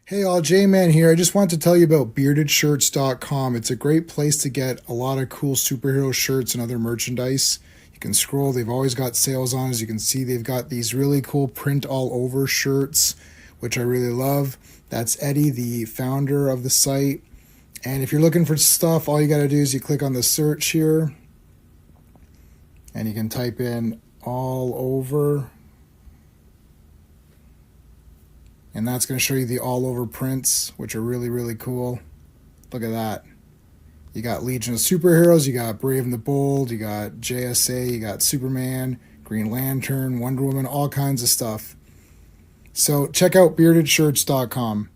Hey all, J-Man here. I just want to tell you about beardedshirts.com. It's a great place to get a lot of cool superhero shirts and other merchandise. You can scroll, they've always got sales on. As you can see, they've got these really cool print all over shirts, which I really love. That's Eddie, the founder of the site. And if you're looking for stuff, all you got to do is you click on the search here and you can type in all over, and that's going to show you the all over prints, which are really, really cool. Look at that. You got Legion of Superheroes, you got Brave and the Bold, you got JSA, you got Superman, Green Lantern, Wonder Woman, all kinds of stuff. So check out beardedshirts.com.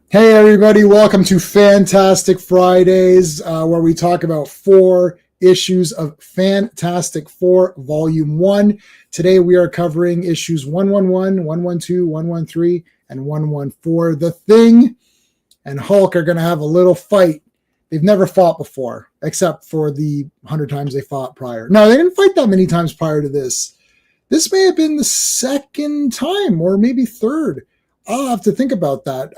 Hey everybody, welcome to Fantastic Fridays, where we talk about 4 issues of Fantastic Four Volume 1. Today we are covering issues 111, 112, 113, and 114. The Thing and Hulk are going to have a little fight. They've never fought before, except for the 100 times they fought prior. No, they didn't fight that many times prior to this. This may have been the second time, or maybe third. I'll have to think about that.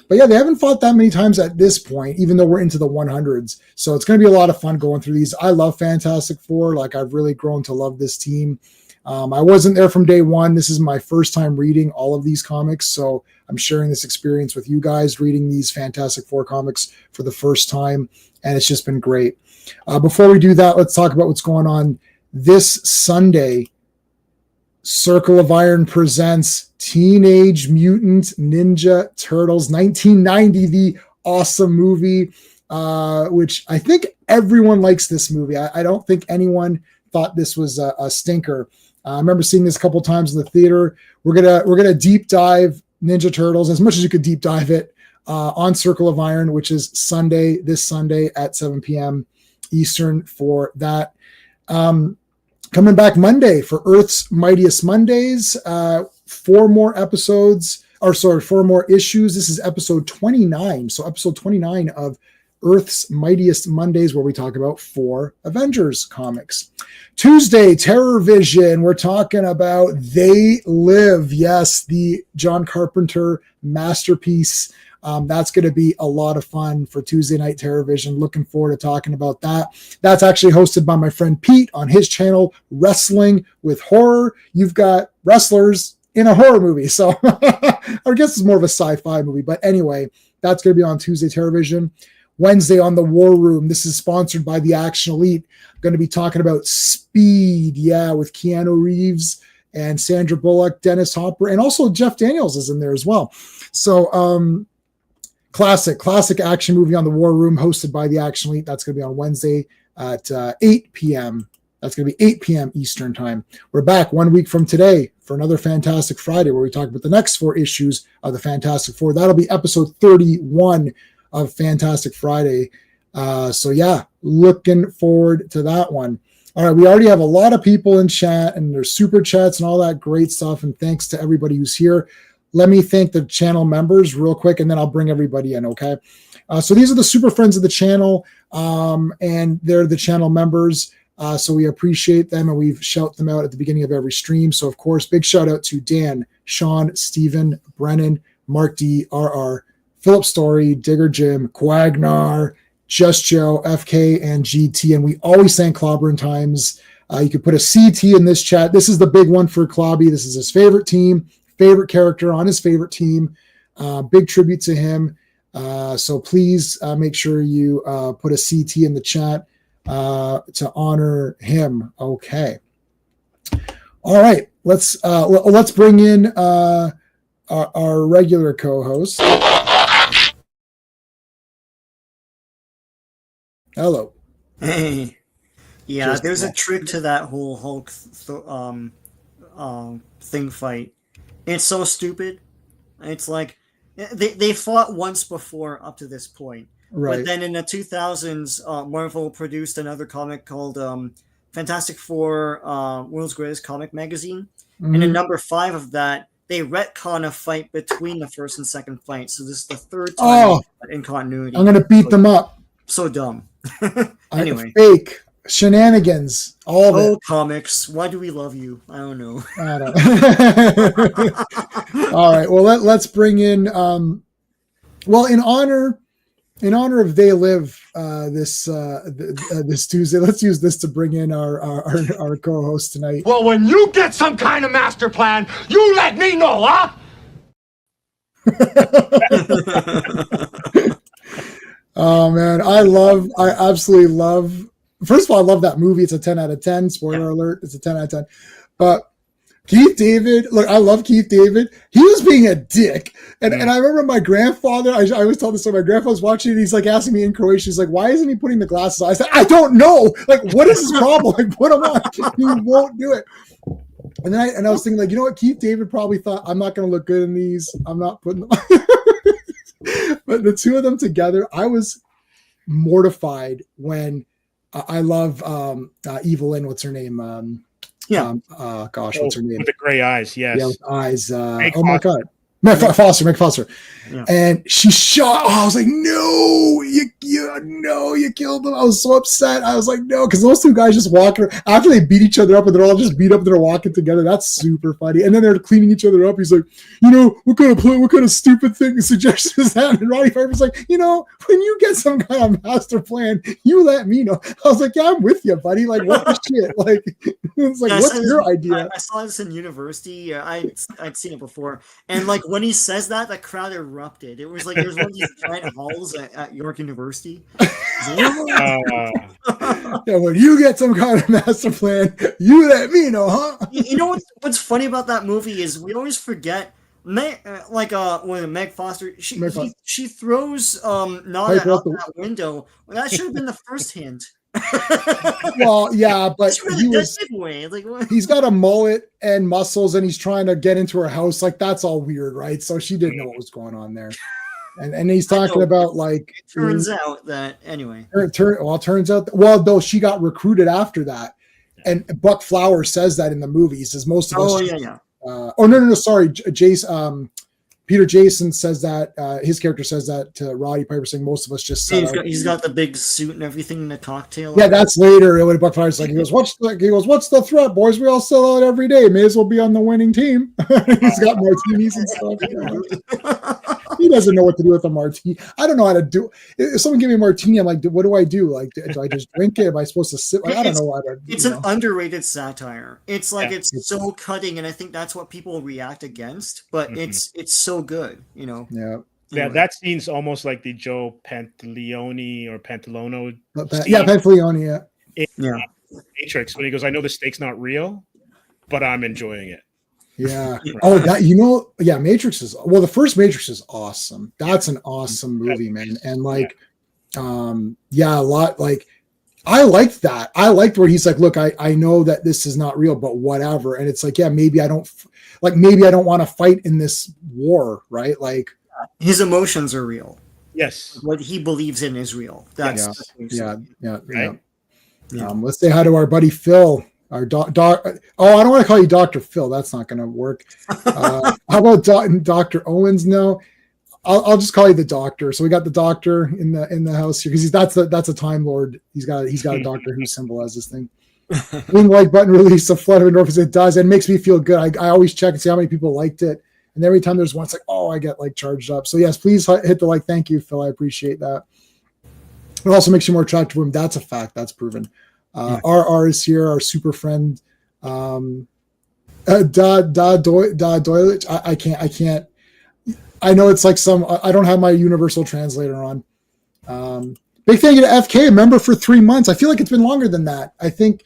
But yeah, they haven't fought that many times at this point, even though we're into the 100s. So it's going to be a lot of fun going through these. I love Fantastic Four. Like, I've really grown to love this team. I wasn't there from day one. This is my first time reading all of these comics. So I'm sharing this experience with you guys, reading these Fantastic Four comics for the first time. And it's just been great. Before we do that, let's talk about what's going on this Sunday. Circle of Iron presents Teenage Mutant Ninja Turtles 1990, the awesome movie, which I think everyone likes this movie. I don't think anyone thought this was a stinker. I remember seeing this a couple times in the theater. We're gonna deep dive Ninja Turtles as much as you could deep dive it on Circle of Iron, which is this Sunday at 7 p.m. Eastern for that. Coming back Monday for Earth's Mightiest Mondays. 4 more episodes, 4 more issues. This is episode 29. So episode 29 of Earth's Mightiest Mondays, where we talk about 4 Avengers comics. Tuesday, Terror Vision. We're talking about They Live. Yes, the John Carpenter masterpiece. That's going to be a lot of fun for Tuesday Night Terror Vision. Looking forward to talking about that. That's actually hosted by my friend Pete on his channel, Wrestling with Horror. You've got wrestlers in a horror movie. So I guess it's more of a sci-fi movie. But anyway, that's going to be on Tuesday Terror Vision. Wednesday on the War Room. This is sponsored by the Action Elite. I'm going to be talking about Speed. Yeah, with Keanu Reeves and Sandra Bullock, Dennis Hopper, and also Jeff Daniels is in there as well. So, classic action movie on the War Room, hosted by the Action Elite. That's going to be on Wednesday at 8 p.m. That's going to be 8 p.m. Eastern time. We're back 1 week from today for another Fantastic Friday, where we talk about the next 4 issues of the Fantastic Four. That'll be episode 31 of Fantastic Friday. So yeah, looking forward to that one. All right, we already have a lot of people in chat, and there's super chats and all that great stuff. And thanks to everybody who's here. Let me thank the channel members real quick, and then I'll bring everybody in, okay? So these are the super friends of the channel, and they're the channel members. So we appreciate them, and we shout them out at the beginning of every stream. So, of course, big shout out to Dan, Sean, Steven, Brennan, Mark D, RR, Philip Story, Digger Jim, Quagnar, Just Joe, FK, and GT. And we always thank Clobberin Times. You could put a CT in this chat. This is the big one for Clobby. This is his favorite team, favorite character on his favorite team. Big tribute to him. So please make sure you put a CT in the chat to honor him. Okay. All right. Let's bring in our regular co-host. Hello. Hey. Yeah, Just there's a trick to that whole Hulk thing fight. It's so stupid. It's like they fought once before up to this point. right. But then in the 2000s, Marvel produced another comic called Fantastic Four World's Greatest Comic Magazine. Mhm. And in number 5 of that, they retcon a fight between the first and second fight. So this is the third time in continuity. I'm gonna beat them up. So dumb. Anyway, Anyway. Shenanigans, all of it. comics. Why do we love you? I don't know. I don't. All right. Well, let's bring in. Well, in honor of They Live this Tuesday, let's use this to bring in our co-host tonight. Well, when you get some kind of master plan, you let me know, huh? Oh man, I absolutely love. First of all, I love that movie. It's a 10 out of 10. Spoiler alert, it's a 10 out of 10. But Keith David, look, I love Keith David. He was being a dick. And I remember my grandfather, I always tell this story, my grandpa was watching it, he's like asking me in Croatian, he's like, why isn't he putting the glasses on? I said, I don't know. Like, what is his problem? Like, put them on. He won't do it. And then I was thinking, like, you know what? Keith David probably thought, I'm not going to look good in these. I'm not putting them on. But the two of them together, I was mortified when I love Evelyn. What's her name? Gosh, what's her name? With the gray eyes, yes. Yeah, with eyes. Oh my God. Meg Foster. Yeah. And she shot. Oh, I was like, no, you killed them. I was so upset. I was like, no, because those two guys just walking after they beat each other up and they're all just beat up and they're walking together. That's super funny. And then they're cleaning each other up. He's like, what kind of stupid thing suggestion is that? And Roddy Piper's like, when you get some kind of master plan, you let me know. I was like, yeah, I'm with you, buddy. Like, what the shit? Like, it's like, what's your idea? I saw this in university. I'd seen it before, and like when he says that, the crowd erupted. It was like there's one of these giant halls at York University. Yeah, when you get some kind of master plan, you let me know, huh? You know what's funny about that movie is we always forget. Meg Foster, she throws Nana out that window. Well, that should have been the first hint. Well, yeah, but he's got a mullet and muscles, and he's trying to get into her house. Like, that's all weird, right? So she didn't know what was going on there. And he's talking about, like, it turns out that anyway. Turns out though she got recruited after that, and Buck Flowers says that in the movie. He says most of us. No, sorry, Jason. Peter Jason says that his character says that to Roddy Piper, saying most of us just. He's got the big suit and everything in the cocktail. Yeah, that's later. When Buck Flowers like he goes, what's the threat, boys? We all sell out every day. May as well be on the winning team. He's got martinis and stuff. He doesn't know what to do with a martini. I don't know how to do. If someone give me a martini, I'm like, what do I do? Like, do I just drink it? Am I supposed to sit? Like, I don't know how to. It's an underrated satire. It's like it's so cutting, and I think that's what people react against. But it's so good, Yeah. Yeah, that scene's almost like the Joe Pantaleone or Pantalono. Pantaleone. Yeah. Matrix, when he goes, I know the stake's not real, but I'm enjoying it. Yeah. Oh, Matrix the first Matrix is awesome. That's an awesome movie, man. And like, a lot, like, I liked that. I liked where he's like, look, I know that this is not real, but whatever. And it's like, yeah, maybe I don't want to fight in this war, right? Like, his emotions are real. Yes. What he believes in is real. That's yeah. Yeah. Let's say hi to our buddy Phil. Our doc. I don't want to call you Dr. Phil. That's not going to work. How about Dr. Owens? No, I'll just call you the Doctor. So we got the Doctor in the house here because that's a Time Lord. He's got a Doctor Who symbol as this thing. Ring like button release a flood of endorphins. It does. It makes me feel good. I always check and see how many people liked it, and every time there's one, it's like, oh, I get like charged up. So yes, please hit the like. Thank you, Phil. I appreciate that. It also makes you more attractive to him. That's a fact. That's proven. RR is here, our super friend. Doilich. I can't. I know it's like I don't have my universal translator on. Big thank you to FK, a member for 3 months. I feel like it's been longer than that. I feel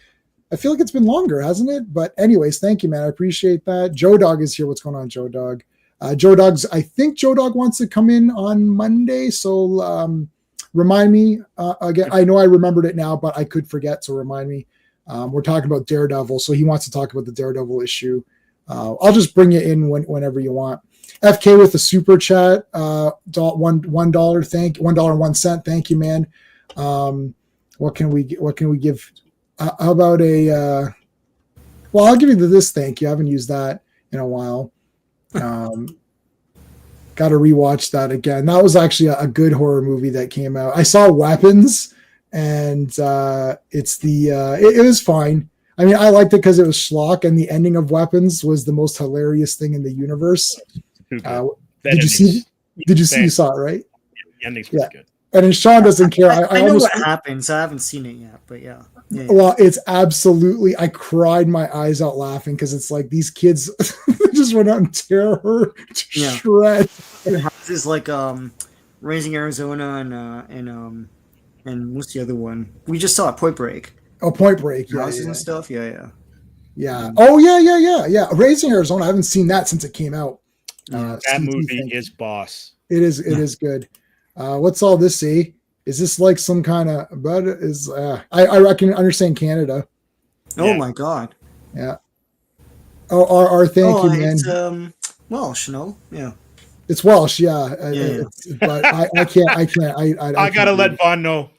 like it's been longer, hasn't it? But anyways, thank you, man. I appreciate that. Joe Dog is here. What's going on, Joe Dog? I think Joe Dog wants to come in on Monday. So, remind me again. I know I remembered it now, but I could forget. So remind me. We're talking about Daredevil, so he wants to talk about the Daredevil issue. I'll just bring you in whenever you want. FK with the super chat, $1. Thank $1.01. Thank you, man. What can we give? How about a? Well, I'll give you this. Thank you. I haven't used that in a while. Got to rewatch that again. That was actually a good horror movie that came out. I saw Weapons and it's it was fine. I mean, I liked it because it was schlock, and the ending of Weapons was the most hilarious thing in the universe. Did you see? Did you see? You saw it, right? The ending's pretty good. And then Sean doesn't care. I know what happens. I haven't seen it yet, but yeah. Well, it's absolutely. I cried my eyes out laughing because it's like these kids just went out and tear her to shreds. It's like Raising Arizona and what's the other one? We just saw Point Break. Oh, Point Break, and stuff. Yeah. Oh, yeah. Raising Arizona. I haven't seen that since it came out. That movie is boss. It is good. What's all this? See, is this like some kind of? But is I reckon understand Canada. Oh my God. Yeah. Oh, thank you, man. It's Welsh, no? Yeah. It's Welsh, yeah. But I can't. I gotta let Vaughn know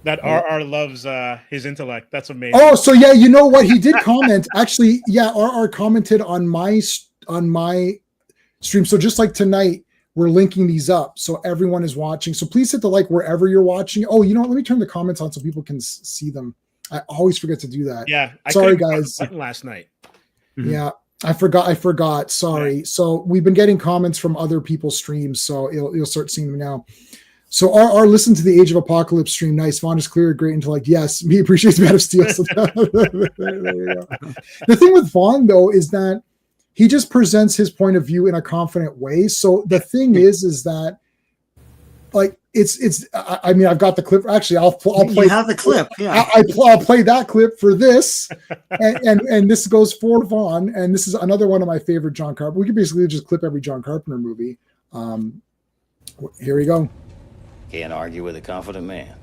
that RR loves his intellect. That's amazing. Oh, so yeah, you know what? He did comment. Actually, yeah, RR commented on my stream. So just like tonight, we're linking these up so everyone is watching. So please hit the like wherever you're watching. Oh, you know what? Let me turn the comments on so people can see them. I always forget to do that. Yeah. Sorry, guys. Last night. Yeah. I forgot. Sorry. Yeah. So we've been getting comments from other people's streams. So you'll start seeing them now. So our listen to the Age of Apocalypse stream. Nice. Vaughn is clear. Great intellect. Yes. Me appreciates Man of Steel. So there you go. The thing with Vaughn though, is that he just presents his point of view in a confident way. So the thing is that like, I mean, I've got the clip. Actually, I'll play. You have the clip. Yeah. I'll play that clip for this, and this goes for Vaughn. And this is another one of my favorite John Carpenter. We could basically just clip every John Carpenter movie. Here we go. Can't argue with a confident man.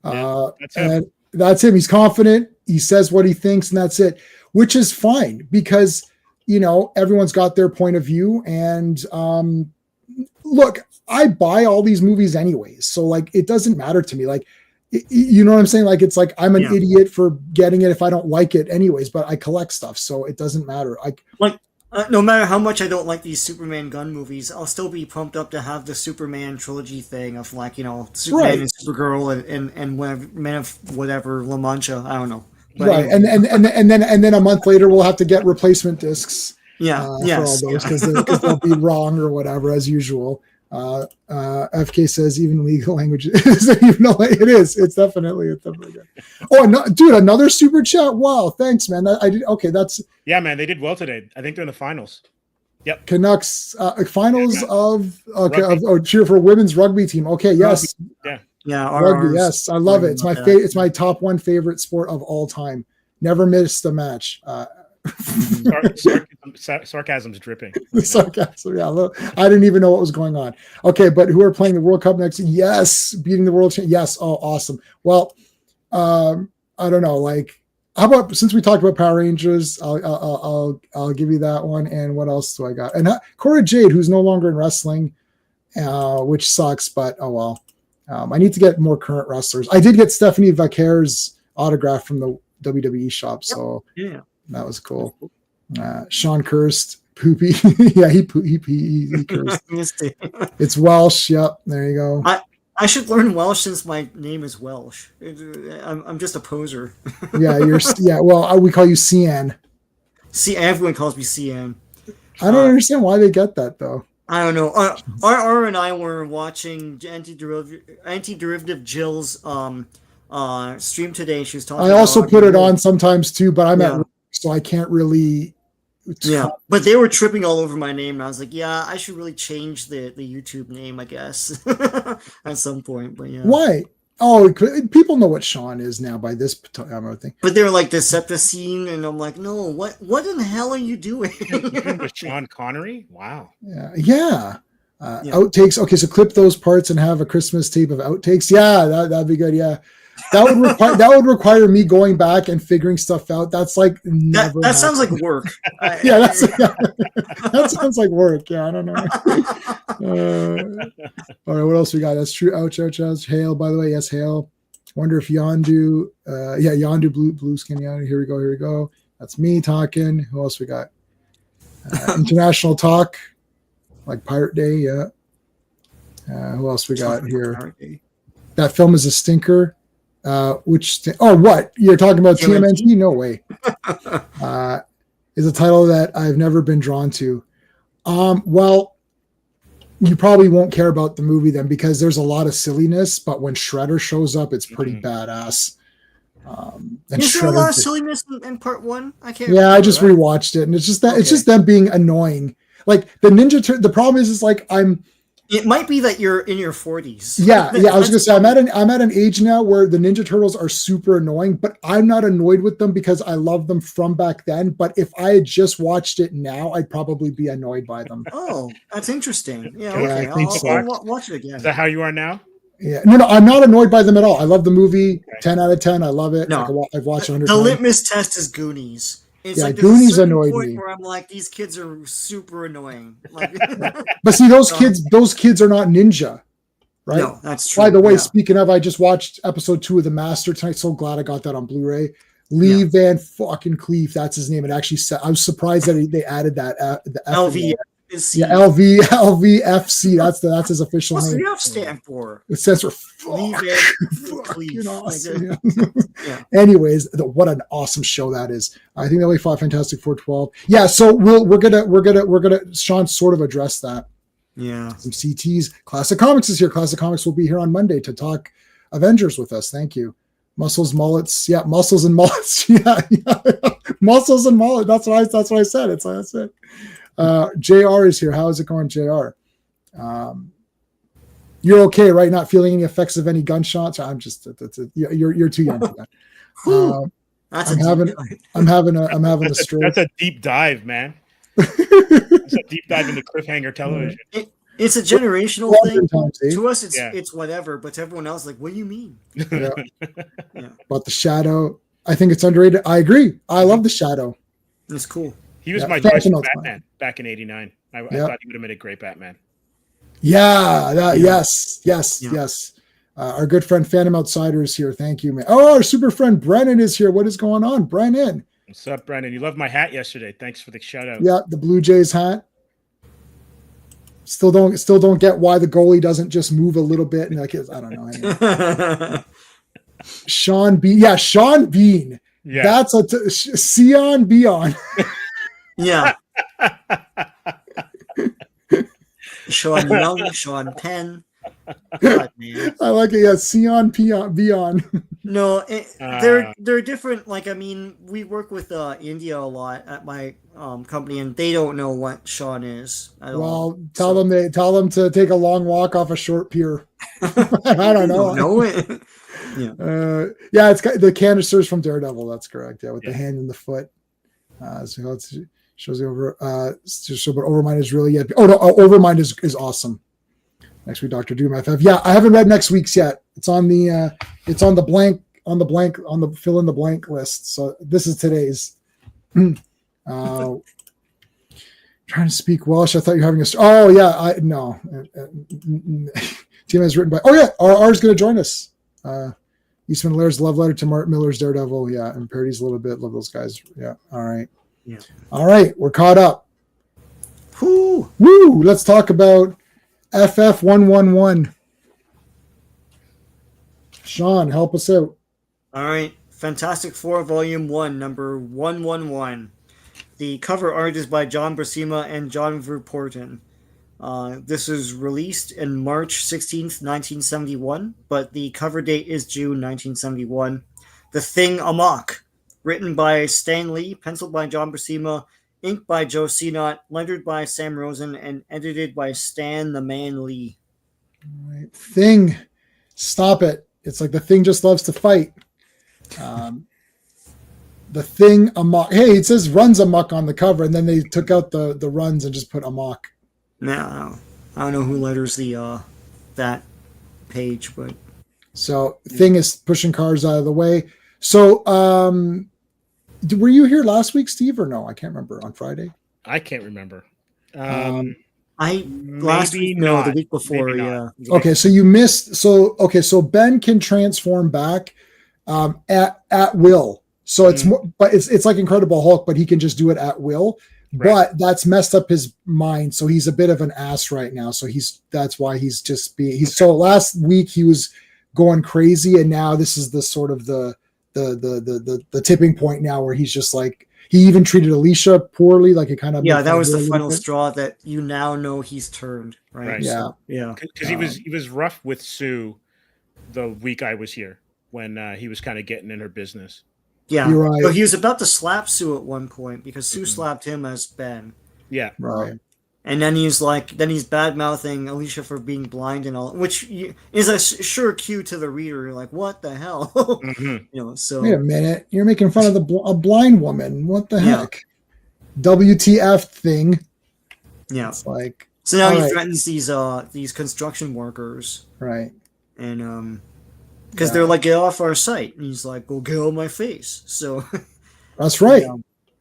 That's him. And that's him. He's confident. He says what he thinks, and that's it. Which is fine because everyone's got their point of view. And look. I buy all these movies anyways. So like, it doesn't matter to me. Like, you know what I'm saying? Like, it's like, I'm an idiot for getting it if I don't like it anyways, but I collect stuff. So it doesn't matter. No matter how much I don't like these Superman gun movies, I'll still be pumped up to have the Superman trilogy thing of like, Superman and Supergirl and whatever La Mancha. I don't know. But right. Anyway. And then a month later, we'll have to get replacement discs. For all those because they'll be wrong or whatever as usual. FK says even legal language even though it is. It's definitely good. Oh, no, dude, another super chat. Wow, thanks, man. I did okay. That's man. They did well today. I think they're in the finals. Yep. Canucks finals of cheer for women's rugby team. Okay, yes. Rugby. Yes, I love it. It's my favorite. It's my top one favorite sport of all time. Never missed a match. Sarcasm's dripping. Sarcasm, yeah. I didn't even know what was going on. Okay, but who are playing the World Cup next? Yes, beating the world champ. Yes, oh, awesome. Well, I don't know. Like, how about since we talked about Power Rangers, I'll give you that one. And what else do I got? And Cora Jade, who's no longer in wrestling, which sucks. But oh well. I need to get more current wrestlers. I did get Stephanie Vaquer's autograph from the WWE shop, so yeah. That was cool. Sean cursed. Poopy. Yeah, he cursed. It's Welsh. Yep. There you go. I should learn Welsh since my name is Welsh. I'm just a poser. Well, we call you CN. See, everyone calls me CN. I don't understand why they get that though. I don't know. R and I were watching Anti-Derivative Jill's stream today. She was talking. I also put it on sometimes too, but I'm at work, so I can't really. Yeah, but they were tripping all over my name, and I was like, "Yeah, I should really change the YouTube name, I guess, at some point." But yeah, why? Oh, people know what Sean is now by this time, I think. But they're like Decepticine, and I'm like, "No, what in the hell are you doing?" With Sean Connery? Wow. Yeah. Outtakes. Okay, so clip those parts and have a Christmas tape of outtakes. Yeah, that'd be good. Yeah. That would require me going back and figuring stuff out. That's like never. That sounds like work. That sounds like work. Yeah, I don't know. All right, what else we got? That's true. Ouch. Hail, by the way. Yes, hail. Wonder if Yondu. Yondu blue skin Yondu. Here we go. That's me talking. Who else we got? International talk, like Pirate Day. Yeah. Who else we got here? that film is a stinker. What you're talking about? TMNT? No way. Is a title that I've never been drawn to. Well, you probably won't care about the movie then because there's a lot of silliness, but when Shredder shows up, it's pretty badass. And Is there a lot of silliness in part one? I can't. Yeah, I just rewatched it, and it's just that it's just them being annoying. Like the the problem is like It might be that you're in your 40s. Yeah. I was gonna say I'm at an age now where the Ninja Turtles are super annoying, but I'm not annoyed with them because I love them from back then. But if I had just watched it now, I'd probably be annoyed by them. Oh, that's interesting. Yeah, Yeah, okay. I think I'll watch it again. Is that how you are now? Yeah, no, I'm not annoyed by them at all. I love the movie, 10 out of 10. I love it. No, like I've watched 100 the times. litmus test is Goonies. It's like Goonies a annoyed point me. where I'm like, these kids are super annoying. Like, But see, those kids are not ninja, right? No, that's true. By the way, speaking of, I just watched episode 2 of The Master tonight. So glad I got that on Blu-ray. Lee Van fucking Cleef, that's his name. It actually said, I was surprised that they added that. The F LV. Yeah, LVFC. That's his official What's name. the F stand for? It stands for Lee Van fucking Cleef. awesome. Anyways, what an awesome show that is. I think they only fought Fantastic Four 12. Yeah, so we're gonna Sean sort of address that. Yeah. Some CTs. Classic Comics is here. Classic Comics will be here on Monday to talk Avengers with us. Thank you. Muscles, mullets. Yeah, muscles and mullets. Yeah. Muscles and mullets. That's what I said. That's it. JR is here. How is it going, JR? You're okay, right? Not feeling any effects of any gunshots? I'm just you're too young for that. I'm having a stroke. That's a deep dive, man. It's a deep dive into cliffhanger television. It's a generational thing. To us, it's whatever, but to everyone else, like, what do you mean? Yeah. But the Shadow, I think it's underrated. I agree. I love the Shadow. It's cool. He was my choice for Batman back in '89. I thought he would have made a great Batman. Yes. Our good friend Phantom Outsider is here. Thank you, man. Oh, our super friend Brennan is here. What is going on, Brennan? What's up, Brennan? You loved my hat yesterday. Thanks for the shout out. Yeah, the Blue Jays hat. Still don't get why the goalie doesn't just move a little bit and like I don't know. Sean Bean. Yeah, Sean Bean. Yeah. That's Sion Beon. Yeah. Sean Young, Sean Penn. God, man. I like it. Yeah, Sion Beon. No, they're different. Like, I mean, we work with India a lot at my company, and they don't know what Sean is at all. Well, tell them to take a long walk off a short pier. I don't know. Know it. Yeah, it's got the canisters from Daredevil. That's correct. Yeah, with the hand and the foot. So it shows you over. But Overmind is really yet. Oh no, Overmind is awesome. Next week, Dr. Doom FF. Yeah, I haven't read next week's yet. It's on the fill in the blank list. So this is today's. Trying to speak Welsh. I thought you were having a. Oh yeah, no. Team has written by. Oh yeah, R is going to join us. Eastman Laird's love letter to Mark Miller's Daredevil. Yeah, and parodies a little bit. Love those guys. Yeah. All right. Yeah. All right, we're caught up. Woo! Let's talk about FF111. Sean, help us out. All right. Fantastic Four Volume 1, number 111. The cover art is by John Buscema and John Verpoorten. This is released in March 16th, 1971, but the cover date is June 1971. The Thing Amok, written by Stan Lee, penciled by John Buscema, inked by Joe Sinnott, lettered by Sam Rosen, and edited by Stan the Man Lee. All right. Thing, stop it. It's like the Thing just loves to fight. The Thing Amok. Hey, it says runs amok on the cover, and then they took out the runs and just put amok. No, I don't know who letters the that page, but so Thing is pushing cars out of the way. So, were you here last week, Steve, or no? I can't remember. On Friday, I can't remember. The week before, yeah. Okay, so you missed. So Ben can transform back at will. So it's more, but it's like Incredible Hulk, but he can just do it at will. Right. But that's messed up his mind, so he's a bit of an ass right now. So that's why he's so last week he was going crazy, and now this is the sort of the tipping point now where he's just like, he even treated Alicia poorly, like it kind of Yeah, that was the final straw that you now know he's turned, right? Yeah, so, yeah, because he was rough with Sue the week I was here when he was kind of getting in her business. yeah. You're right. So he was about to slap Sue at one point because Sue slapped him as Ben. Yeah, right. And then he's bad mouthing Alicia for being blind and all, which is a sure cue to the reader. You're like, what the hell? So Wait a minute, you're making fun of a blind woman. What the heck? WTF thing? Yeah, it's like, so now he threatens these construction workers, right? And because they're like, get off our site, and he's like, well, get out of my face. So that's right.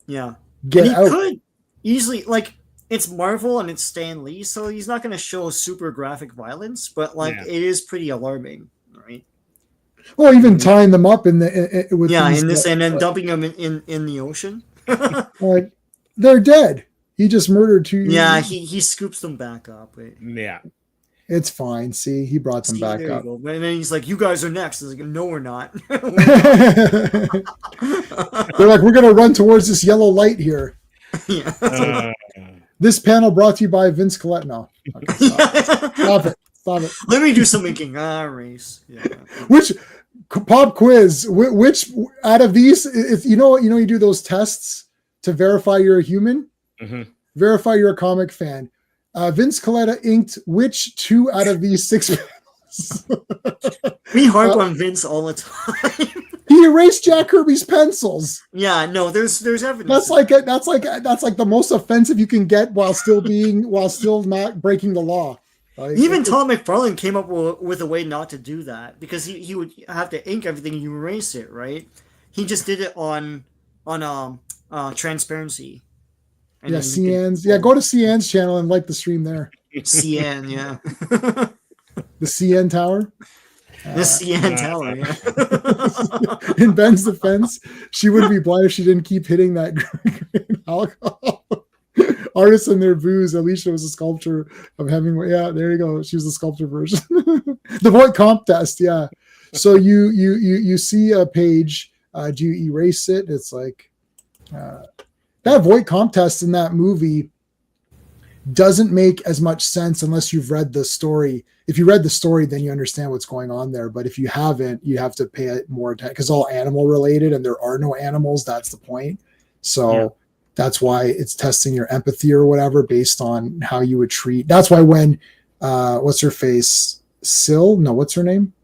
Yeah, get and he out. could easily, like, it's Marvel and it's Stan Lee, so he's not going to show super graphic violence, but it is pretty alarming, right? Well, even tying them up in with and then dumping them in the ocean. Like, they're dead. He just murdered 2. Yeah, he scoops them back up. Yeah, it's fine. See, he brought them back up. And then he's like, "You guys are next." He's like, "No, we're not." They're like, "We're gonna run towards this yellow light here." Yeah. This panel brought to you by Vince Colette. No, okay, stop it. Let me do some making race. Yeah. Which pop quiz? Which out of these? If you know, you do those tests to verify you're a human, verify you're a comic fan. Vince Coletta inked which 2 out of these 6 panels? We harp on Vince all the time. He erased Jack Kirby's pencils. Yeah, no, there's evidence. That's like the most offensive you can get while still not breaking the law. Even Tom McFarlane came up with a way not to do that, because he would have to ink everything and you erase it, right? He just did it on transparency. And CN's. Yeah, go to CN's channel and like the stream there. CN, yeah. The CN Tower. The CN Tower, yeah. In Ben's defense, she wouldn't be blind if she didn't keep hitting that green alcohol. Artists and their booze. Alicia was a sculptor of Hemingway. Yeah, there you go. She was the sculptor version. The Voight comp test. Yeah. So you see a page. Do you erase it? It's like that Voight comp test in that movie doesn't make as much sense unless you've read the story. If you read the story, then you understand what's going on there. But if you haven't, you have to pay more attention because all animal related, and there are no animals. That's the point. So that's why it's testing your empathy or whatever based on how you would treat. That's why when what's her face? Syl? No, what's her name?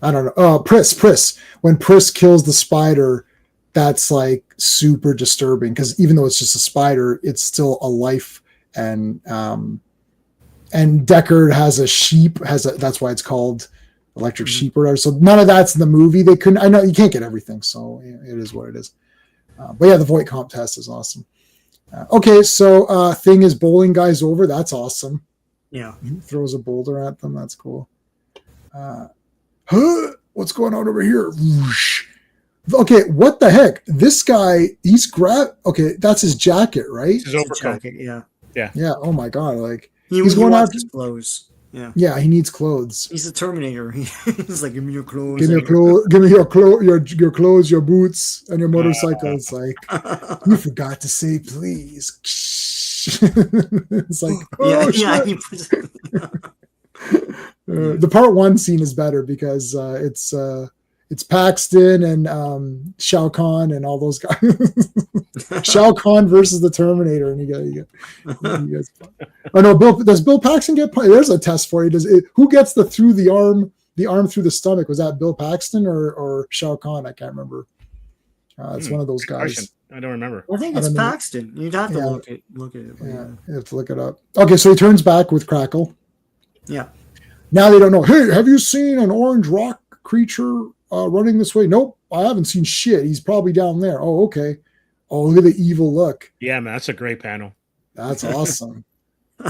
I don't know. Oh, Pris. When Pris kills the spider, that's like super disturbing because even though it's just a spider, it's still a life. And Deckard has a sheep. That's why it's called Electric Sheep or whatever. So none of that's in the movie. They couldn't. I know you can't get everything, so it is what it is. But yeah, the Voight comp test is awesome. Okay, so thing is bowling guys over. That's awesome. Yeah, he throws a boulder at them. That's cool. What's going on over here? Whoosh. Okay, what the heck? This guy, he's grabbed. Okay, that's his jacket, right? His overcoat. Jacket, yeah. Yeah. Oh my god! Like he's going after his clothes. Yeah. Yeah, he needs clothes. He's the Terminator. He's like, give me your clothes. Give me your clothes, your boots, and your motorcycle. It's like you forgot to say please. It's like the part 1 scene is better because it's Paxton and Shao Kahn and all those guys. Shao Kahn versus the Terminator, and you guys. Oh no, does Bill Paxton get? There's a test for you. Who gets the arm through the stomach? Was that Bill Paxton or Shao Kahn? I can't remember. It's one of those guys. I don't remember. I think it's Paxton. You'd have to look at it. Yeah, you have to look it up. Okay, so he turns back with Crackle. Yeah. Now they don't know. Hey, have you seen an orange rock creature running this way? Nope, I haven't seen shit. He's probably down there. Oh, okay. Oh, look at the evil look. Yeah, man, that's a great panel. That's awesome.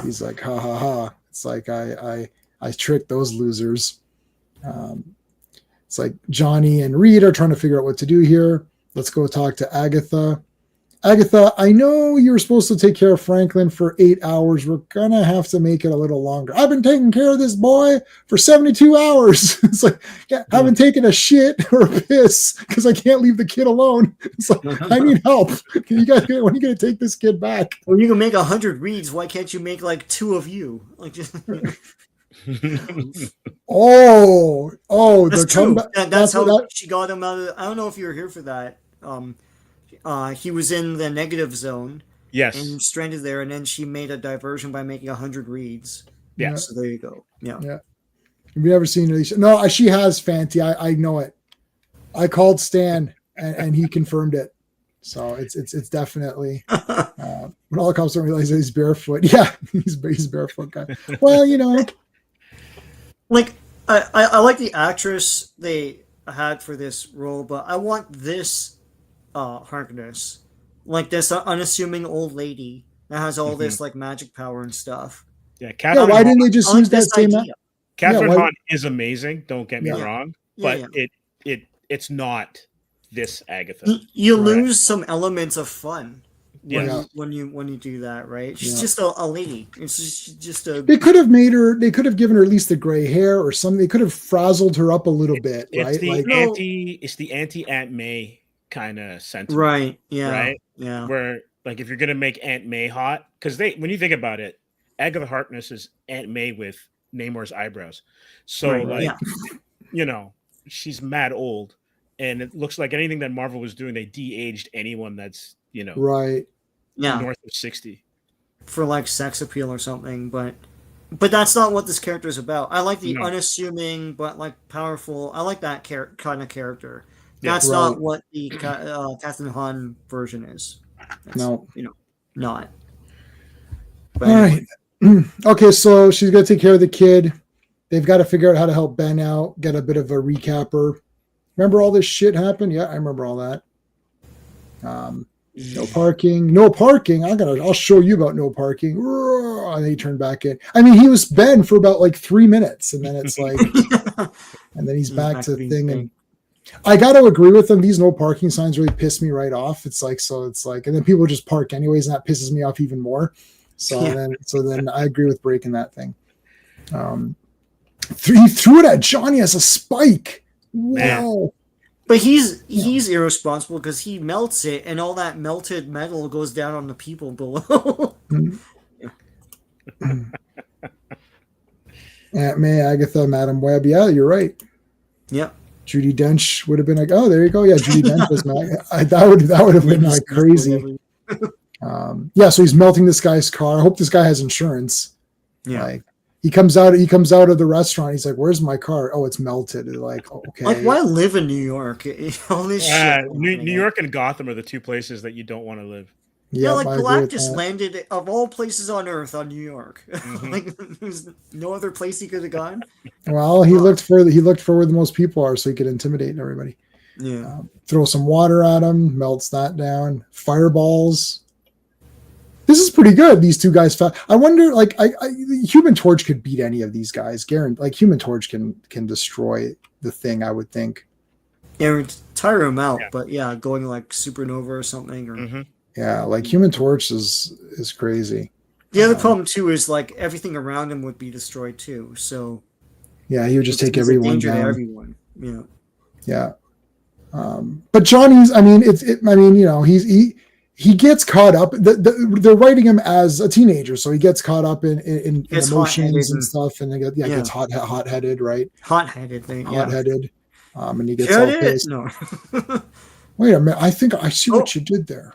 He's like, ha ha ha. It's like I tricked those losers. It's like Johnny and Reed are trying to figure out what to do here. Let's go talk to Agatha. Agatha, I know you were supposed to take care of Franklin for 8 hours. We're going to have to make it a little longer. I've been taking care of this boy for 72 hours. It's like, yeah, I haven't taken a shit or a piss because I can't leave the kid alone. It's like, I need help. When are you going to take this kid back? Well, you can make 100 reads. Why can't you make like 2 of you? Like just. The true. comeback. That's how she got him out of. I don't know if you were here for that. He was in the negative zone. Yes. And stranded there, and then she made a diversion by making 100 reads. Yeah. So there you go. Yeah. Have you ever seen Alicia? No, she has Fanti. I know it. I called Stan, and he confirmed it. So it's definitely when all the cops don't realize that he's barefoot. Yeah, he's barefoot guy. Well, like I like the actress they had for this role, but I want this Harkness, like this unassuming old lady that has all this like magic power and stuff. Yeah, Catherine. Why didn't they just use that same? Catherine Hahn is amazing. Don't get me wrong, but it's not this Agatha. You lose some elements of fun when you do that, right? She's just a lady. It's just a. They could have made her. They could have given her at least the gray hair or something. They could have frazzled her up a little bit, right? It's the anti Aunt May kind of sentiment, right? Yeah, right. Yeah. Where like if you're gonna make Aunt May hot, because when you think about it, Agatha Harkness is Aunt May with Namor's eyebrows, so she's mad old, and it looks like anything that Marvel was doing, they de-aged anyone that's right, north of 60 for like sex appeal or something, but that's not what this character is about. I like the unassuming but like powerful. I like that kind of character. That's not what the Catherine Hahn version is. That's, no, not. But all right. Okay, so she's gonna take care of the kid. They've got to figure out how to help Ben out. Get a bit of a recapper. Remember all this shit happened? Yeah, I remember all that. No parking. I'll show you about no parking. And he turned back in. I mean, he was Ben for about like 3 minutes, and then it's like, and then he's back to the thing. And I got to agree with them. These no parking signs really piss me right off. It's like, and then people just park anyways, and that pisses me off even more. So then I agree with breaking that thing. He threw it at Johnny as a spike. Wow. But he's irresponsible because he melts it, and all that melted metal goes down on the people below. Aunt May, Agatha, Madam Web. Yeah, you're right. Yep. Judi Dench would have been like, oh, there you go. Yeah, Judi Dench was that would have been like crazy. So he's melting this guy's car. I hope this guy has insurance. Yeah. Like he comes out of the restaurant. He's like, "Where's my car?" Oh, it's melted. Like, okay. Like, why live in New York? All this shit. New York and Gotham are the two places that you don't want to live. Yeah, like Galactus landed of all places on Earth on New York. Mm-hmm. Like there's no other place he could have gone. Well, he looked for where the most people are, so he could intimidate everybody. Yeah. Throw some water at him, melts that down. Fireballs. This is pretty good. These two guys. I wonder, like, Human Torch could beat any of these guys. Guaranteed. Like, Human Torch can destroy the Thing. I would think. Yeah, tire him out, but going like supernova or something. Or yeah, like Human Torch is crazy. The other problem too is like everything around him would be destroyed too. So yeah, he would just take everyone down. To everyone. Yeah. Yeah. But Johnny's. I mean, he gets caught up. They're writing him as a teenager, so he gets caught up in emotions and stuff, and gets hot-headed, right? Hot-headed thing. Hot-headed, and he gets all pissed. No. Wait a minute! I think I see what you did there.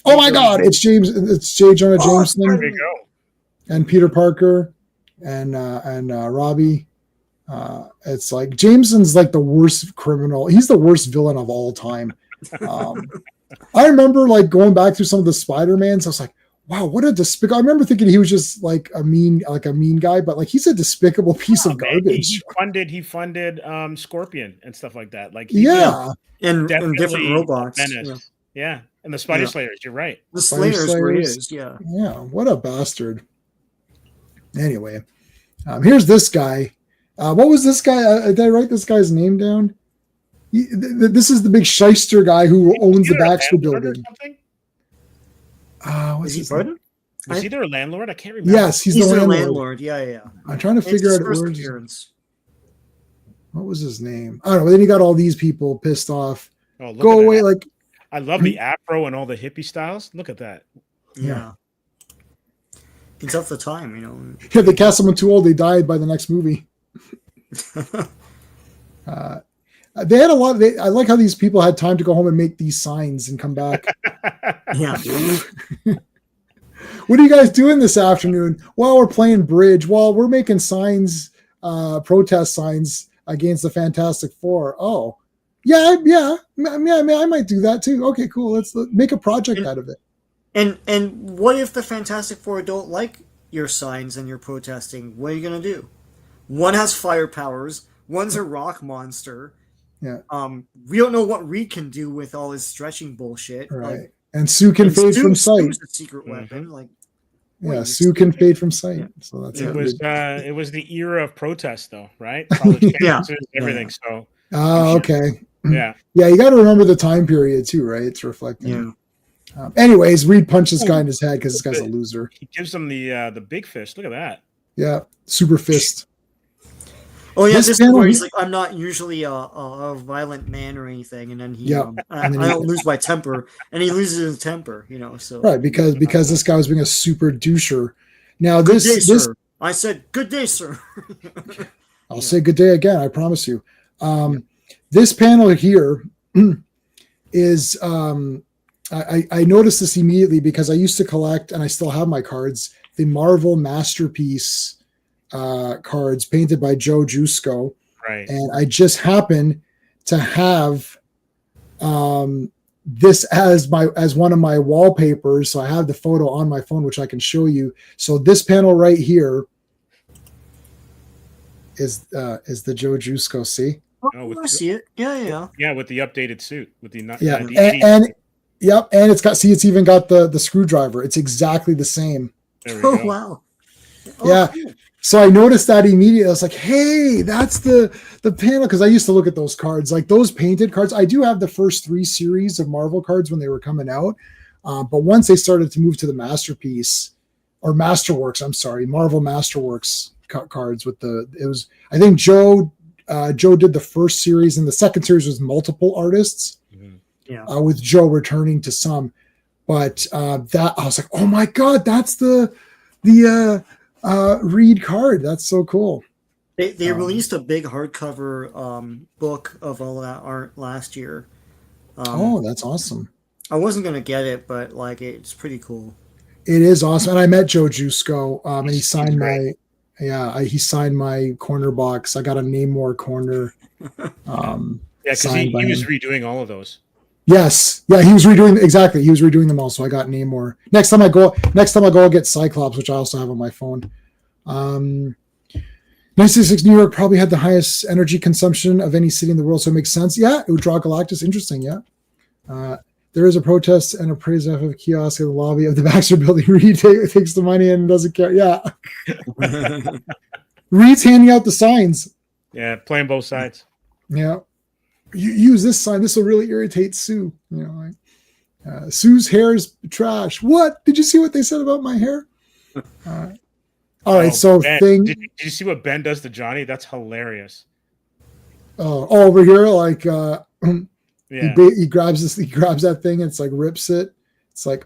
Oh my God! It's James. It's J. Jonah Jameson. There we go. And Peter Parker, and Robbie. It's like Jameson's like the worst criminal. He's the worst villain of all time. I remember like going back through some of the Spider-Mans. I was like, wow, what a despicable. I remember thinking he was just like a mean guy, but like he's a despicable piece of garbage. He funded Scorpion and stuff like that. Like and different robots. Yeah. And the Spider Slayers, you're right. The Slayers where he is, yeah. Yeah, what a bastard. Anyway, here's this guy. What was this guy? Did I write this guy's name down? This is the big shyster guy who owns the Baxter building. What's Is he his name? pardon? Is he their landlord? I can't remember. Yes, he's He's the their landlord. Yeah. I'm trying to It's figure his out first where's appearance. what was his name. I don't know. But then you got all these people pissed off. Oh, look Go at away! that. Like I love the afro and all the hippie styles. Look at that. Yeah. It's of the time, yeah, they cast someone too old. They died by the next movie. They had a lot. I like how these people had time to go home and make these signs and come back. Yeah. What are you guys doing this afternoon? Well, we're playing bridge. Well, we're making signs, protest signs against the Fantastic Four. Oh, yeah. I might do that too. Okay, cool. Let's make a project out of it. And what if the Fantastic Four don't like your signs and your protesting? What are you gonna do? One has fire powers. One's a rock monster. Yeah. We don't know what Reed can do with all his stretching bullshit. Right. Like, and Sue can fade from sight. Sue's a secret weapon. Like, yeah, Sue can fade from sight. Yeah. So that's it was the era of protest, though, right? College campuses, everything. So. Oh, okay. Yeah. Yeah, you got to remember the time period too, right? It's reflecting. Yeah. Anyways, Reed punches this guy in his head because this guy's a loser. He gives him the big fist. Look at that. Yeah, super fist. Oh yeah, this is where he's like, I'm not usually a violent man or anything, and then I don't lose my temper, and he loses his temper, So right because this guy was being a super doucher. Now good day, sir. I said good day, sir. I'll say good day again. I promise you. This panel here is I noticed this immediately because I used to collect, and I still have my cards, the Marvel Masterpiece cards painted by Joe Jusko. Right. And I just happen to have this as one of my wallpapers. So I have the photo on my phone, which I can show you. So this panel right here is the Joe Jusko. See? Oh, I see it. Yeah. Yeah, with the updated suit, with the and yep, and it's even got the screwdriver. It's exactly the same. Oh wow. Yeah. Cool. So I noticed that immediately. I was like, hey, that's the panel. Because I used to look at those cards, like those painted cards. I do have the first 3 series of Marvel cards when they were coming out. But once they started to move to the Masterpiece or Masterworks, Marvel Masterworks cards I think Joe did the first series, and the second series was multiple artists. Mm-hmm. Yeah. With Joe returning to some. But that I was like, oh my God, that's the Reed card. That's so cool. They released a big hardcover book of all that art last year. That's awesome. I wasn't gonna get it, but it's pretty cool. It is awesome, and I met Joe Jusko, and he signed he signed my corner box. I got a Namor corner. Because he was redoing all of those. Yes, yeah, he was redoing them all. So I got Namor. Next time I go, I'll get Cyclops, which I also have on my phone. 1966 New York probably had the highest energy consumption of any city in the world, so it makes sense. Yeah, it would draw Galactus. Interesting, yeah. There is a protest and a praise of a kiosk in the lobby of the Baxter Building. Reed takes the money and doesn't care. Yeah. Reed's handing out the signs. Yeah, playing both sides. Yeah. You use this sign. This will really irritate Sue. Sue's hair is trash. What? Did you see what they said about my hair? All right. So Ben, did you see what Ben does to Johnny? That's hilarious. Over here, yeah. He grabs that thing. And it's like rips it. It's like,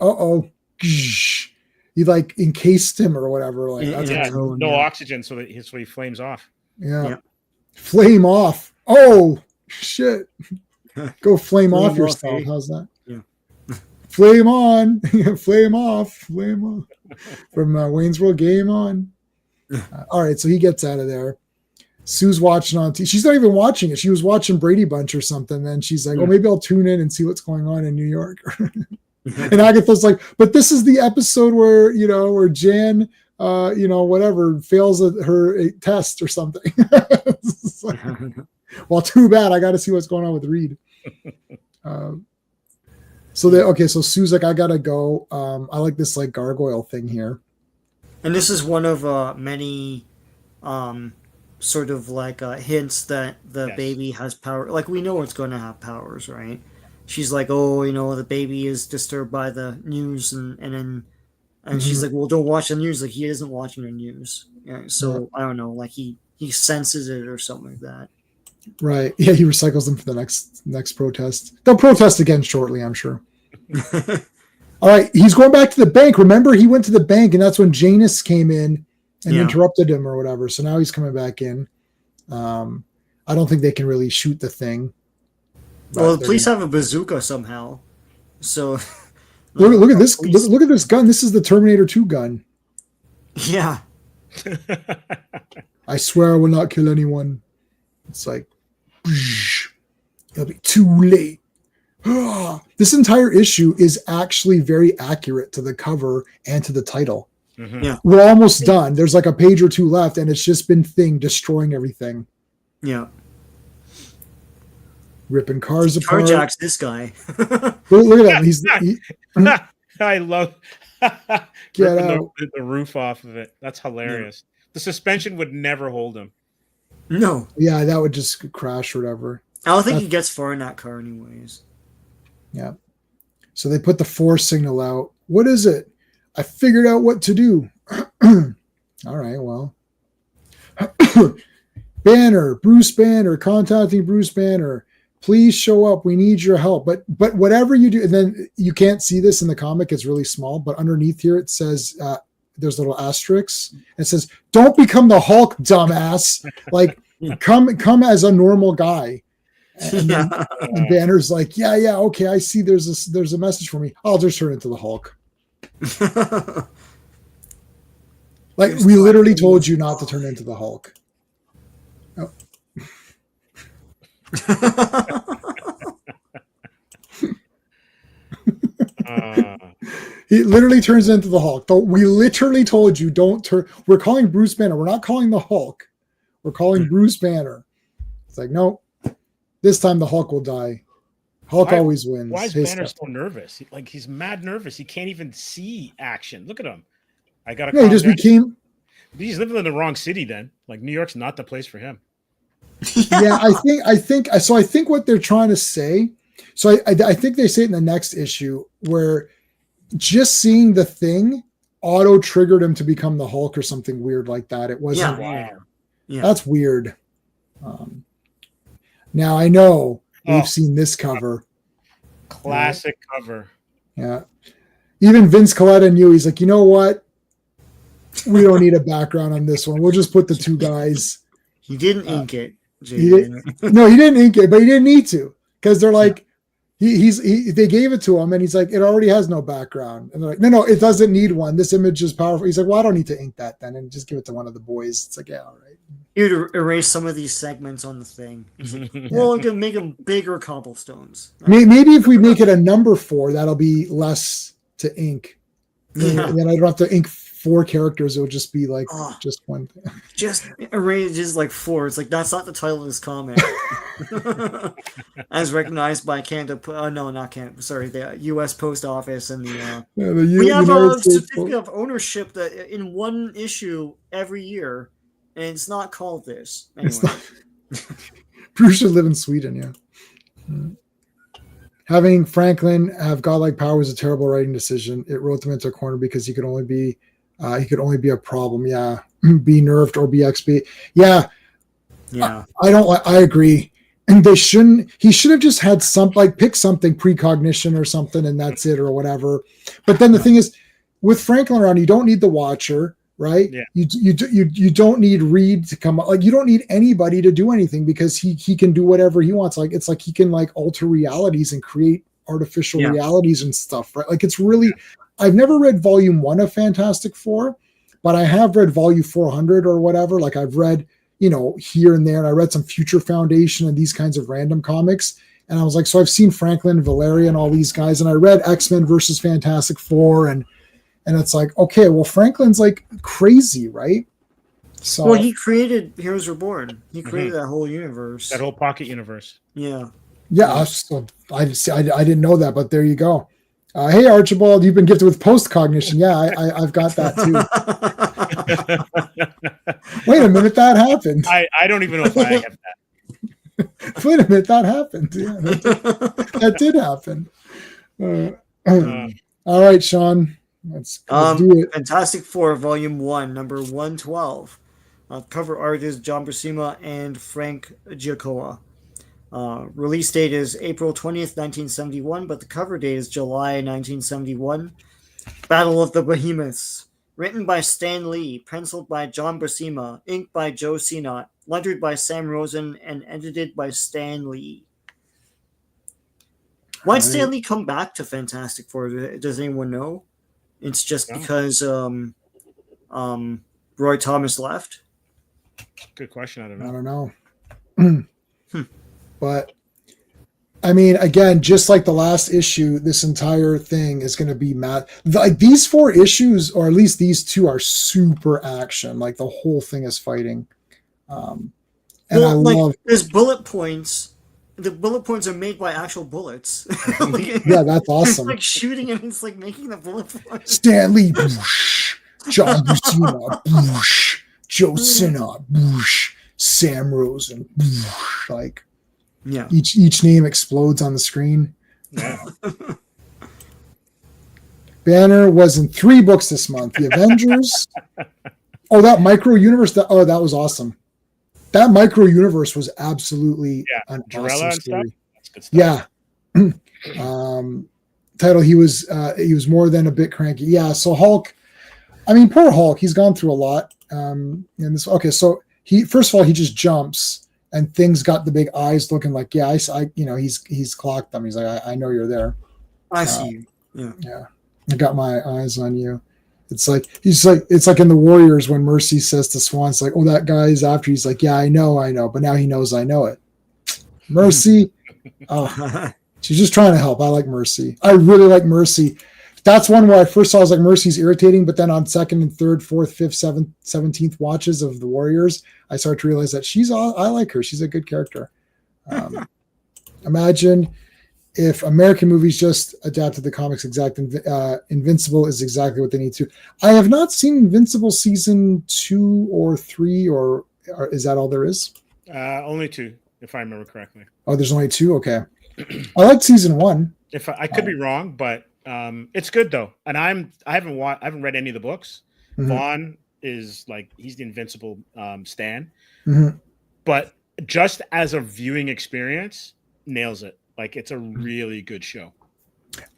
he encased him or whatever. No oxygen, so he flames off. Yeah. Flame off. Oh shit! Go flame off yourself. How's that? Yeah. Flame on, flame off, flame on. From Wayne's World, game on. All right, so he gets out of there. Sue's watching on TV. She's not even watching it. She was watching Brady Bunch or something. Then she's like, maybe I'll tune in and see what's going on in New York. And Agatha's like, but this is the episode where Jan, fails her test or something. Well, too bad. I got to see what's going on with Reed. So Sue's like, I gotta go. I like this gargoyle thing here. And this is one of many hints that the baby has power. We know it's going to have powers, right? she's like, oh, the baby is disturbed by the news, and she's like, well, don't watch the news. Like he isn't watching the news. Yeah, so I don't know, like he senses it or something like that. Right. Yeah, he recycles them for the next protest. They'll protest again shortly, I'm sure. All right, he's going back to the bank. Remember, he went to the bank, and that's when Janus came in and interrupted him or whatever. So now he's coming back in. I don't think they can really shoot the thing. Well, the police have a bazooka somehow. So look at this. Look at this gun. This is the Terminator 2 gun. Yeah. I swear I will not kill anyone. It's like, it'll be too late. This entire issue is actually very accurate to the cover and to the title. Mm-hmm. Yeah. We're almost done. There's like a page or two left, and it's just been Thing destroying everything. Yeah. Ripping cars apart. Carjacks this guy. Look at that. I love get out. The roof off of it. That's hilarious. Yeah. The suspension would never hold him. No. Yeah, that would just crash or whatever. I don't think he gets far in that car anyways. Yeah. So they put the force signal out. What is it? I figured out what to do. All right, well. Bruce Banner, contacting Bruce Banner. Please show up. We need your help. But whatever you do, and then you can't see this in the comic. It's really small. But underneath here, it says, there's little asterisks. It says, don't become the Hulk, dumbass. Like, come as a normal guy. And Banner's like, yeah, okay, I see there's a message for me. I'll just turn into the Hulk. Like, we literally told you not to turn into the Hulk. Oh. He literally turns into the Hulk. We literally told you don't turn. We're calling Bruce Banner. We're not calling the Hulk. We're calling Bruce Banner. It's like, no, this time the Hulk will die. Hulk always wins. Why is Banner so nervous? He's mad nervous. He can't even see action. Look at him. I got to. Yeah, he just became. He's living in the wrong city. Then, like, New York's not the place for him. Yeah, I think. So I think what they're trying to say. So I think they say it in the next issue where just seeing the Thing auto triggered him to become the Hulk or something weird like that. It wasn't. Yeah. That's weird. Now I know we've seen this cover. Classic cover. Yeah. Even Vince Coletta knew. He's like, you know what? We don't need a background on this one. We'll just put the two guys. He didn't ink it. No, he didn't ink it, but he didn't need to because they're like, they gave it to him and he's like, it already has no background. And they're like, no, it doesn't need one. This image is powerful. He's like, well, I don't need to ink that then, and just give it to one of the boys. It's like, yeah, all right. You'd erase some of these segments on the Thing. Well, we can make them bigger cobblestones. Maybe if we make it a number 4, that'll be less to ink. Yeah. And then I don't have to ink 4 characters. It'll just be like just one thing. Just arrange just like 4. It's like that's not the title of this comic. As recognized by the U.S. Post Office and we have a certificate of ownership that in one issue every year, and it's not called this. Anyway. Bruce should live in Sweden, yeah. Having Franklin have godlike power was a terrible writing decision. It wrote them into a corner because he could only be a problem. Yeah. Be nerfed or be XP. Yeah. Yeah. I agree. And he should have just had pick something, precognition or something, and that's it or whatever. But then the thing is, with Franklin around, you don't need the Watcher, right? Yeah. You don't need Reed to come up. Like, you don't need anybody to do anything because he can do whatever he wants. Like, it's like he can like alter realities and create artificial realities and stuff, right? Like, it's really, I've never read volume 1 of Fantastic Four, but I have read volume 400 or whatever. Like, I've read, here and there, and I read some Future Foundation and these kinds of random comics. And I was like, so I've seen Franklin, Valeria, and all these guys, and I read X-Men versus Fantastic Four, and it's like, okay, well, Franklin's like crazy, right? So, well, he created Heroes Reborn. He created that whole universe, that whole pocket universe. Yeah. I didn't know that, but there you go. Hey, Archibald, you've been gifted with post-cognition. Yeah, I've got that too. Wait a minute, that happened. I don't even know if I have that. Wait a minute, that happened. Yeah, that did happen. All right, Sean, let's do it. Fantastic Four, Volume 1, number 112. Cover art is John Buscema and Frank Giacoa. Release date is April 20th, 1971, but the cover date is July 1971. Battle of the Behemoths. Written by Stan Lee, penciled by John Buscema, inked by Joe Sinnott, lettered by Sam Rosen, and edited by Stan Lee. Why'd Stan Lee come back to Fantastic Four? Does anyone know? It's just because Roy Thomas left? Good question. I don't know. But I mean, again, just like the last issue, this entire thing is going to be mad. Like these 4 issues, or at least these 2, are super action. Like the whole thing is fighting. And well, I love. There's bullet points. The bullet points are made by actual bullets. Yeah, that's awesome. It's like shooting and it's like making the bullet points. Stan Lee, boosh, John Buscema, boosh, Joe Sinnott, boosh, Sam Rosen, boosh, like. Yeah. Each name explodes on the screen. Yeah. Banner was in 3 books this month. The Avengers. Oh, that micro universe. That was awesome. That micro universe was absolutely an awesome story. That's good stuff. Title: He was more than a bit cranky. Yeah. So Hulk. I mean, poor Hulk. He's gone through a lot. In this. Okay. So he first of all he just jumps. And things got the big eyes looking like, yeah, he's clocked them. He's like, I know you're there. I see you. Yeah. I got my eyes on you. It's like it's like in the Warriors when Mercy says to Swan, it's like, oh, that guy is after. He's like, yeah, I know, but now he knows I know it. Mercy, she's just trying to help. I like Mercy. I really like Mercy. That's one where I first saw I was like, Mercy's irritating, but then on 2nd and 3rd, 4th, 5th, 7th, 17th watches of the Warriors, I started to realize that I like her. She's a good character. Imagine if American movies just adapted the comics exactly. Invincible is exactly what they need to. I have not seen Invincible season 2 or 3, or is that all there is? Only 2, if I remember correctly. Oh, there's only 2? Okay. I liked season 1. If I could be wrong, but it's good though. And I haven't read any of the books. Mm-hmm. Vaughn is like, he's the Invincible Stan. Mm-hmm. But just as a viewing experience, nails it. Like it's a really good show.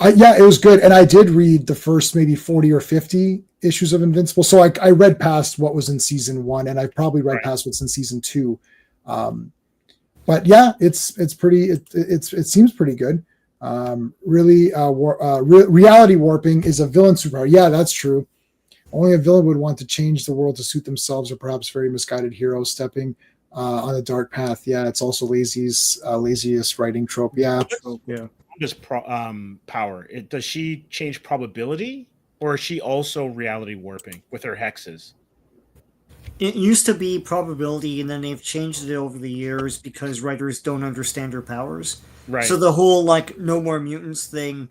Yeah, it was good. And I did read the first maybe 40 or 50 issues of Invincible. So I read past what was in season 1, and I probably read past what's in season 2. But yeah, it's pretty, it seems pretty good. Reality warping is a villain superpower. Yeah, that's true. Only a villain would want to change the world to suit themselves, or perhaps very misguided heroes stepping on a dark path. Yeah, it's also laziest writing trope. Yeah. Does power? Does she change probability, or is she also reality warping with her hexes? It used to be probability, and then they've changed it over the years because writers don't understand her powers. Right. So the whole like no more mutants thing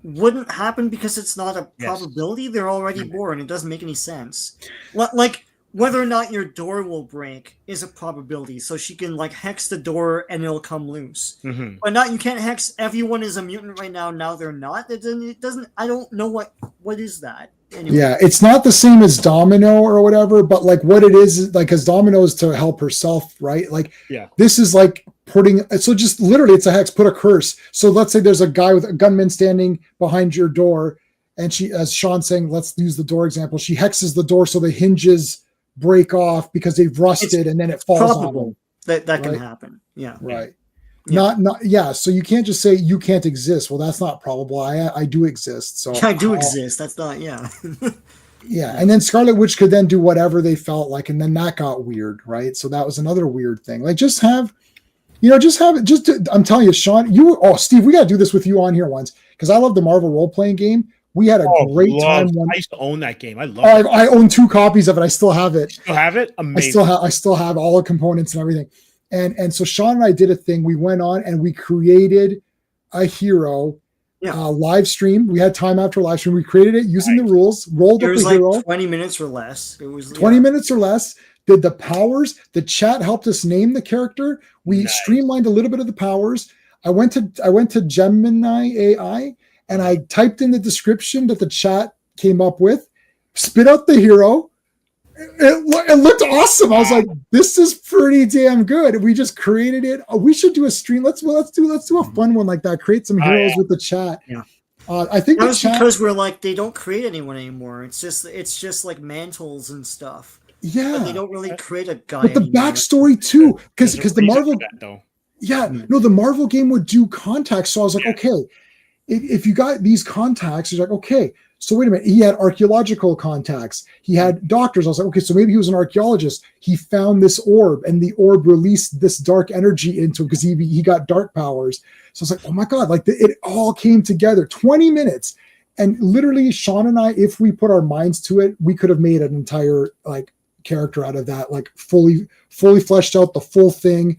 wouldn't happen because it's not a probability. They're already born. It doesn't make any sense. Like whether or not your door will break is a probability. So she can like hex the door and it'll come loose. Mm-hmm. But not, you can't hex everyone is a mutant right now. Now they're not. It doesn't. I don't know what is that. Anyway. Yeah, it's not the same as Domino or whatever, but like what it is like, because Domino is to help herself, right? Like, this is like putting, so just literally it's a hex, put a curse. So let's say there's a guy with a gunman standing behind your door, and she, as Sean's saying, let's use the door example, she hexes the door so the hinges break off because they've rusted, and then it falls on them. That can happen. Yeah. Right. Yeah. Not so you can't just say you can't exist. Well, that's not probable. I do exist. So I do exist. That's not yeah. And then Scarlet Witch could then do whatever they felt like, and then that got weird, right? So that was another weird thing. Like I'm telling you, Sean, Steve, we got to do this with you on here once, because I love the Marvel role-playing game. We had a great time. I used to own that game. I love it. I own 2 copies of it. I still have it. Still have it? Amazing. I still have all the components and everything. And so Sean and I did a thing. We went on and we created a hero live stream. We had time after live stream. We created it using the rules, rolled up the hero. 20 minutes or less. It was 20 minutes or less. the powers. The chat helped us name the character. We streamlined a little bit of the powers. I went to Gemini AI and I typed in the description that the chat came up with, spit out the hero. It looked awesome. I was like, this is pretty damn good. We just created it. We should do a stream. Let's do a fun one like that. Create some heroes with the chat. Yeah. I think that was because we're like, they don't create anyone anymore. It's just like mantles and stuff. Yeah. But they don't really create a guy. But the anymore. backstory too, because the Marvel though. Yeah, no, the Marvel game would do contacts. So I was like, okay, if you got these contacts, you're like, okay, so wait a minute. He had archaeological contacts. He had doctors. I was like, okay, so maybe he was an archaeologist. He found this orb, and the orb released this dark energy into him because he got dark powers. So I was like, oh my God, like it all came together. 20 minutes. And literally, Sean and I, if we put our minds to it, we could have made an entire like character out of that, like fully fleshed out the full thing.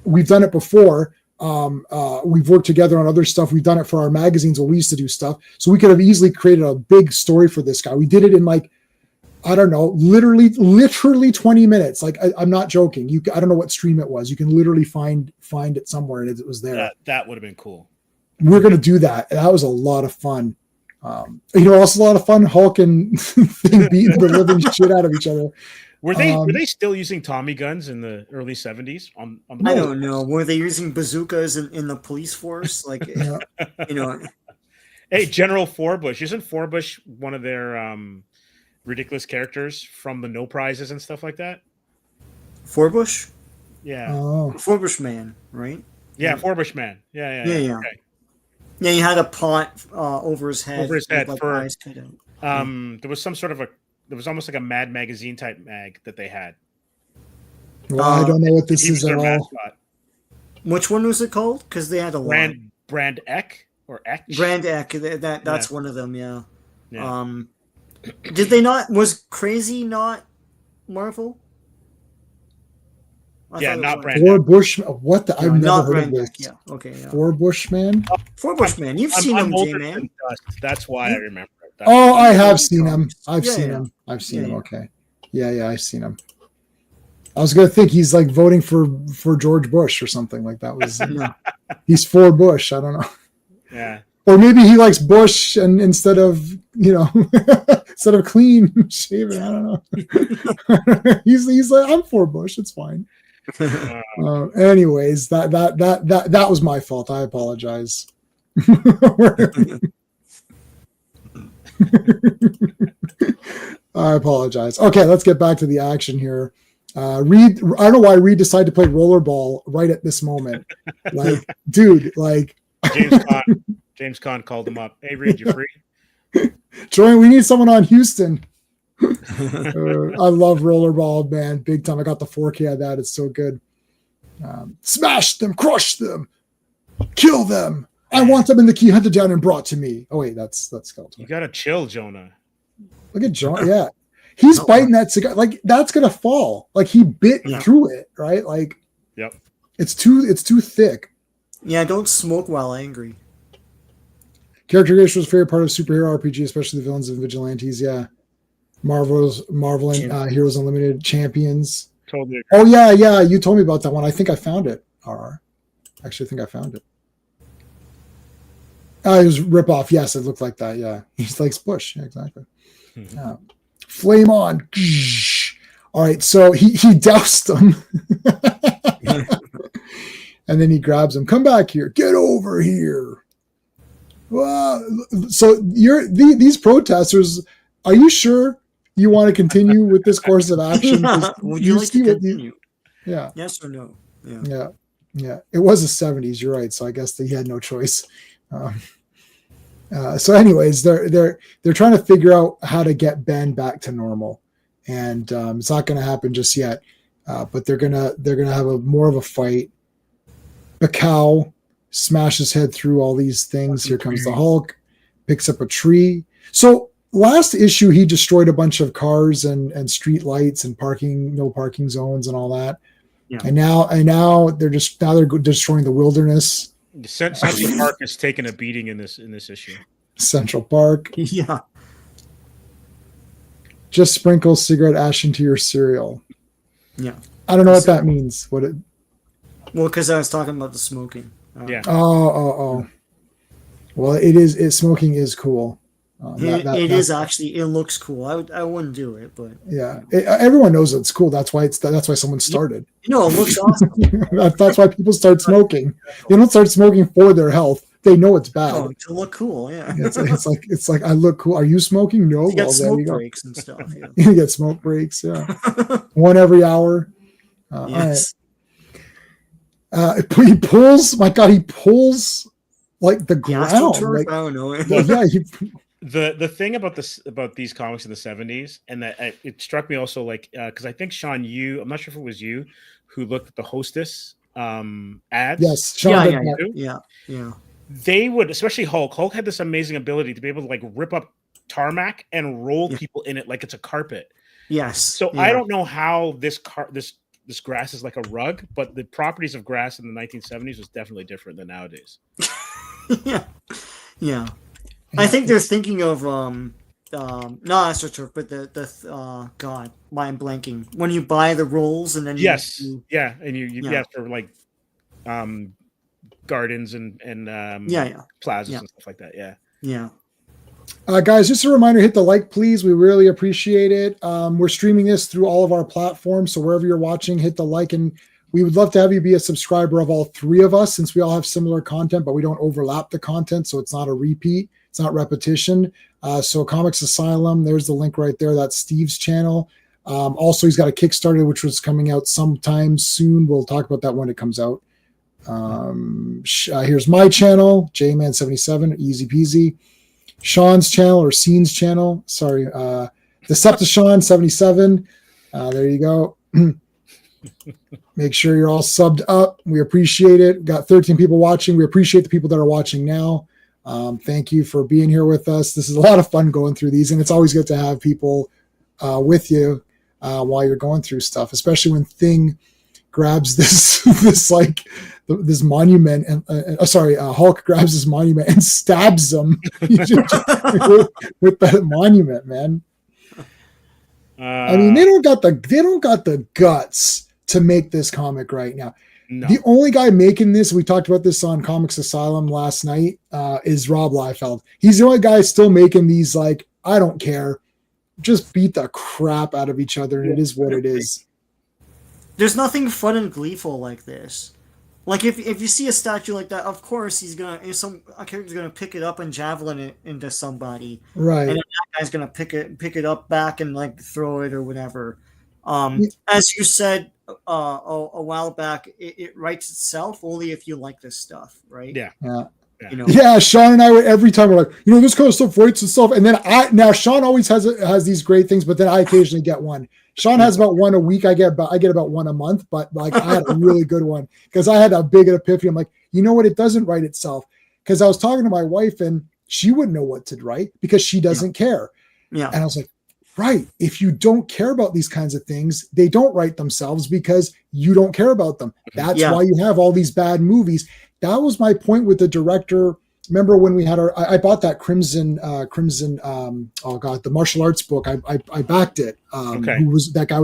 We've done it before. We've worked together on other stuff. We've done it for our magazines when we used to do stuff. So we could have easily created a big story for this guy. We did it in like, I don't know, literally 20 minutes. Like I'm not joking. I don't know what stream it was. You can literally find it somewhere, and it was there. That would have been cool. We're going to do that. That was a lot of fun. Also a lot of fun. Hulk and Thing beating the living shit out of each other. Were they still using Tommy guns in the early 70s on the I don't know. Were they using bazookas in the police force? Like, Hey, General Forbush. Isn't Forbush one of their ridiculous characters from the No Prizes and stuff like that? Forbush? Yeah. Oh. Forbush man, right? Yeah, Forbush man. Yeah. Okay. Yeah, he had a pot over his head. Like for eyes cut out. There was some sort of there was almost like a Mad Magazine type mag that they had. Well, I don't know what this is at all. Mascot. Which one was it called? Because they had a Brand Eck or Eck. Brand Eck. That's one of them. Yeah. Did they not? Was Crazy not Marvel? Not Brand Eck. Bush. What the? I've never heard of this. Yeah. Okay. Yeah. Bushman. Bushman. You've seen him, J-Man. That's why I remember it. I have seen him. I've seen him. Okay. Yeah, I've seen him. I was gonna think he's like voting for George Bush or something like that. Was he's for Bush? I don't know. Yeah. Or maybe he likes Bush and instead of instead of clean shaven. I don't know. he's like, I'm for Bush. It's fine. Anyways, that was my fault. I apologize. I apologize. Okay, let's get back to the action here. Reed, I don't know why Reed decided to play rollerball right at this moment. Like, dude, like James Conn called him up. Hey, Reed, you free? Join. We need someone on Houston. I love rollerball, man, big time. I got the 4K of that. It's so good. Smash them, crush them, kill them. I want them in the key hunted down and brought to me. Oh wait, that's Skeletor. You gotta chill, Jonah. Look at Jonah. Yeah, he's biting that cigar. Like that's gonna fall. Like he bit through it, right? Like, yep. It's too thick. Yeah, don't smoke while angry. Character creation was a favorite part of superhero RPG, especially the villains and vigilantes. Yeah, Marvel and Heroes Unlimited Champions. Totally. Oh yeah. You told me about that one. I think I found it. Actually, I think I found it. It was rip off. Yes, it looked like that. Yeah, he's like Bush. Yeah, exactly. Flame on. All right, so he doused them, and then he grabs him. Come back here. Get over here. So these protesters. Are you sure you want to continue with this course of action? Would you like to continue? Yeah. Yes or no? Yeah. It was the 70s. You're right. So I guess he had no choice. So anyways, they're trying to figure out how to get Ben back to normal, and it's not going to happen just yet. But they're gonna have more of a fight. Bacow smashes head through all these things. Here comes the Hulk, picks up a tree. So last issue, he destroyed a bunch of cars and street lights and no parking zones and all that. Yeah. And now they're destroying the wilderness. Central Park is taking a beating in this issue. Central Park. Yeah. Just sprinkle cigarette ash into your cereal. Yeah. I don't know what that means. What it? Well, because I was talking about the smoking. Yeah. Oh. Well, it is. Smoking is cool. It is actually. It looks cool. I wouldn't do it, but yeah, everyone knows it's cool. That's why someone started. No, it looks awesome. That's why people start smoking. They don't start smoking for their health. They know it's bad. Oh, to look cool, yeah. It's like I look cool. Are you smoking? No. You get smoke you breaks and stuff. Yeah. You get smoke breaks. Yeah, one every hour. Yes. All right. He pulls. My God, he pulls like the ground. Like, I don't know. yeah. The thing about these comics in the 70s, and that it struck me also, like, because I think Sean, I'm not sure if it was you who looked at the Hostess ads. Yes, Sean. Yeah. They would, especially Hulk. Hulk had this amazing ability to be able to like rip up tarmac and roll people in it like it's a carpet. Yes. So I don't know how this grass is like a rug, but the properties of grass in the 1970s was definitely different than nowadays. Yeah. I think they're thinking of not AstroTurf, but the God, mind blanking. When you buy the rolls and then and you for like gardens and plazas and stuff like that. Yeah. Guys, just a reminder, hit the like, please. We really appreciate it. We're streaming this through all of our platforms, so wherever you're watching, hit the like, and we would love to have you be a subscriber of all three of us, since we all have similar content, but we don't overlap the content, so it's not a repeat. It's not repetition. So Comics Asylum, there's the link right there. That's Steve's channel. Also, he's got a Kickstarter, which was coming out sometime soon. We'll talk about that when it comes out. Here's my channel, JMan77, easy peasy. Sean's channel, or Scene's channel. Sorry. Decepticon77. There you go. Make sure you're all subbed up. We appreciate it. Got 13 people watching. We appreciate the people that are watching now. Thank you for being here with us. This is a lot of fun going through these, and it's always good to have people with you while you're going through stuff, especially when Thing grabs this monument and Hulk grabs this monument and stabs him with that monument, man. I mean, they don't got the guts to make this comic right now. No. The only guy making this, we talked about this on Comics Asylum last night, is Rob Liefeld. He's the only guy still making these, like, I don't care, just beat the crap out of each other, and it is what it is. There's nothing fun and gleeful like this. Like, if you see a statue like that, of course a character's gonna pick it up and javelin it into somebody, right? And then that guy's gonna pick it up back and like throw it or whatever. As you said a while back, it writes itself only if you like this stuff, right? Yeah. You know? Yeah, Sean and I would every time we're like, this kind of stuff writes itself, and then Sean always has these great things, but then I occasionally get one. Sean has about one a week. I get about one a month, but like I had a really good one because I had a big epiphany. I'm like, you know what? It doesn't write itself, because I was talking to my wife and she wouldn't know what to write because she doesn't care. Yeah, and I was like, right. If you don't care about these kinds of things, they don't write themselves because you don't care about them. That's why you have all these bad movies. That was my point with the director. Remember when we had I bought that Crimson, the martial arts book. I backed it. Okay. Who was that guy?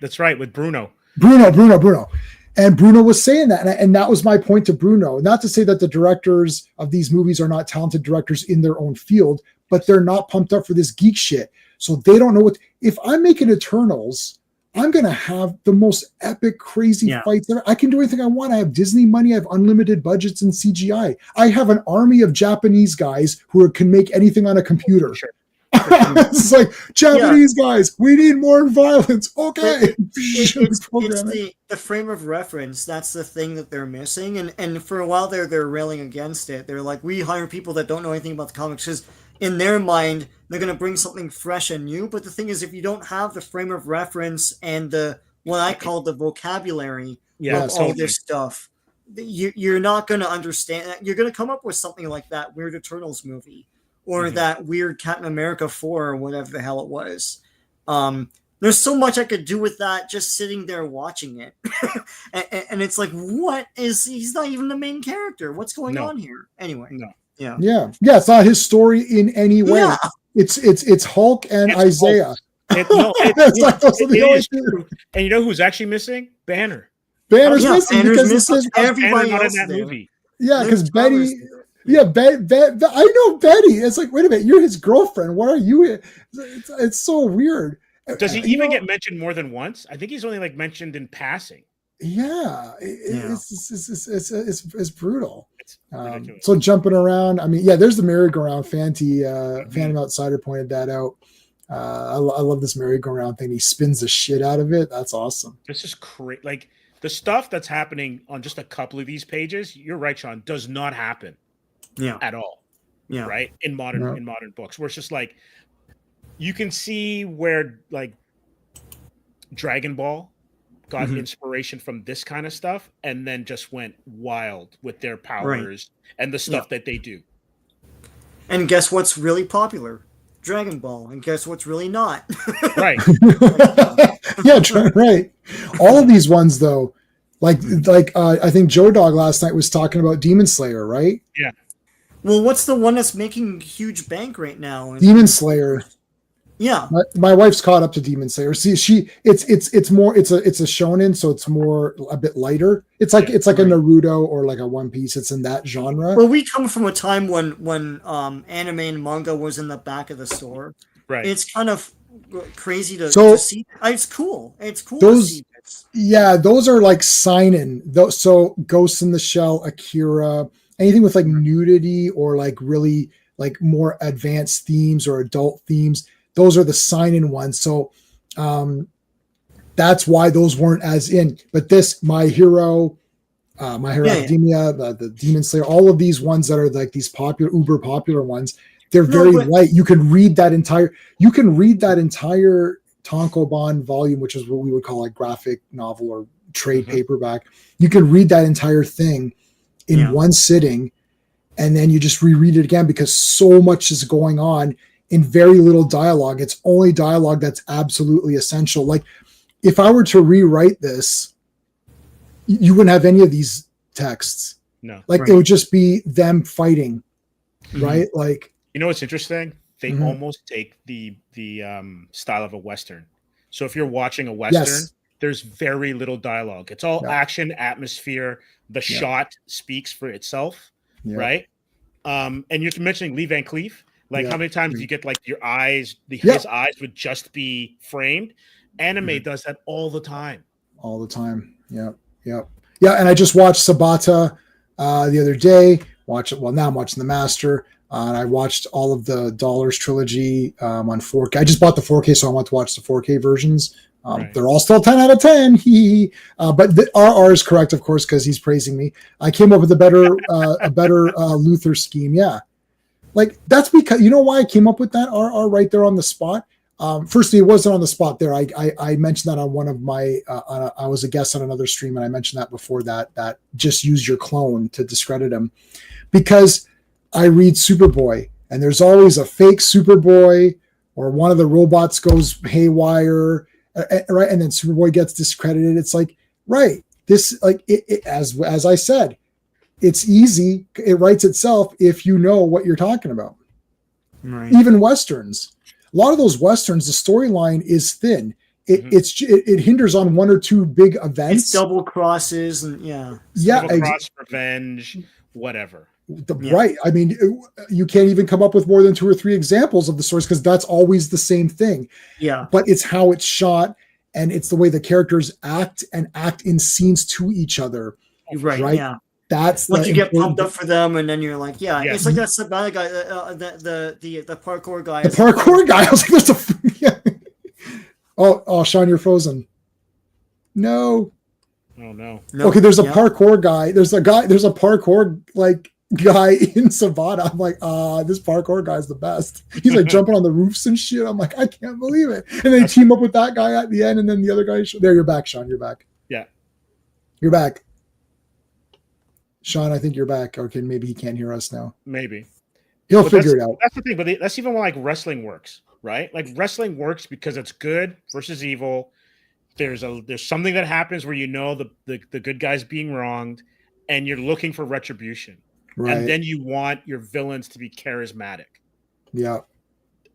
That's right. With Bruno. And Bruno was saying that. And that was my point to Bruno. Not to say that the directors of these movies are not talented directors in their own field, but they're not pumped up for this geek shit. So they don't know if I'm making Eternals, I'm going to have the most epic, crazy fights ever. I can do anything I want. I have Disney money. I have unlimited budgets and CGI. I have an army of Japanese guys who can make anything on a computer. Sure. It's like, Japanese guys, we need more violence. Okay. It's the frame of reference. That's the thing that they're missing. And for a while they're railing against it. They're like, we hire people that don't know anything about the comics because in their mind, they're going to bring something fresh and new. But the thing is, if you don't have the frame of reference and what I call the vocabulary of all this stuff, you're not going to understand. You're going to come up with something like that weird Eternals movie or that weird Captain America 4 or whatever the hell it was. There's so much I could do with that just sitting there watching it. and it's like, he's not even the main character. What's going on here? Anyway. No. Yeah. It's not his story in any way. It's Hulk and Isaiah. It's like those are the only two. true. And you know who's actually missing? Banner. Banner's missing Banner's because missing. Everybody Banner not else in that there. movie. yeah, Liv because Tyler's Betty. there. Yeah, I know Betty. It's like, wait a minute, you're his girlfriend. What are you? It's so weird. Does he even get mentioned more than once? I think he's only like mentioned in passing. Yeah, it's brutal. It's ridiculous. So jumping around, I mean, yeah, there's the merry-go-round. Phantom Outsider pointed that out. I love this merry-go-round thing. He spins the shit out of it. That's awesome. This is crazy. Like the stuff that's happening on just a couple of these pages. You're right, Sean. Does not happen. Yeah. At all. Yeah. Right. In modern books, where it's just like you can see where like Dragon Ball got inspiration from this kind of stuff and then just went wild with their powers and the stuff that they do. And guess what's really popular? Dragon Ball. And guess what's really not? Right. Yeah, right. All of these ones though, like I think Joe Dog last night was talking about Demon Slayer, right? Yeah. Well, what's the one that's making huge bank right now? Demon Slayer. Yeah, my wife's caught up to Demon Slayer. See, it's more it's a shonen, so it's more a bit lighter. It's like a Naruto or like a One Piece. It's in that genre. Well, we come from a time when anime and manga was in the back of the store. Right. It's kind of crazy to see. It's cool. It's cool to see this. Yeah, those are like seinen. So Ghost in the Shell, Akira, anything with like nudity or like really like more advanced themes or adult themes. Those are the seinen ones. So that's why those weren't as in. But this, My Hero Academia, the Demon Slayer, all of these ones that are like these uber popular ones, they're very light. You can read that entire Tankobon volume, which is what we would call like graphic novel or trade paperback. You can read that entire thing in one sitting, and then you just reread it again because so much is going on in very little dialogue. It's only dialogue that's absolutely essential. Like if I were to rewrite this, you wouldn't have any of these texts. No. Like it would just be them fighting. Right? Like, you know what's interesting? They almost take the style of a Western. So if you're watching a Western, there's very little dialogue. It's all action, atmosphere. The shot speaks for itself, right? And you're mentioning Lee Van Cleef. Like how many times do you get like your eyes, his eyes would just be framed? Anime does that all the time. All the time. Yeah. And I just watched Sabata the other day. Now I'm watching The Master. And I watched all of the Dollars trilogy on 4K. I just bought the 4K, so I want to watch the 4K versions. They're all still 10 out of 10. But the RR is correct, of course, because he's praising me. I came up with a better Luther scheme. Yeah. Like that's because you know why I came up with that RR right there on the spot. Firstly, it wasn't on the spot there. I mentioned that on one of my. I was a guest on another stream, and I mentioned that before that just use your clone to discredit him, because I read Superboy, and there's always a fake Superboy, or one of the robots goes haywire, right, and then Superboy gets discredited. It's like this as I said. It's easy. It writes itself if you know what you're talking about. Right. Even Westerns. A lot of those Westerns, the storyline is thin. It hinders on one or two big events. It's double crosses and double cross, revenge, whatever. Right. I mean, you can't even come up with more than 2 or 3 examples of the stories because that's always the same thing. Yeah. But it's how it's shot, and it's the way the characters act in scenes to each other. Right. Yeah. That's once you get pumped up for them, and then you're like, it's like that's the bad guy, the parkour guy. The parkour guy. I was like, oh, Sean, you're frozen. No. Oh no. Okay, there's a parkour guy. There's a parkour like guy in Savannah. I'm like, this parkour guy's the best. He's like jumping on the roofs and shit. I'm like, I can't believe it. And they team up with that guy at the end, and then the other guy. There, you're back, Sean. You're back. Yeah. You're back. Sean, I think you're back. Okay, maybe he can't hear us now. Maybe. He'll figure it out. That's the thing, but that's even why like wrestling works, right? Like wrestling works because it's good versus evil. There's something that happens where you know the good guy's being wronged, and you're looking for retribution. Right. And then you want your villains to be charismatic. Yeah.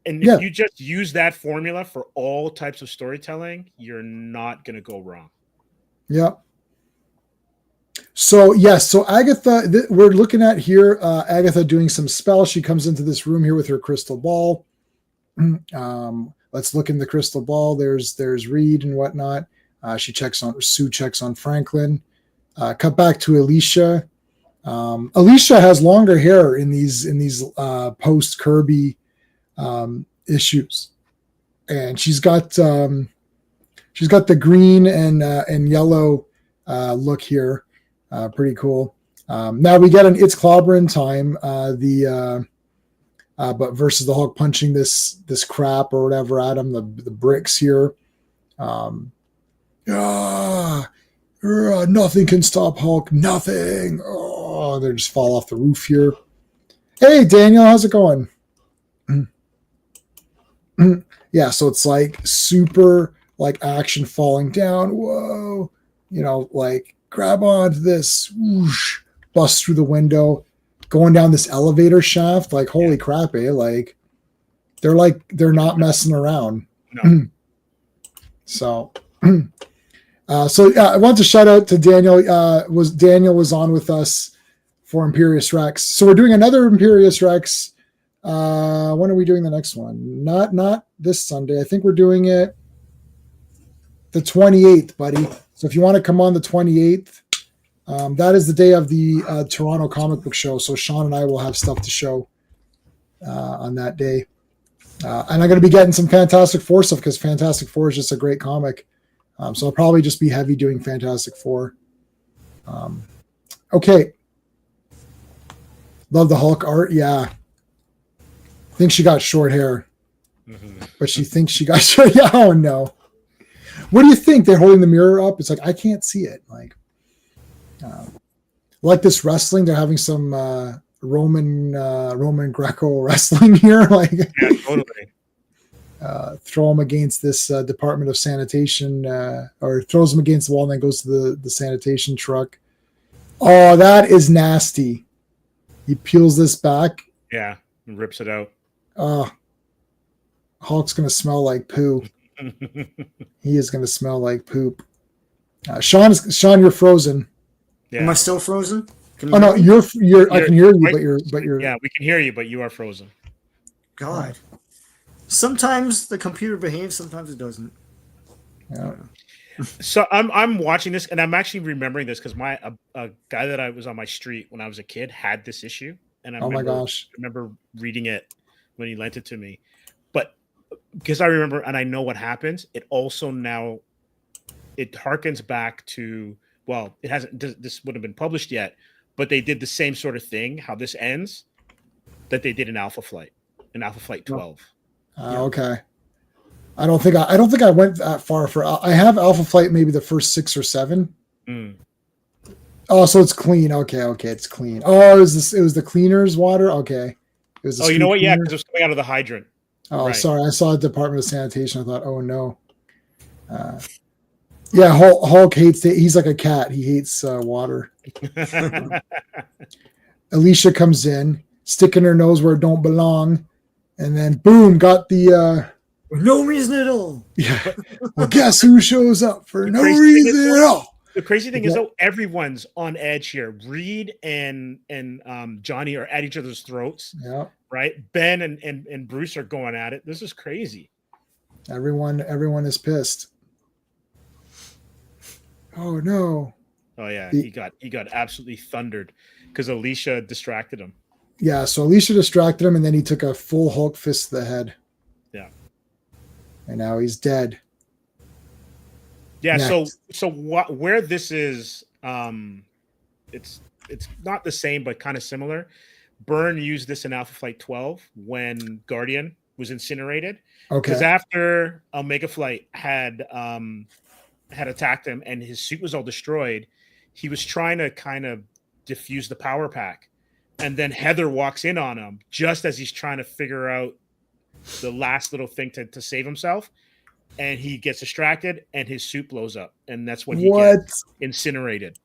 And if you just use that formula for all types of storytelling, you're not going to go wrong. Yeah. So yes, so Agatha, we're looking at here, Agatha doing some spells. She comes into this room here with her crystal ball. Let's look in the crystal ball. There's Reed and whatnot. Sue checks on Franklin. Cut back to Alicia. Alicia has longer hair in these post Kirby issues, and she's got the green and yellow look here. Pretty cool. Now we get an It's Clobberin time. But versus the Hulk punching this crap or whatever at him, the bricks here. Nothing can stop Hulk. Nothing. Oh, they just fall off the roof here. Hey, Daniel, how's it going? Yeah, so it's like super like action falling down. Whoa. Like grab onto this. Whoosh, bust through the window. Going down this elevator shaft, like holy crap, eh? Like they're not messing around. No. So I want to shout out to Daniel. Daniel was on with us for Imperious Rex. So we're doing another Imperious Rex. When are we doing the next one? Not this Sunday. I think we're doing it the 28th, buddy. So if you want to come on the 28th. That is the day of the Toronto Comic Book Show, so Sean and I will have stuff to show on that day. And I'm going to be getting some Fantastic Four stuff because Fantastic Four is just a great comic. So I'll probably just be heavy doing Fantastic Four. Okay. Love the Hulk art. Yeah. Think she got short hair. But she thinks she got short. Yeah, oh no. What do you think? They're holding the mirror up. It's like, I can't see it. Like this wrestling, they're having some Roman Greco wrestling here. Yeah, totally. Throw him against this Department of Sanitation, or throws him against the wall and then goes to the sanitation truck. Oh, that is nasty. He peels this back. Yeah, and rips it out. Hulk's gonna smell like poo. He is gonna smell like poop. Sean, you're frozen. Yeah. Am I still frozen? No, you're. I can hear you, but you're. Yeah, we can hear you, but you are frozen. God. Sometimes the computer behaves, sometimes it doesn't. Yeah. So I'm watching this, and I'm actually remembering this because a guy that I was on my street when I was a kid had this issue, and I remember reading it when he lent it to me. But because I remember and I know what happens, it also now it harkens back to. Well, it hasn't. This wouldn't have been published yet, but they did the same sort of thing. How this ends, that they did in Alpha Flight 12. Okay. I don't think I went that far for. I have Alpha Flight maybe the first 6 or 7. Oh, so it's clean. Okay, it's clean. Oh, it was the cleaner's water. Okay. It was. You know what? Yeah, because it was coming out of the hydrant. Oh, right. Sorry. I saw the Department of Sanitation. I thought, oh no. Yeah, Hulk hates it. He's like a cat. He hates water. Alicia comes in, sticking her nose where it don't belong, and then boom, got the. For no reason at all. Yeah. Well, guess who shows up for no reason at all? The crazy thing is, though, everyone's on edge here. Reed and Johnny are at each other's throats. Yeah. Right. Ben and Bruce are going at it. This is crazy. Everyone is pissed. Oh no! Oh yeah, he got absolutely thundered because Alicia distracted him. Yeah, so Alicia distracted him, and then he took a full Hulk fist to the head. Yeah, and now he's dead. Yeah. Next. So where this is, it's not the same, but kind of similar. Byrne used this in Alpha Flight 12 when Guardian was incinerated. Okay. Because after Omega Flight had attacked him and his suit was all destroyed, he was trying to kind of diffuse the power pack. And then Heather walks in on him just as he's trying to figure out the last little thing to save himself. And he gets distracted and his suit blows up. And that's when he gets incinerated.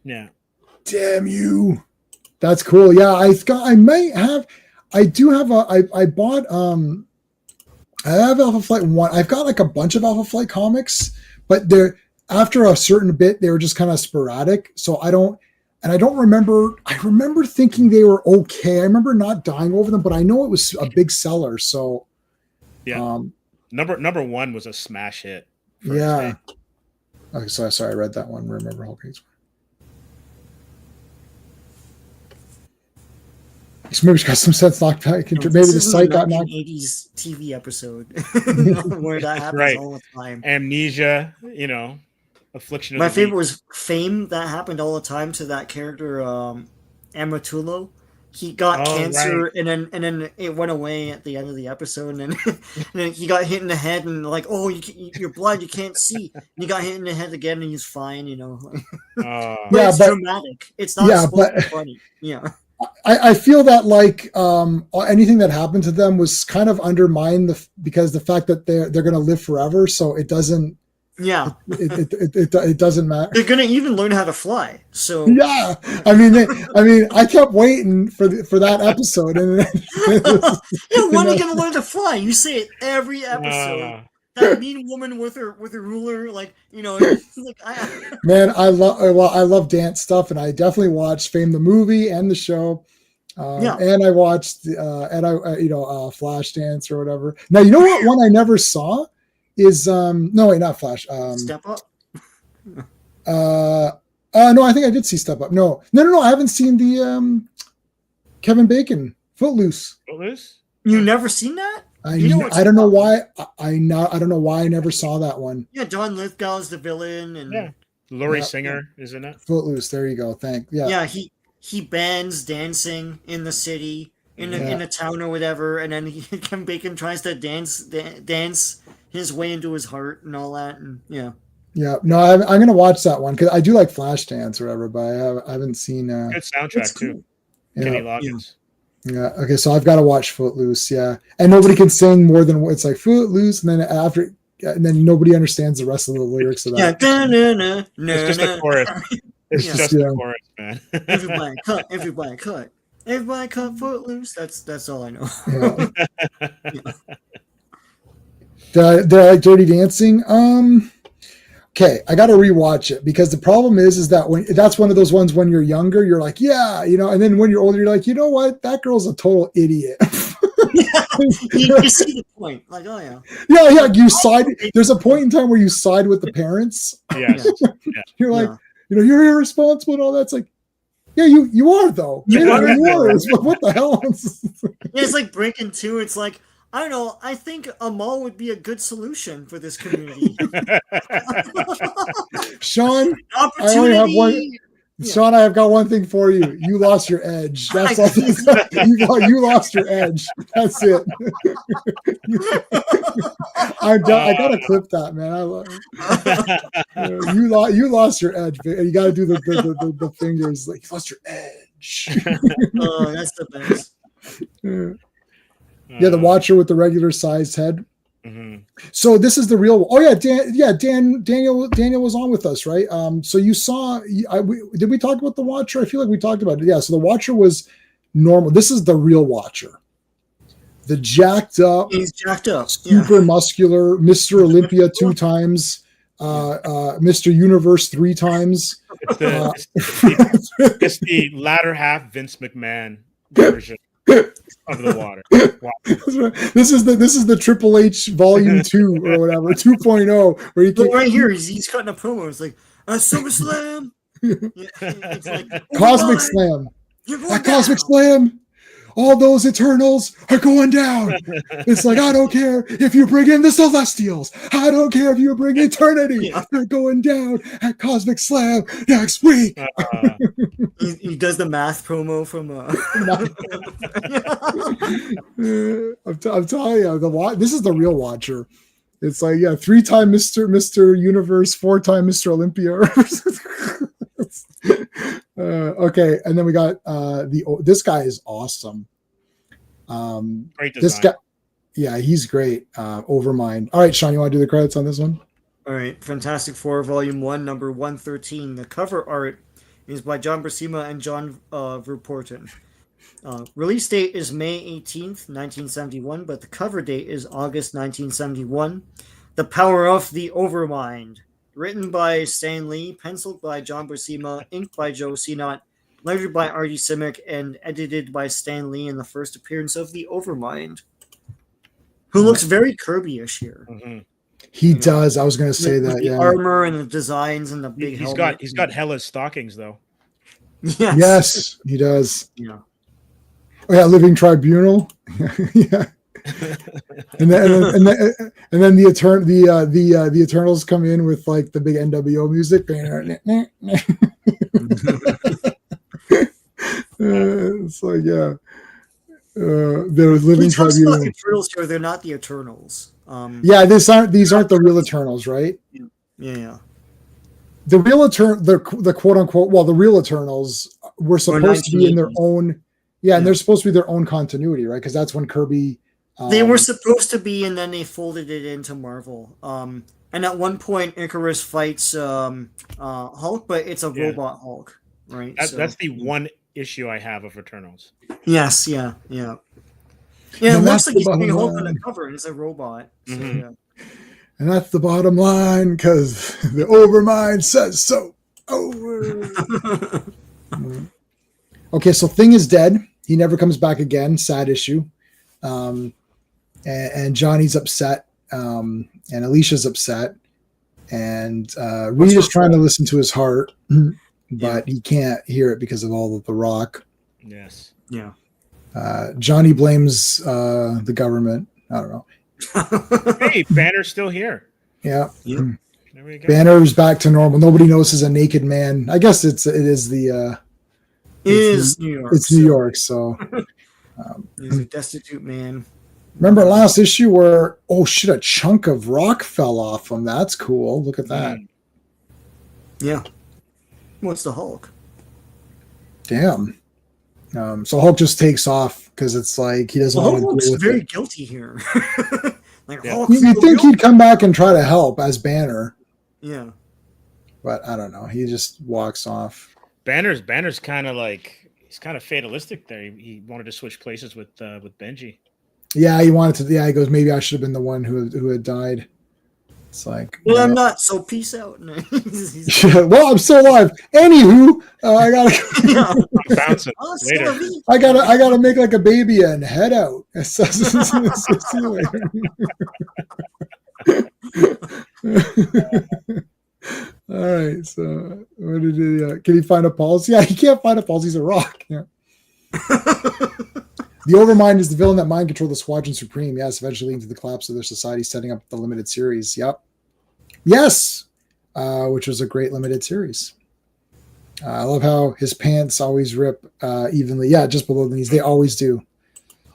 Yeah. Damn you. That's cool. Yeah, I I do have I bought I have Alpha Flight 1. I've got like a bunch of Alpha Flight comics, but they're after a certain bit they were just kind of sporadic. So I don't remember. I remember thinking they were okay. I remember not dying over them, but I know it was a big seller. So yeah, number 1 was a smash hit. Yeah. Okay, so sorry, I read that one. Remember Hulk hates. Maybe got some sense knocked back. Maybe the site got knocked. 1980s TV episode where that happens all the time. Amnesia, affliction. My favorite was Fame. That happened all the time to that character, Amatullo. He got cancer, and then it went away at the end of the episode, and then he got hit in the head, and like, oh, you're blind, you can't see. And he got hit in the head again, and he's fine, but it's dramatic. It's not funny. Yeah. I feel that like anything that happened to them was kind of undermined because the fact that they're going to live forever, so it doesn't. Yeah, it doesn't matter. They're going to even learn how to fly. So yeah, I mean, I kept waiting for that episode, and when are you going to learn to fly? You say it every episode. That mean woman with her ruler, like man, I love dance stuff, and I definitely watched Fame the movie and the show, and I watched Flashdance or whatever. Now you know what one I never saw is not Flash. Step Up. No, I think I did see Step Up. No, I haven't seen the Kevin Bacon Footloose. You never seen that? I don't know why. I don't know why I never saw that one. Yeah, John Lithgow's the villain, and Laurie Singer is in it. Footloose. There you go. Yeah, he bans dancing in the city, in a town or whatever, and then Kevin Bacon tries to dance his way into his heart and all that, and yeah. No, I'm gonna watch that one because I do like Flashdance or whatever, but I haven't seen. Good soundtrack too. Kenny Loggins. Yeah. Okay. So I've got to watch Footloose. Yeah, and nobody can sing more than it's like Footloose, and then nobody understands the rest of the lyrics of that. Yeah. It's just a chorus. It's just a chorus, man. Everybody cut Footloose. That's all I know. Yeah. Did I like Dirty Dancing? Okay, I got to rewatch it because the problem is that that's one of those ones when you're younger, you're like, yeah, and then when you're older, you're like, you know what, that girl's a total idiot. You see the point, like, oh yeah, yeah. You side. There's a point in time where you side with the parents. Yes. You're like, you're irresponsible and all that. It's like, yeah, you are though. You are. What the hell? It's like Breaking 2. It's like, I don't know. I think a mall would be a good solution for this community. Sean, I only have one. Sean, I have got one thing for you. You lost your edge. That's all. You lost your edge. That's it. I gotta clip that, man. I love it. You lost your edge. You got to do the fingers like you lost your edge. Oh, that's the best. Yeah, the Watcher with the regular sized head. Mm-hmm. So this is the real. Oh yeah, Daniel was on with us, right? So you saw. Did we talk about the Watcher? I feel like we talked about it. Yeah. So the Watcher was normal. This is the real Watcher. The jacked up. He's jacked up. Super muscular. Mr. Olympia 2 times. Mr. Universe 3 times. It's the latter half Vince McMahon version of the water. Wow. This is the Triple H Volume 2 or whatever, 2.0. Where you right here, he's cutting a promo. It's like SummerSlam. It's like Cosmic Slam. At Cosmic Slam, all those Eternals are going down. It's like, I don't care if you bring in the Celestials. I don't care if you bring Eternity. They're going down at Cosmic Slam next week. He does the math promo from. I'm telling you, this is the real Watcher. It's like 3-time Mr. Universe, 4-time Mr. Olympia. Okay, and then we got this guy is awesome. Great design. This guy, he's great. Overmind. All right, Sean, you want to do the credits on this one? All right, Fantastic Four, Volume 1, number 113. The cover art is by John Buscema and John Verpoorten. Release date is May 18th, 1971, but the cover date is August 1971. The Power of the Overmind. Written by Stan Lee, penciled by John Buscema, inked by Joe Sinott, lettered by Artie Simic, and edited by Stan Lee in the first appearance of the Overmind, who looks very Kirby-ish here. Mm-hmm. He does. I was going to say with that. The armor and the designs and the big helmet. He's got Hella's stockings though. Yes, he does. Yeah. Oh yeah, Living Tribunal. Yeah. and then the Eternals come in with like the big NWO music. It's like they're Living Tribunal. The Eternals here, they're not the Eternals. These aren't the real Eternals, right? Yeah. The real the quote unquote, the real Eternals were supposed to be in their own, and they're supposed to be their own continuity, right? Because that's when Kirby. They were supposed to be, and then they folded it into Marvel. And at one point, Icarus fights Hulk, but it's a robot Hulk, right? That's the one issue I have of Eternals. Yes, yeah. Yeah, it looks like he's being Hulk on the cover, and it's a robot. So, And that's the bottom line, because the Overmind says so. Okay, so Thing is dead. He never comes back again. Sad issue. And Johnny's upset. And Alicia's upset. And Reed is trying to listen to his heart, but he can't hear it because of all of the rock. Yes. Yeah. Johnny blames the government. I don't know. Hey, Banner's still here. Yeah. There we go. Banner's back to normal. Nobody knows he's a naked man. I guess it is New York. It's New York, so he's a destitute man. Remember last issue where a chunk of rock fell off him. That's cool. Look at that. Yeah. What's the Hulk? Damn. So Hulk just takes off because it's like he doesn't want to deal with very it. guilty here. Hulk's you'd think he'd come back and try to help as Banner. Yeah. But I don't know. He just walks off. Banner's kind of like he's kind of fatalistic there. He wanted to switch places with Benji. Yeah, he wanted to. Yeah, he goes, maybe I should have been the one who had died. It's like, I'm not. So peace out. Well, I'm still alive. Anywho, I gotta bounce it later. I gotta make like a baby and head out. All right. So, what did he? Can he find a pulse? Yeah, he can't find a pulse. He's a rock. Yeah. The Overmind is the villain that mind controlled the Squadron Supreme. Yes, eventually leading to the collapse of their society, setting up the limited series. Yep. Yes, which was a great limited series. I love how his pants always rip evenly. Yeah, just below the knees. They always do.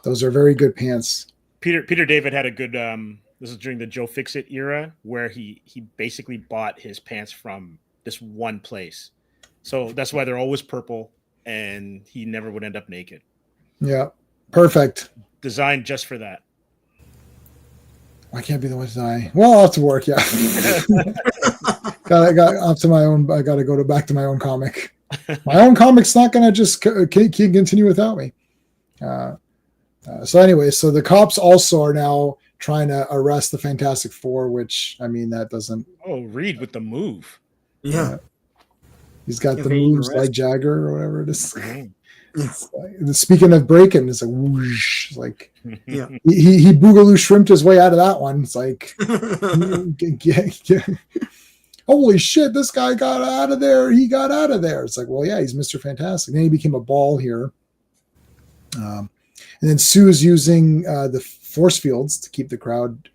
Those are very good pants. Peter David had a good. This is during the Joe Fixit era where he basically bought his pants from this one place. So that's why they're always purple, and he never would end up naked. Yeah. Perfect. Designed just for that. I can't be the one to die. Well, I'll have to work. Yeah. got up to my own. I got to go back to my own comic. My own comic's not going to just continue without me. So anyway, so the cops also are now trying to arrest the Fantastic Four, which I mean that doesn't. Oh, Reed with the move. Yeah. He's got the moves like Jagger or whatever it is. Speaking of breaking, it's like whoosh, like he boogaloo shrimped his way out of that one. It's like holy shit, this guy got out of there. He got out of there. It's like, well, yeah, he's Mr. Fantastic. Then he became a ball here. And then Sue's using the force fields to keep the crowd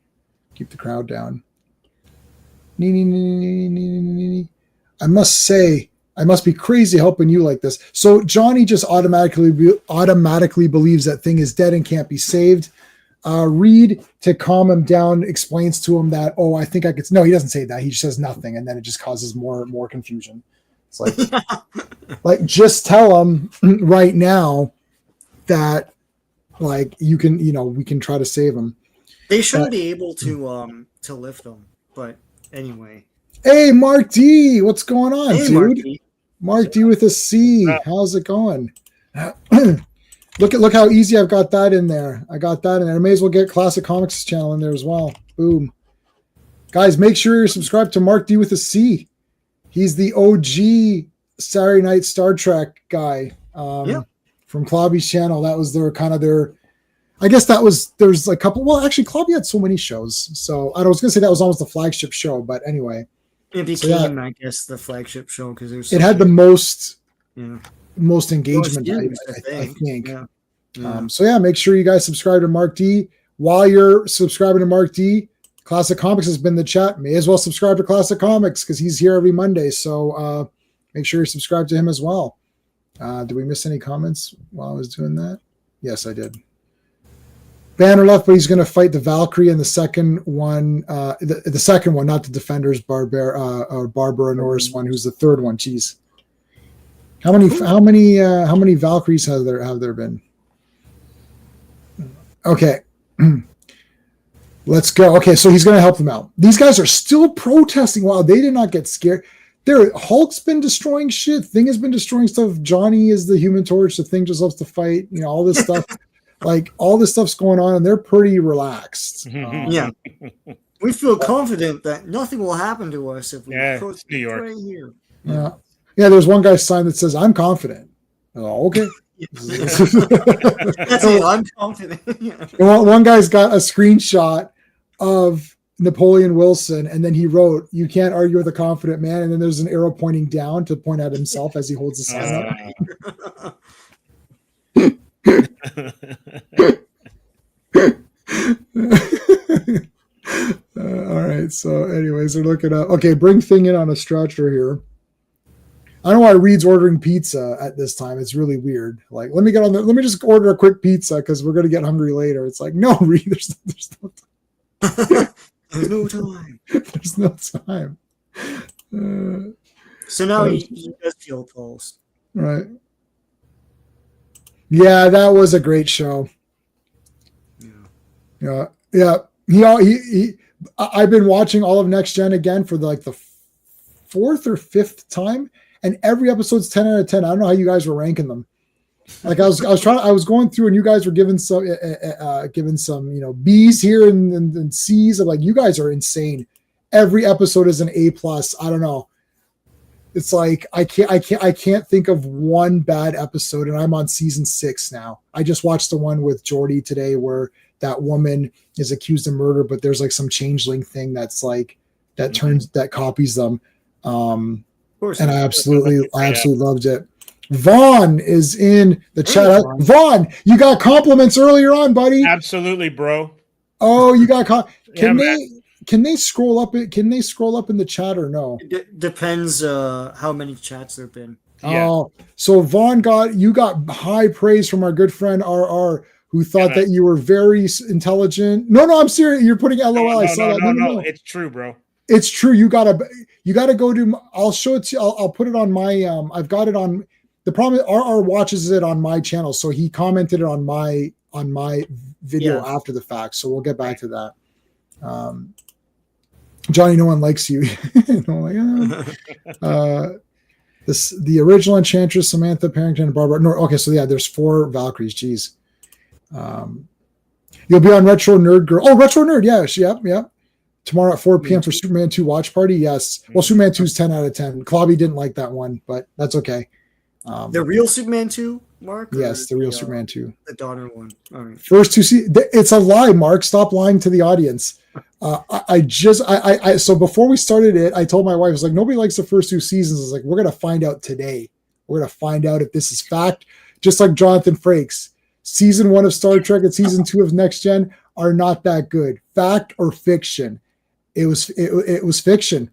down. I must say, I must be crazy helping you like this. So Johnny just automatically believes that Thing is dead and can't be saved. Reed, to calm him down, explains to him that, I think I could. No, he doesn't say that. He says nothing, and then it just causes more confusion. It's like, like just tell him right now that, like, we can try to save him. They should be able to lift him, but anyway. Hey, Mark D, what's going on, dude? Mark D. Mark D with a C. How's it going? Look how easy I've got that in there. I got that in there. I may as well get Classic Comics channel in there as well. Boom. Guys, make sure you're subscribed to Mark D with a C. He's the OG Saturday Night Star Trek guy from Clobby's channel. That was their I guess there's a couple. Well, actually, Clobby had so many shows. So I was going to say that was almost the flagship show. But anyway. It became, I guess, the flagship show because it had the most engagement, I think. Yeah. So yeah, make sure you guys subscribe to Mark D. While you're subscribing to Mark D, Classic Comics has been the chat. May as well subscribe to Classic Comics because he's here every Monday. So make sure you subscribe to him as well. Did we miss any comments while I was doing that? Yes, I did. Banner left, but he's going to fight the Valkyrie in the second one. The second one, not the Defenders, Barbara Norris one, who's the third one. Jeez, how many Valkyries have there been? Okay, let's go. Okay, so he's going to help them out. These guys are still protesting. Wow, they did not get scared. Hulk's been destroying shit. Thing has been destroying stuff. Johnny is the Human Torch. The Thing just loves to fight. You know, all this stuff. Like all this stuff's going on, and they're pretty relaxed. Yeah, we feel confident that nothing will happen to us if we approach New York right here. Yeah. There's one guy's sign that says, "I'm confident." Oh, okay. That's it. I'm confident. One guy's got a screenshot of Napoleon Wilson, and then he wrote, "You can't argue with a confident man." And then there's an arrow pointing down to point at himself as he holds the sign up. All right. So, anyways, they're looking up. Okay, bring Thing in on a stretcher here. I don't know why Reed's ordering pizza at this time. It's really weird. Like, let me just order a quick pizza because we're gonna get hungry later. It's like, no, Reed, there's no time. There's no time. There's no time. So now he does feel pulse. Right. Yeah, that was a great show. Yeah. He I've been watching all of Next Gen again for the fourth or fifth time, and every episode's 10 out of 10. I don't know how you guys were ranking them. Like I was going through, and you guys were giving some B's here and C's. I'm like, you guys are insane. Every episode is an A+. I don't know. It's like I can't think of one bad episode, and I'm on season 6 now. I just watched the one with Jordy today where that woman is accused of murder, but there's like some changeling thing that's like that copies them. And I absolutely loved it. Vaughn is in the chat. Vaughn, you got compliments earlier on, buddy. Absolutely, bro. Oh, you got Can they scroll up? Can they scroll up in the chat or no? It depends how many chats there've been. Oh, so Vaughn you got high praise from our good friend RR, who thought that you were very intelligent. No, I'm serious. You're putting LOL. I saw that. No, it's true, bro. It's true. You gotta go to. I'll show it to you. I'll put it on my. I've got it on. The problem is RR watches it on my channel, so he commented it on my video after the fact. So we'll get back to that. Johnny, no one likes you. The original Enchantress, Samantha Parrington, and Barbara. No, okay, so yeah, there's 4 Valkyries. Jeez. You'll be on Retro Nerd Girl. Oh, Retro Nerd, yep. Tomorrow at 4 p.m. for Superman 2 watch party. Yes. Well, Superman 2 is 10 out of 10. Clobby didn't like that one, but that's okay. The real Superman 2, Mark? Yes, the real Superman 2. The daughter one. All right. First 2 seasons. It's a lie, Mark. Stop lying to the audience. So before we started it, I told my wife, I was like, nobody likes the first 2 seasons. I was like, we're going to find out today. We're going to find out if this is fact. Just like Jonathan Frakes. Season 1 of Star Trek and season 2 of Next Gen are not that good. Fact or fiction? It was fiction.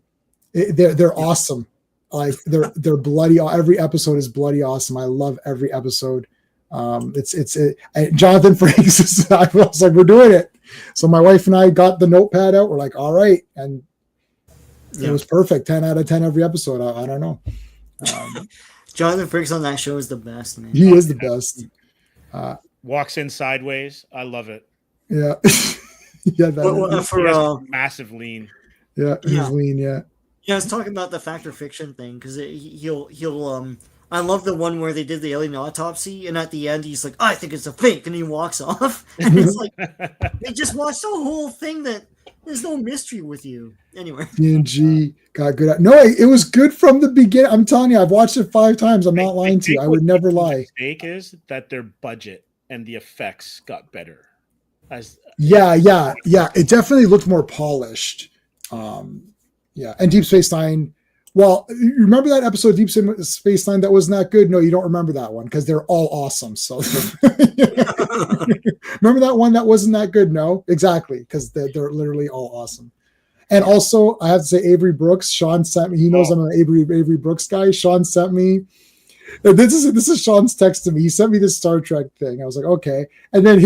They're awesome. Like they're bloody. Every episode is bloody awesome. I love every episode. Jonathan Frakes. I was like, we're doing it. So my wife and I got the notepad out. We're like, all right, and it was perfect. 10 out of 10 every episode. I don't know. Jonathan Frakes on that show is the best, man. He is the best. Walks in sideways. I love it. Yeah. Yeah. Massive lean. Yeah, he's lean. Yeah. Yeah, I was talking about the fact or fiction thing because he'll I love the one where they did the alien autopsy, and at the end he's like, "I think it's a fake," and he walks off. And it's like they just watched the whole thing. That there's no mystery with you. Anyway, TNG got good. No, it was good from the beginning. I'm telling you, I've watched it 5 times. I'm not lying to you. I would never lie. The mistake is that their budget and the effects got better. Yeah. It definitely looked more polished. Yeah, and Deep Space Nine. Well, you remember that episode of Deep Space Nine that wasn't that good? No, you don't remember that one because they're all awesome. So remember that one that wasn't that good? No, exactly, because they're literally all awesome. And also, I have to say, Avery Brooks. Sean sent me. He knows I'm an Avery Brooks guy. Sean sent me. This is Sean's text to me. He sent me this Star Trek thing. I was like, okay. And then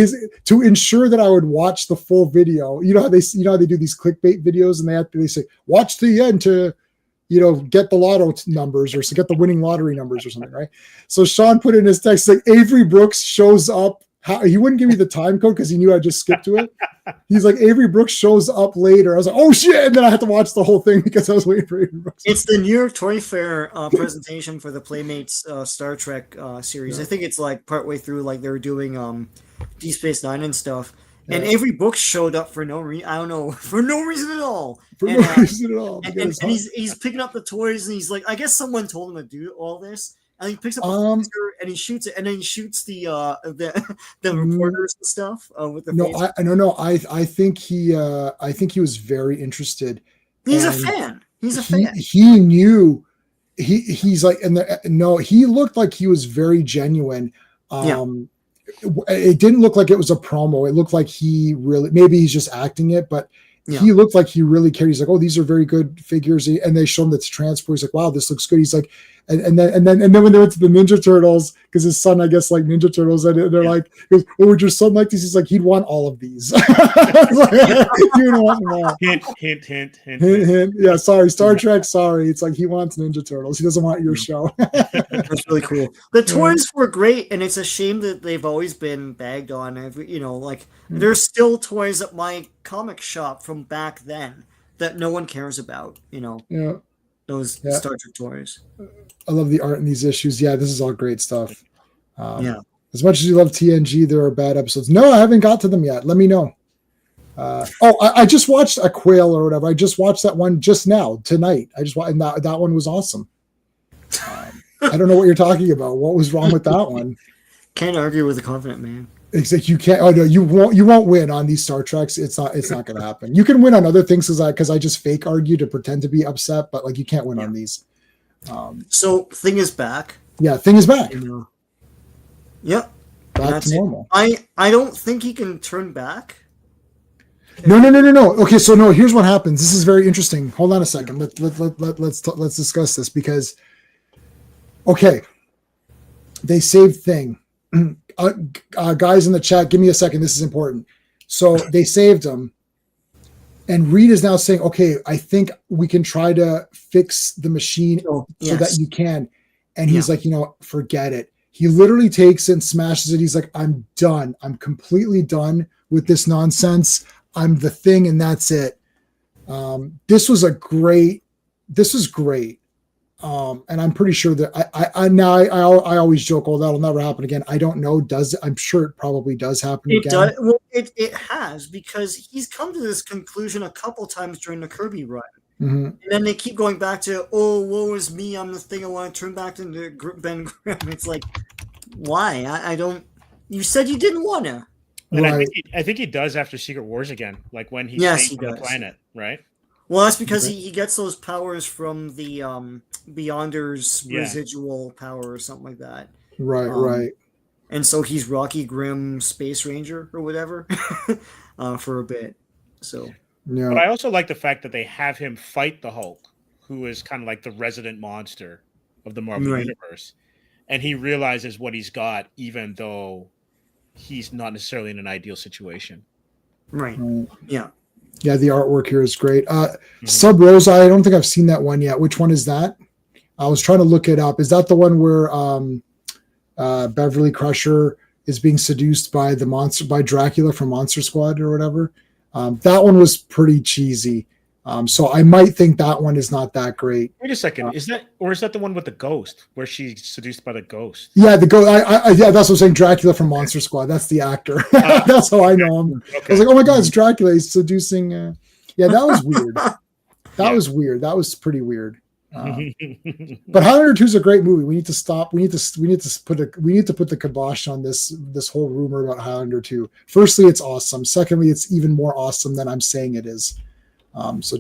to ensure that I would watch the full video. You know how they do these clickbait videos, and they say watch to the end to, get the lotto numbers or to get the winning lottery numbers or something, right? So Sean put in his text like Avery Brooks shows up. He wouldn't give me the time code because he knew I just skipped to it. He's like, Avery Brooks shows up later. I was like, oh shit! And then I had to watch the whole thing because I was waiting for Avery Brooks. It's the New York Toy Fair presentation for the Playmates Star Trek series. Yeah. I think it's like partway through, like they were doing Deep Space Nine and stuff. Yeah. And Avery Brooks showed up for no reason. I don't know, for no reason at all. No reason at all. And he's picking up the toys, and he's like, I guess someone told him to do all this. And he picks up a phaser and he shoots it, and then he shoots the reporters and stuff with the. No, I think he was very interested. He's a fan. He's a fan. He knew. He's like, he looked like he was very genuine. It didn't look like it was a promo. It looked like he really, maybe he's just acting it, but he looked like he really cared. He's like, oh, these are very good figures. And they show him that's transport. He's like, wow, this looks good. He's like, and then when they went to the Ninja Turtles, because his son, I guess, like Ninja Turtles, and they're like, oh, would your son like these? He's like, he'd want all of these. Like, you would want them all. Hint. Yeah, sorry, Star Trek. Sorry, it's like he wants Ninja Turtles. He doesn't want your show. That's really cool. The toys were great, and it's a shame that they've always been bagged on. There's still toys at my comic shop from back then that no one cares about. Those Star Trek toys. I love the art in these issues. Yeah, this is all great stuff. As much as you love TNG, there are bad episodes. No, I haven't got to them yet. Let me know. I just watched a Quail or whatever. I just watched that one just now, tonight. I just watched, and that one was awesome. I don't know what you're talking about. What was wrong with that one? Can't argue with a confident man. It's like you can't. Oh no, you won't win on these Star Treks. It's not going to happen. You can win on other things because I just fake argue to pretend to be upset, but like you can't win on these. So Thing is back. Yeah, Thing is back. Yep. Back to normal. I don't think he can turn back. No. Okay, so no. Here's what happens. This is very interesting. Hold on a second. Let's discuss this because. Okay. They saved Thing. Guys in the chat, give me a second. This is important. So they saved him. And Reed is now saying, okay, I think we can try to fix the machine so that you can. And he's like, forget it. He literally takes it and smashes it. He's like, I'm done. I'm completely done with this nonsense. I'm the Thing, and that's it. This was great. And I'm pretty sure that I always joke, oh, that'll never happen again. I don't know. I'm sure it probably does happen again. Does. Well, it has, because he's come to this conclusion a couple times during the Kirby run. Mm-hmm. And then they keep going back to, oh, woe is me. I'm the Thing. I want to turn back into Ben Grimm. It's like, why? I don't. You said you didn't want to. And right. I think he does after Secret Wars again, like when he's on the planet, right? Well, that's because he gets those powers from the Beyonder's residual power or something like that. Right. And so he's Rocky Grimm Space Ranger or whatever for a bit. So, But I also like the fact that they have him fight the Hulk, who is kind of like the resident monster of the Marvel Universe. And he realizes what he's got, even though he's not necessarily in an ideal situation. Right. Yeah. Yeah, the artwork here is great. Sub Rosa, I don't think I've seen that one yet. Which one is that? I was trying to look it up. Is that the one where Beverly Crusher is being seduced by Dracula from Monster Squad or whatever? That one was pretty cheesy. So I might think that one is not that great. Wait a second. Is that the one with the ghost where she's seduced by the ghost? Yeah, yeah, that's what I'm saying. Dracula from Monster Squad. That's the actor. That's how I know him. Okay. I was like, oh my god, it's Dracula. He's seducing. Yeah, that was weird. That was weird. That was pretty weird. But Highlander 2 is a great movie. We need to stop. We need to put the kibosh on this whole rumor about Highlander 2. Firstly, it's awesome. Secondly, it's even more awesome than I'm saying it is. So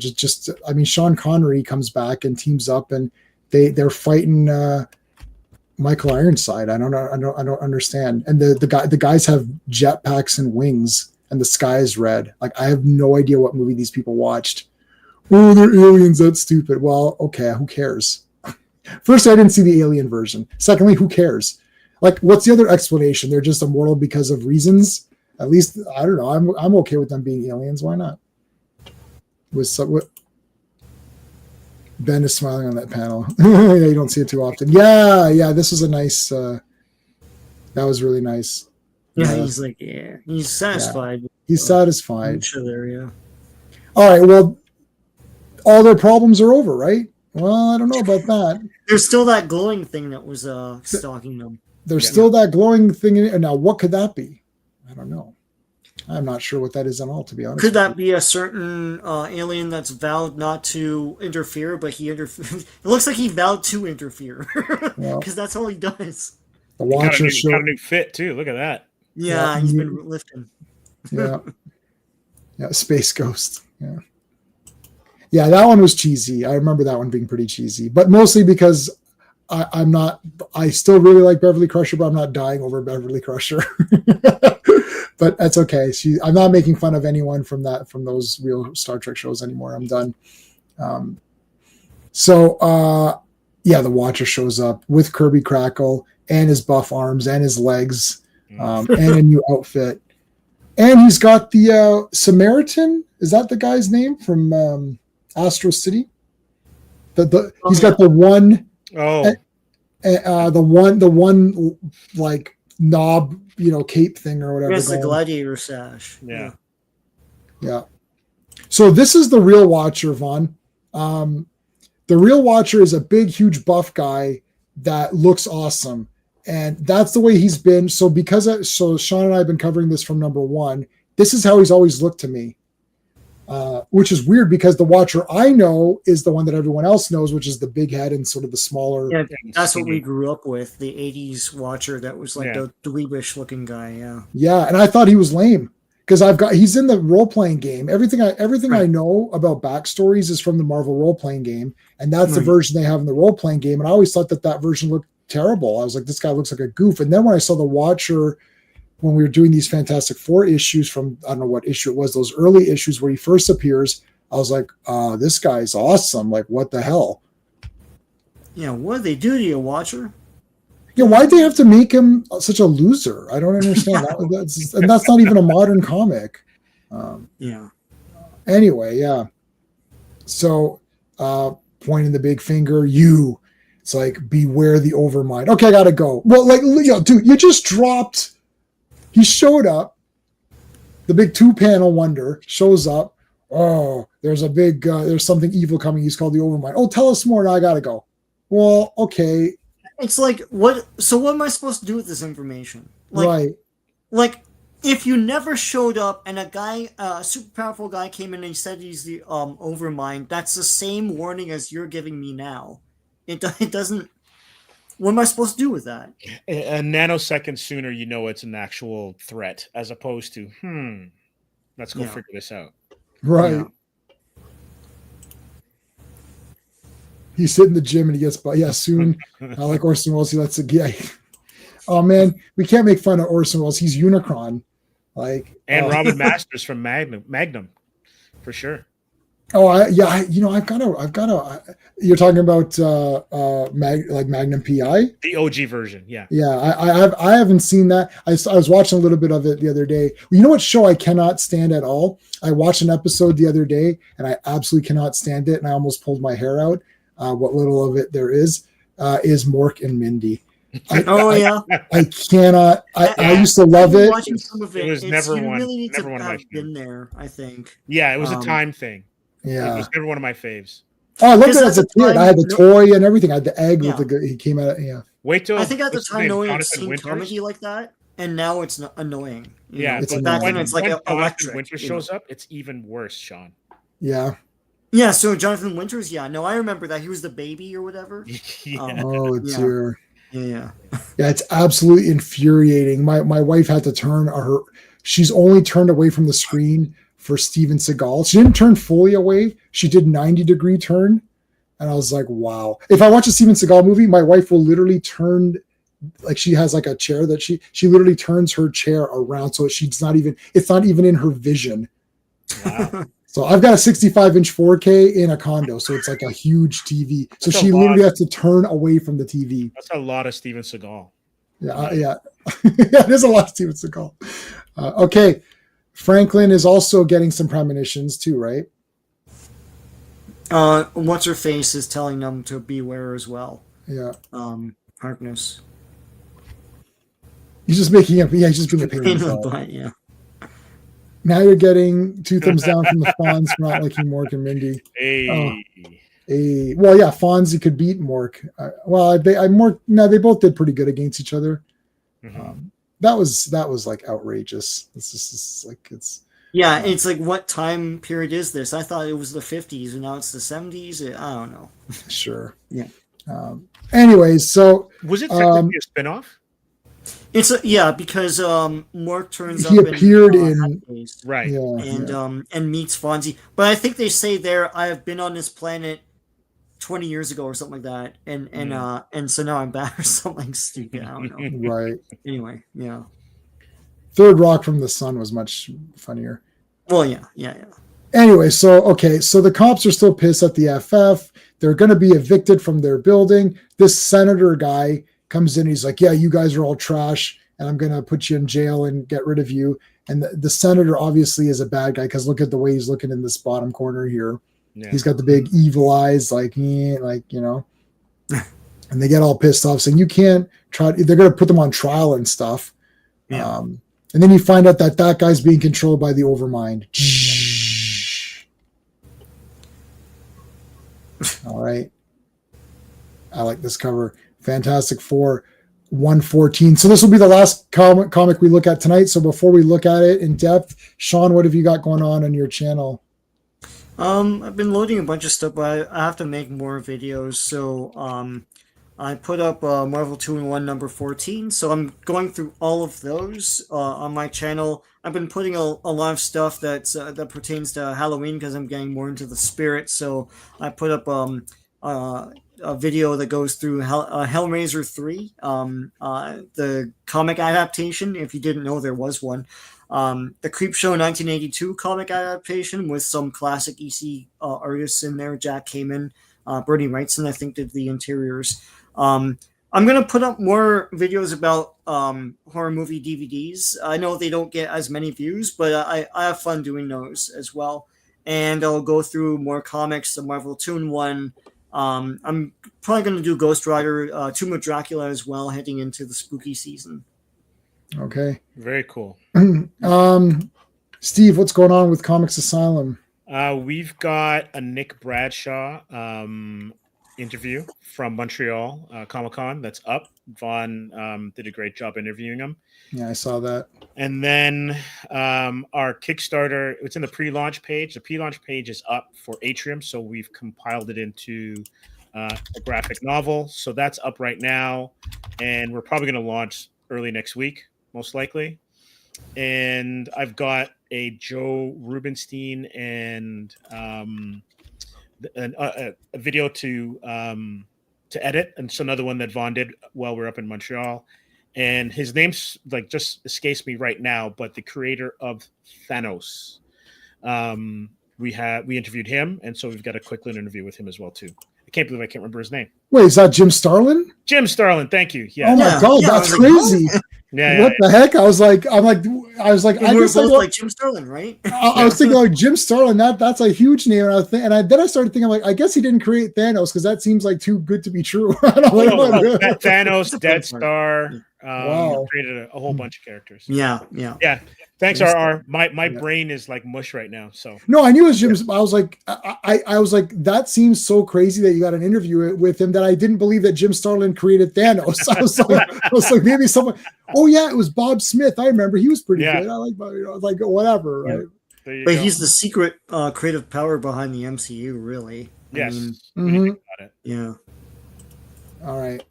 I mean, Sean Connery comes back and teams up, and they're fighting Michael Ironside. I don't understand. And the guys have jetpacks and wings, and the sky is red. Like, I have no idea what movie these people watched. Oh, they're aliens. That's stupid. Well, okay, who cares? First, I didn't see the alien version. Secondly, who cares? Like, what's the other explanation? They're just immortal because of reasons. At least, I don't know. I'm okay with them being aliens. Why not? Ben is smiling on that panel. Yeah, you don't see it too often. Yeah. This was a nice. That was really nice. Yeah, he's like, yeah, he's satisfied. Yeah. He's satisfied. Each other, yeah. All right. Well, all their problems are over, right? Well, I don't know about that. There's still that glowing thing that was stalking them. There's still that glowing thing. Now, what could that be? I don't know. I'm not sure what that is at all, to be honest. Could that be a certain alien that's vowed not to interfere, but he interferes? It looks like he vowed to interfere because that's all he does. The Watcher got a new fit too. Look at that. Yeah, he's been lifting. Yeah, Space Ghost. Yeah, that one was cheesy. I remember that one being pretty cheesy, but mostly because I still really like Beverly Crusher, but I'm not dying over Beverly Crusher. But that's okay. I'm not making fun of anyone from those real Star Trek shows anymore. I'm done. The Watcher shows up with Kirby Crackle and his buff arms and his legs, and a new outfit. And he's got the Samaritan. Is that the guy's name from Astro City? He's got the one. Oh. The one like knob, cape thing or whatever. Yes, the gladiator sash. Yeah. So this is the real Watcher, Vaughn. The real Watcher is a big, huge buff guy that looks awesome. And that's the way he's been. So Sean and I have been covering this from number 1. This is how he's always looked to me. Which is weird because the Watcher I know is the one that everyone else knows, which is the big head and sort of the smaller. Yeah, that's what we grew up with, the 80s Watcher that was like the dweebish looking guy, yeah. Yeah, and I thought he was lame because he's in the role-playing game. Everything I know about backstories is from the Marvel role-playing game, and that's the version they have in the role-playing game, and I always thought that version looked terrible. I was like, this guy looks like a goof. And then when I saw the Watcher, when we were doing these Fantastic Four issues from, I don't know what issue it was, those early issues where he first appears, I was like, this guy's awesome. Like, what the hell? Yeah, what did they do to you, Watcher? Yeah, why'd they have to make him such a loser? I don't understand. That's not even a modern comic. Anyway, yeah. So, pointing the big finger, it's like, beware the overmind. Okay, I gotta go. Well, dude, you just dropped. He showed up. The big 2-panel wonder shows up. Oh, there's there's something evil coming. He's called the Overmind. Oh, tell us more. Now I gotta go. Well, okay. It's like, what? So what am I supposed to do with this information? Right. Like, if you never showed up and a super powerful guy came in and he said he's the Overmind, that's the same warning as you're giving me now. It doesn't. What am I supposed to do with that? A nanosecond sooner, it's an actual threat, as opposed to, let's go figure this out. Right. Yeah. He's sitting in the gym and he gets by. Yeah, soon. I like Orson Welles. He lets it. Yeah. Oh man, we can't make fun of Orson Welles. He's Unicron. And Robin Masters from Magnum, for sure. Oh, I've got to. You're talking about Magnum PI, the OG version, yeah. Yeah, I haven't seen that. I was watching a little bit of it the other day. You know what show I cannot stand at all? I watched an episode the other day, and I absolutely cannot stand it, and I almost pulled my hair out. What little of it there is Mork and Mindy. I cannot. I used to love it. Watching some of it, it was never one. Really need never to one have of my been there, I think. Yeah, it was a time thing. Yeah. It was never one of my faves. Oh, I loved it as a kid. I had the toy and everything. I had the egg with the he came out. Yeah. Wait till I think at the time, no one had Jonathan seen Winters? comedy like that, and now it's not annoying. Yeah, It's but back then when it's like Jonathan electric. Winters shows up, it's even worse, Sean. Yeah. Yeah, so Jonathan Winters, no, I remember that. He was the baby or whatever. Yeah. Oh dear. Yeah. Yeah, it's absolutely infuriating. My wife had to turn her. She's only turned away from the screen for Steven Seagal. She didn't turn fully away. She did 90-degree turn, and I was like, wow. If I watch a Steven Seagal movie, my wife will literally turn, like she has like a chair that she literally turns her chair around so it's not even in her vision. Wow. So I've got a 65-inch 4K in a condo, so it's like a huge TV. So she literally has to turn away from the TV. That's a lot of Steven Seagal. Yeah, yeah. Yeah, there's a lot of Steven Seagal. Okay, Franklin is also getting some premonitions too, right? What's her face is telling them to beware as well. Yeah. Harkness. He's just making up. Yeah, he's just being a pain in the butt. Yeah. Now you're getting 2 thumbs down from the Fonz for not liking Mork and Mindy. Hey. Well, yeah, Fonzie could beat Mork. They both did pretty good against each other. Mm-hmm. That was like outrageous. It's like, what time period is this? I thought it was the 50s and now it's the 70s. I don't know. Sure. Yeah. Anyways, so was it technically a spinoff? It's because Mork turns up. He appeared in right, and meets Fonzie. But I think they say there, I have been on this planet 20 years ago or something like that, and so now I'm back or something stupid. I don't know. Right. Anyway, yeah. Third Rock from the Sun was much funnier. Well, yeah. Anyway, so the cops are still pissed at the FF. They're going to be evicted from their building. This senator guy comes in. He's like, yeah, you guys are all trash, and I'm going to put you in jail and get rid of you. And the senator obviously is a bad guy because look at the way he's looking in this bottom corner here. Yeah. He's got the big evil eyes, and they get all pissed off saying, you can't try. They're going to put them on trial and stuff. Yeah. And then you find out that guy's being controlled by the Overmind. All right. I like this cover. Fantastic Four 114. So this will be the last comic we look at tonight. So before we look at it in depth, Sean, what have you got going on your channel? I've been loading a bunch of stuff, but I have to make more videos. So I put up Marvel 2-in-1 number 14. So I'm going through all of those on my channel. I've been putting a lot of stuff that pertains to Halloween because I'm getting more into the spirit. So I put up a video that goes through Hellraiser 3, the comic adaptation, if you didn't know there was one. The Creepshow 1982 comic adaptation with some classic EC artists in there. Jack Kamen, Bernie Wrightson, I think, did the interiors. I'm going to put up more videos about horror movie DVDs. I know they don't get as many views, but I have fun doing those as well. And I'll go through more comics, the Marvel 2-in-1. I'm probably going to do Ghost Rider, Tomb of Dracula as well, heading into the spooky season. Okay. Very cool. Steve, what's going on with Comics Asylum? We've got a Nick Bradshaw interview from Montreal Comic-Con that's up. Vaughn did a great job interviewing him. Yeah, I saw that. And then our Kickstarter, it's in the pre-launch page. The pre-launch page is up for Atrium, so we've compiled it into a graphic novel. So that's up right now, and we're probably going to launch early next week, most likely. And I've got a Joe Rubenstein and a video to edit, and it's another one that Vaughn did while we're up in Montreal. And his name's just escapes me right now, but the creator of Thanos. We interviewed him, and so we've got a quick little interview with him as well too. I can't believe I can't remember his name. Wait, is that Jim Starlin? Jim Starlin, thank you. Yeah. Oh my God, that's crazy. What the heck? I was like, I guess both like Jim Starlin, right? I was thinking like Jim Starlin. That's a huge name, and then I started thinking like, I guess he didn't create Thanos because that seems like too good to be true. Thanos, Dead Star. Wow. Created a whole bunch of characters. Yeah. Yeah. Thanks, Jim RR. My Yeah. brain is like mush right now. So No, I knew it was Jim's. I was like, I was like, that seems so crazy that you got an interview with him that I didn't believe that Jim Starlin created Thanos. I was like, maybe someone. Oh yeah, it was Bob Smith. I remember he was pretty good. I like, like whatever, right? But he's the secret creative power behind the MCU, really. Yes. I mean, when you think about it. Yeah. All right.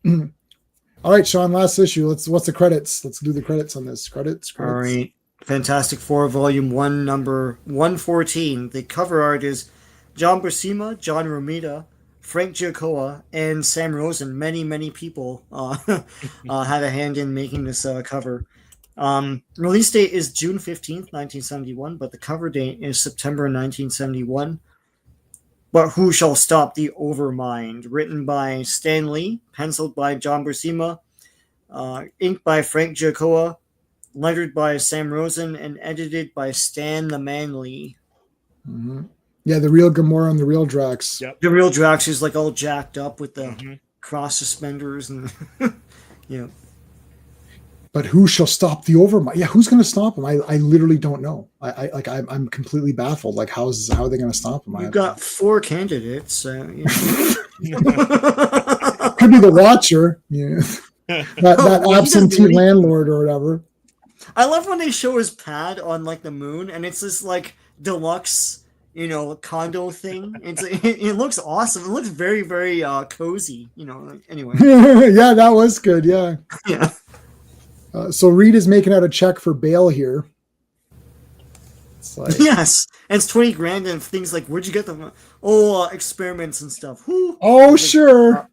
All right, Sean, last issue. What's the credits? Let's do the credits on this. Credits. All right. Fantastic Four, Volume 1, number 114. The cover art is John Buscema, John Romita, Frank Giacoia, and Sam Rosen. Many, many people had a hand in making this cover. Release date is June 15th, 1971, but the cover date is September 1971. But Who Shall Stop the Overmind? Written by Stan Lee, penciled by John Buscema, inked by Frank Giacoia, lettered by Sam Rosen, and edited by Stan the Man Lee. Mm-hmm. Yeah, the real Gamora and the real Drax. Yep. The real Drax is like all jacked up with the cross suspenders and yeah. But who shall stop the Overmind? Yeah, who's going to stop him? I literally don't know. I'm completely baffled. Like, how are they going to stop him? You've got 4 candidates. Could be the Watcher. Yeah. that absentee landlord or whatever. I love when they show his pad on like the moon, and it's this like deluxe, condo thing. It looks awesome. It looks very, very cozy. Anyway. Yeah, that was good. Yeah. Yeah. So Reed is making out a check for bail here. It's like, yes, and it's $20,000 and things like, where'd you get them? Experiments and stuff. Oh, sure.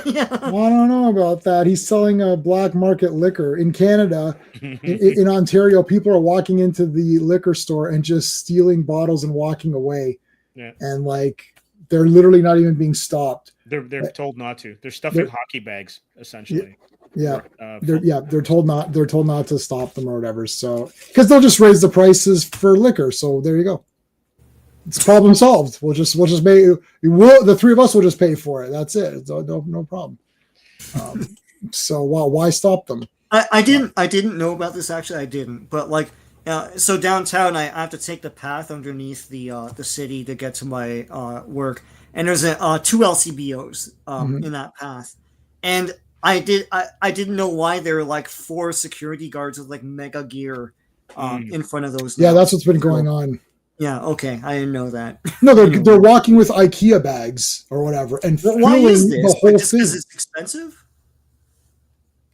Yeah. Well, I don't know about that. He's selling a black market liquor in Canada. In Ontario, people are walking into the liquor store and just stealing bottles and walking away. Yeah. And like they're literally not even being stopped. They're told not to. They're stuffing hockey bags essentially. Yeah. They're told not to stop them or whatever. So because they'll just raise the prices for liquor. So there you go. It's problem solved. We'll just pay. The 3 of us will just pay for it. That's it. No problem. So why stop them? I didn't know about this actually. I didn't, but like, so downtown, I have to take the path underneath the city to get to my work, and there's 2 LCBOs in that path, and I didn't know why there were like 4 security guards with like mega gear in front of those. Yeah, that's what's been going on. Yeah, okay, I didn't know that. No, they're walking with IKEA bags or whatever and why is this? The whole just because it's expensive?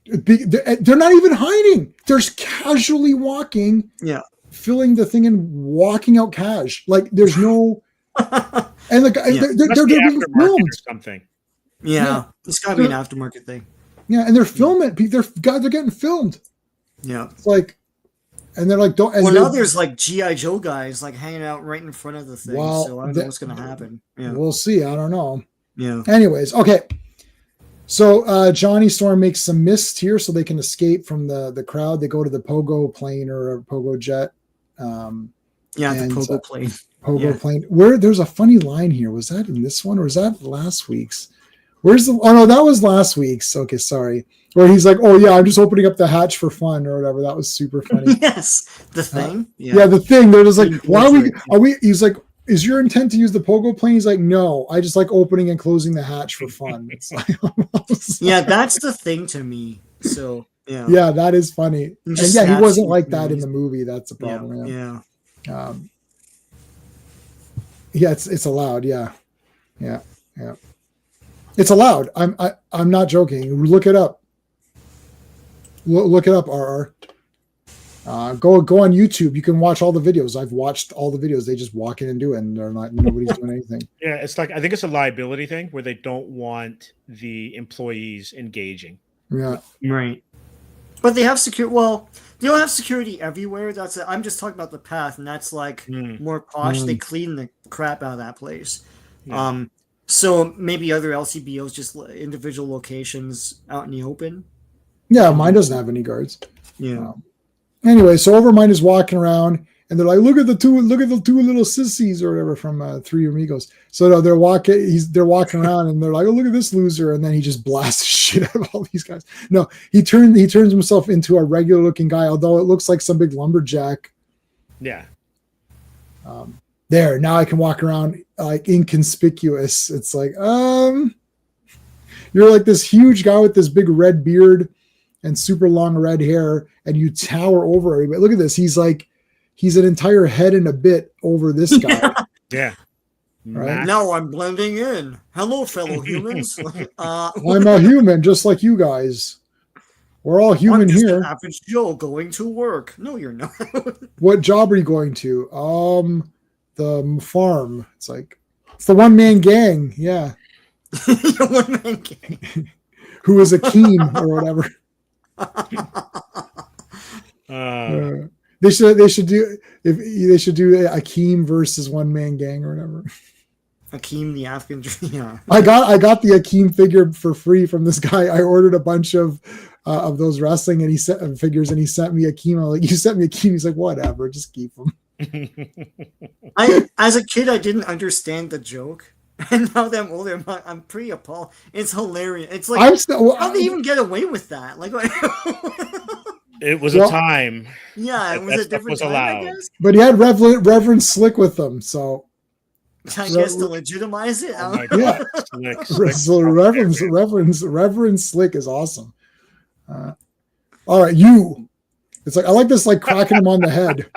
They're not even hiding. They're just casually walking. Yeah, filling the thing and walking out cash. Like there's no, and like they're being filmed or something. Yeah, it's got to be an aftermarket thing. Yeah, and they're filming. They're getting filmed. Yeah, it's like. And they're like, don't. And now there's like G.I. Joe guys like hanging out right in front of the thing. Well, so I don't know what's going to happen. Yeah. We'll see. I don't know. Yeah. Anyways, okay. So Johnny Storm makes some mist here so they can escape from the crowd. They go to the pogo plane or a pogo jet. The pogo plane. Pogo plane. Where there's a funny line here. Was that in this one or was that last week's? Where's the? Oh no, that was last week's. Okay, sorry. Where he's like, "Oh yeah, I'm just opening up the hatch for fun" or whatever. That was super funny. Yes, the thing. The thing. They're just like, "Why are we?" He's like, "Is your intent to use the pogo plane?" He's like, "No, I just like opening and closing the hatch for fun." It's like, yeah, that's the thing to me. So yeah, yeah, that is funny. And yeah, he wasn't like that in the movie. That's the problem. Yeah. It's allowed. Yeah. It's allowed. I'm not joking. Look it up. Look it up, RR. Go on YouTube. You can watch all the videos. I've watched all the videos. They just walk in and do it, and nobody's doing anything. Yeah, it's like I think it's a liability thing where they don't want the employees engaging. Yeah, right. But they have security. Well, they don't have security everywhere. I'm just talking about the path, and that's like more posh. They clean the crap out of that place. Yeah. So maybe other LCBOs, just individual locations out in the open. Yeah, mine doesn't have any guards. Yeah. Anyway, so Overmind is walking around, And they're like, look at the two little sissies or whatever from Three Amigos. So no, they're walking around and they're like, oh, look at this loser. And then he just blasts the shit out of all these guys. No, he turns himself into a regular looking guy, although it looks like some big lumberjack. Yeah. There, now I can walk around like inconspicuous. It's like, you're like this huge guy with this big red beard and super long red hair, and you tower over everybody. Look at this. He's an entire head and a bit over this guy. Yeah. Right? Now I'm blending in. Hello, fellow humans. I'm a human, just like you guys. We're all human I'm just here. an average Joe going to work. No, you're not. What job are you going to? The farm. It's like, it's the one-man gang. Yeah. The one-man gang. Who is Akeem or whatever. They should do Akeem versus one man gang or whatever. Akeem the Afghan. Yeah. I got the Akeem figure for free from this guy. I ordered a bunch of those wrestling and he sent figures and he sent me Akeem. I'm like, you sent me Akeem. He's like, whatever, just keep them. As a kid, I didn't understand the joke. And now that I'm older, I'm pretty appalled. It's hilarious. It's like, how do they even get away with that? Like, it was a time. Yeah, it was a different time, I guess. But he had Reverend Slick with him, so I guess to legitimize it. Oh my yeah. Slick. So Reverend Slick is awesome. All right, you. It's like I like this, like cracking him on the head.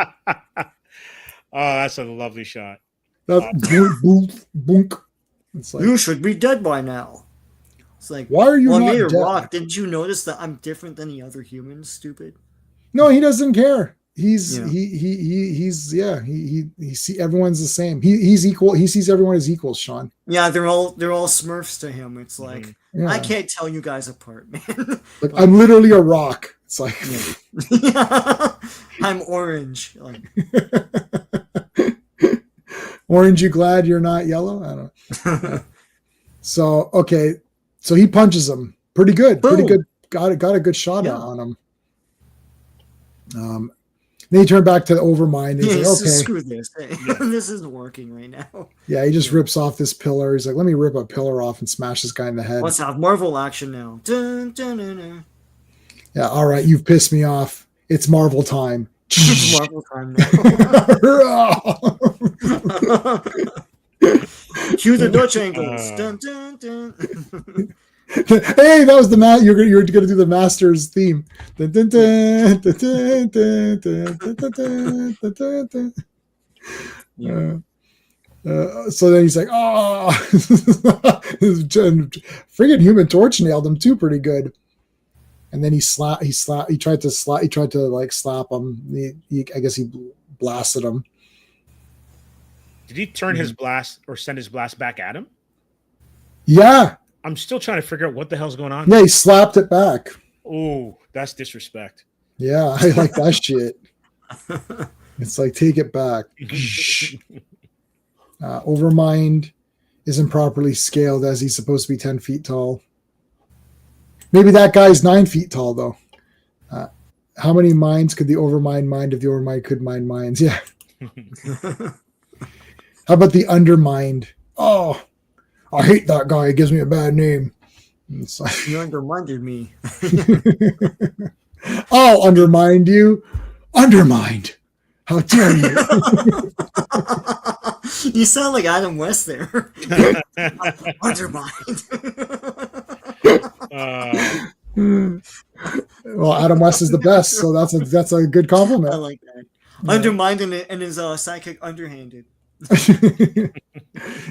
Oh, that's a lovely shot. That's boonk, boonk. It's like, you should be dead by now. It's like, why are you not dead? Rock? Didn't you notice that I'm different than the other humans? Stupid. No, he doesn't care. He see everyone's the same. He's equal. He sees everyone as equals, Sean. Yeah, they're all Smurfs to him. It's like I can't tell you guys apart, man. Like I'm literally a rock. It's like I'm orange. Like orange, you glad you're not yellow? I don't know. So okay. So he punches him. Pretty good. Boom. Pretty good. Got a good shot on him. Then he turned back to the Overmind. And he's like, okay, screw this. This isn't working right now. Yeah, he just rips off this pillar. He's like, let me rip a pillar off and smash this guy in the head. Let's have Marvel action now. Dun, dun, dun, dun. Yeah, all right, you've pissed me off. It's Marvel time. It's Marvel time now. Cue the Dutch angles. Dun, dun, dun. Hey, that was the you're gonna do the Masters theme. Dun, dun, dun, dun, dun, dun, dun, dun, dun, dun. Yeah. So then he's like, oh, friggin' Human Torch nailed him too, pretty good. And then he tried to slap him. I guess he blasted him. Did he turn his blast or send his blast back at him? Yeah. I'm still trying to figure out what the hell's going on. Yeah, he slapped it back. Oh, that's disrespect. Yeah, I like that shit. It's like, take it back. Overmind isn't properly scaled as he's supposed to be 10 feet tall. Maybe that guy's 9 feet tall, though. How many minds could the Overmind mind if the Overmind could mind minds? Yeah. How about the Undermind? Oh, I hate that guy. He gives me a bad name. It's like, you undermined me. I'll undermine you. Undermined. How dare you? You sound like Adam West there. Undermined. Well, Adam West is the best, so that's a good compliment. I like that. Yeah. Undermined and his sidekick underhanded.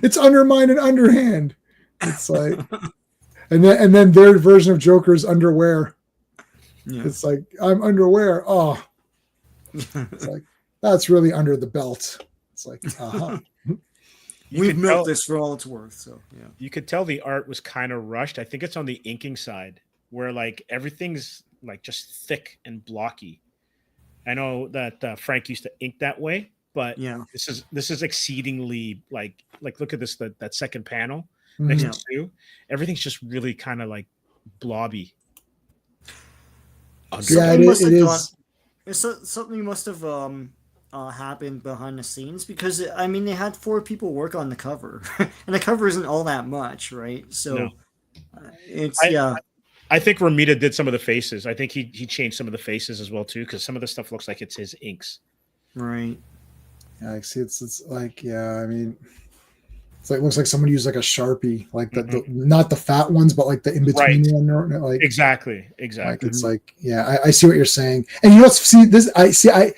It's undermined and underhand. It's like, and then their version of Joker is underwear. Yeah. It's like, I'm underwear. Oh, it's like, that's really under the belt. It's like, we've milked this for all it's worth. So yeah, you could tell the art was kind of rushed. I think it's on the inking side where like everything's like just thick and blocky. I know that Frank used to ink that way. But yeah, this is exceedingly like look at this that second panel next to Sue. Everything's just really kind of like blobby. Yeah, it is. It's something you must have happened behind the scenes, because I mean they had 4 people work on the cover, and the cover isn't all that much, right? So No. it's I, yeah, I think Romita did some of the faces. I think he changed some of the faces as well too, because some of the stuff looks like it's his inks. right. Yeah, I see. It's like, yeah. I mean, it's like looks like someone used like a Sharpie, like the not the fat ones, but like the in between Right. one, like Exactly. like it's Mhm. like, yeah. I see what you're saying, and you know, see this. I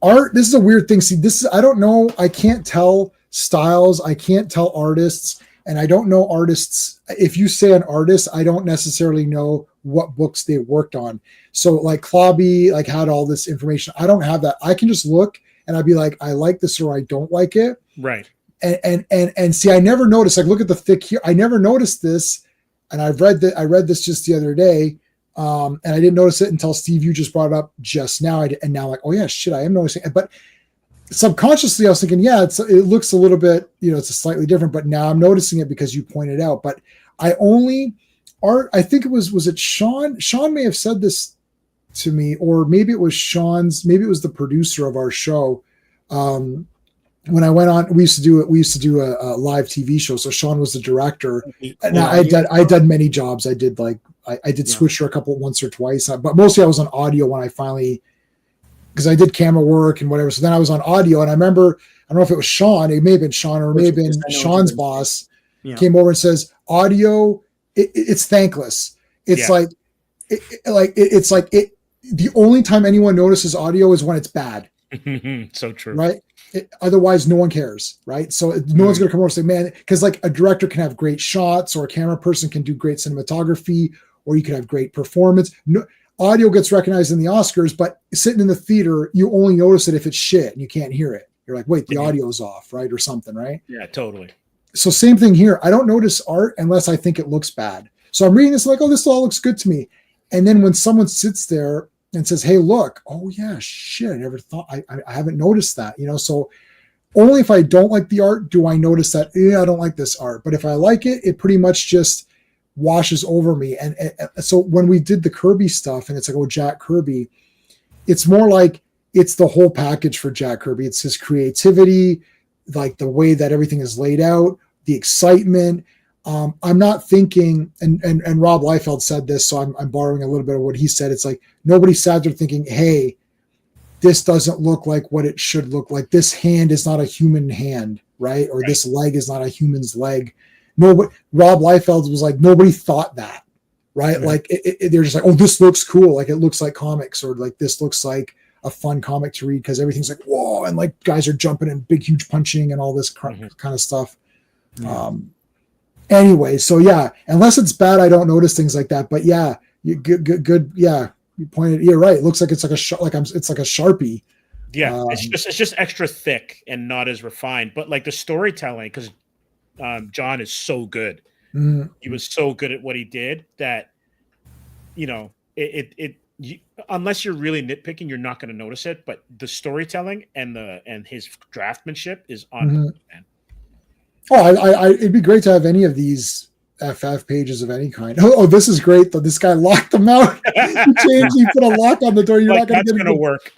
art. This is a weird thing. See, this is I don't know. I can't tell styles. I can't tell artists, and I don't know artists. If you say an artist, I don't necessarily know what books they worked on. So like Clobby, like had all this information. I don't have that. I can just look and I'd be like, I like this or I don't like it. Right. And see, I never noticed. Like, look at the thick here. I never noticed this, and I read this just the other day, and I didn't notice it until Steve, you just brought it up just now. And now, like, oh yeah, shit, I am noticing. But subconsciously, I was thinking, yeah, it looks a little bit, it's a slightly different. But now I'm noticing it because you pointed out. But I only art. I think it was it Sean. Sean may have said this to me, or maybe it was Sean's. Maybe it was the producer of our show. When I went on, we used to do a live TV show. So Sean was the director. And I did many jobs. I did Switcher once or twice, but mostly I was on audio when I finally, because I did camera work and whatever. So then I was on audio, and I remember, I don't know if it was Sean, it may have been Sean, or it may have been Sean's boss, came over and says, audio, it's thankless. It's the only time anyone notices audio is when it's bad. So true. Right. Otherwise, no one cares. Right. So no one's going to come over and say, man, because like a director can have great shots, or a camera person can do great cinematography, or you can have great performance. No, audio gets recognized in the Oscars, but sitting in the theater, you only notice it if it's shit and you can't hear it. You're like, wait, the audio's off, right? Or something, right? Yeah, totally. So same thing here. I don't notice art unless I think it looks bad. So I'm reading this like, oh, this all looks good to me. And then when someone sits there and says, hey, look, oh yeah, shit, I never thought, I haven't noticed that, so only if I don't like the art do I notice that, I don't like this art. But if I like it, it pretty much just washes over me. And so when we did the Kirby stuff, and it's like, oh, Jack Kirby, it's more like it's the whole package for Jack Kirby. It's his creativity, like the way that everything is laid out, the excitement. I'm not thinking, and Rob Liefeld said this, so I'm borrowing a little bit of what he said. It's like nobody sat there thinking, hey, this doesn't look like what it should look like. This hand is not a human hand, right? Or this leg is not a human's leg. No, Rob Liefeld was like, nobody thought that, right? Like they're just like, oh, this looks cool. Like it looks like comics, or like this looks like a fun comic to read, because everything's like, whoa, and like guys are jumping and big, huge punching and all this kind of stuff. Anyway, so yeah, unless it's bad, I don't notice things like that. But yeah, good. Yeah, you pointed. You're right. It looks like it's like it's like a Sharpie. Yeah, it's just extra thick and not as refined. But like the storytelling, because John is so good. He was so good at what he did that unless you're really nitpicking, you're not going to notice it. But the storytelling and his draftsmanship is on. Oh, it'd be great to have any of these FF pages of any kind. Oh, this is great though. This guy locked them out. He put a lock on the door. You're not going to get going to work.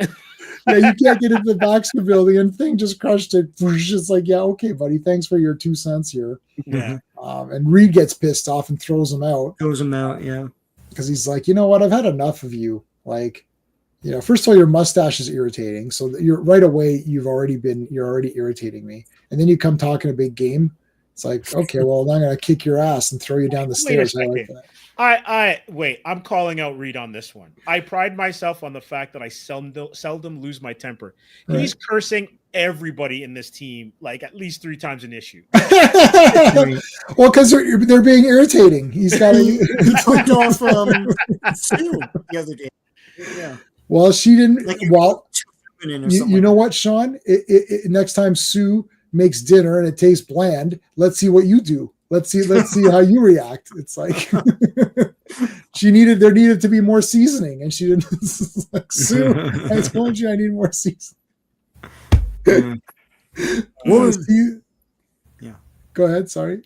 Yeah, you can't get into the Baxter building, and thing just crushed it. It's like, yeah, okay, buddy. Thanks for your 2 cents here. Yeah. And Reed gets pissed off and throws him out. Yeah. Because he's like, you know what? I've had enough of you. Like, first of all, your mustache is irritating. So you're right away. You're already irritating me. And then you come talking a big game. It's like, okay, well, I'm going to kick your ass and throw you down the stairs. I like that. Wait, I'm calling out Reed on this one. I pride myself on the fact that I seldom lose my temper. Right. He's cursing everybody in this team like at least 3 times an issue. Well, because they're being irritating. He's got to off Sue the other day. Yeah. Well, she didn't. Like you know what, Sean? Next time Sue makes dinner and it tastes bland, let's see what you do. Let's see how you react. It's like there needed to be more seasoning, and she didn't. Like, Sue, I told you I need more seasoning. Yeah. Go ahead. Sorry.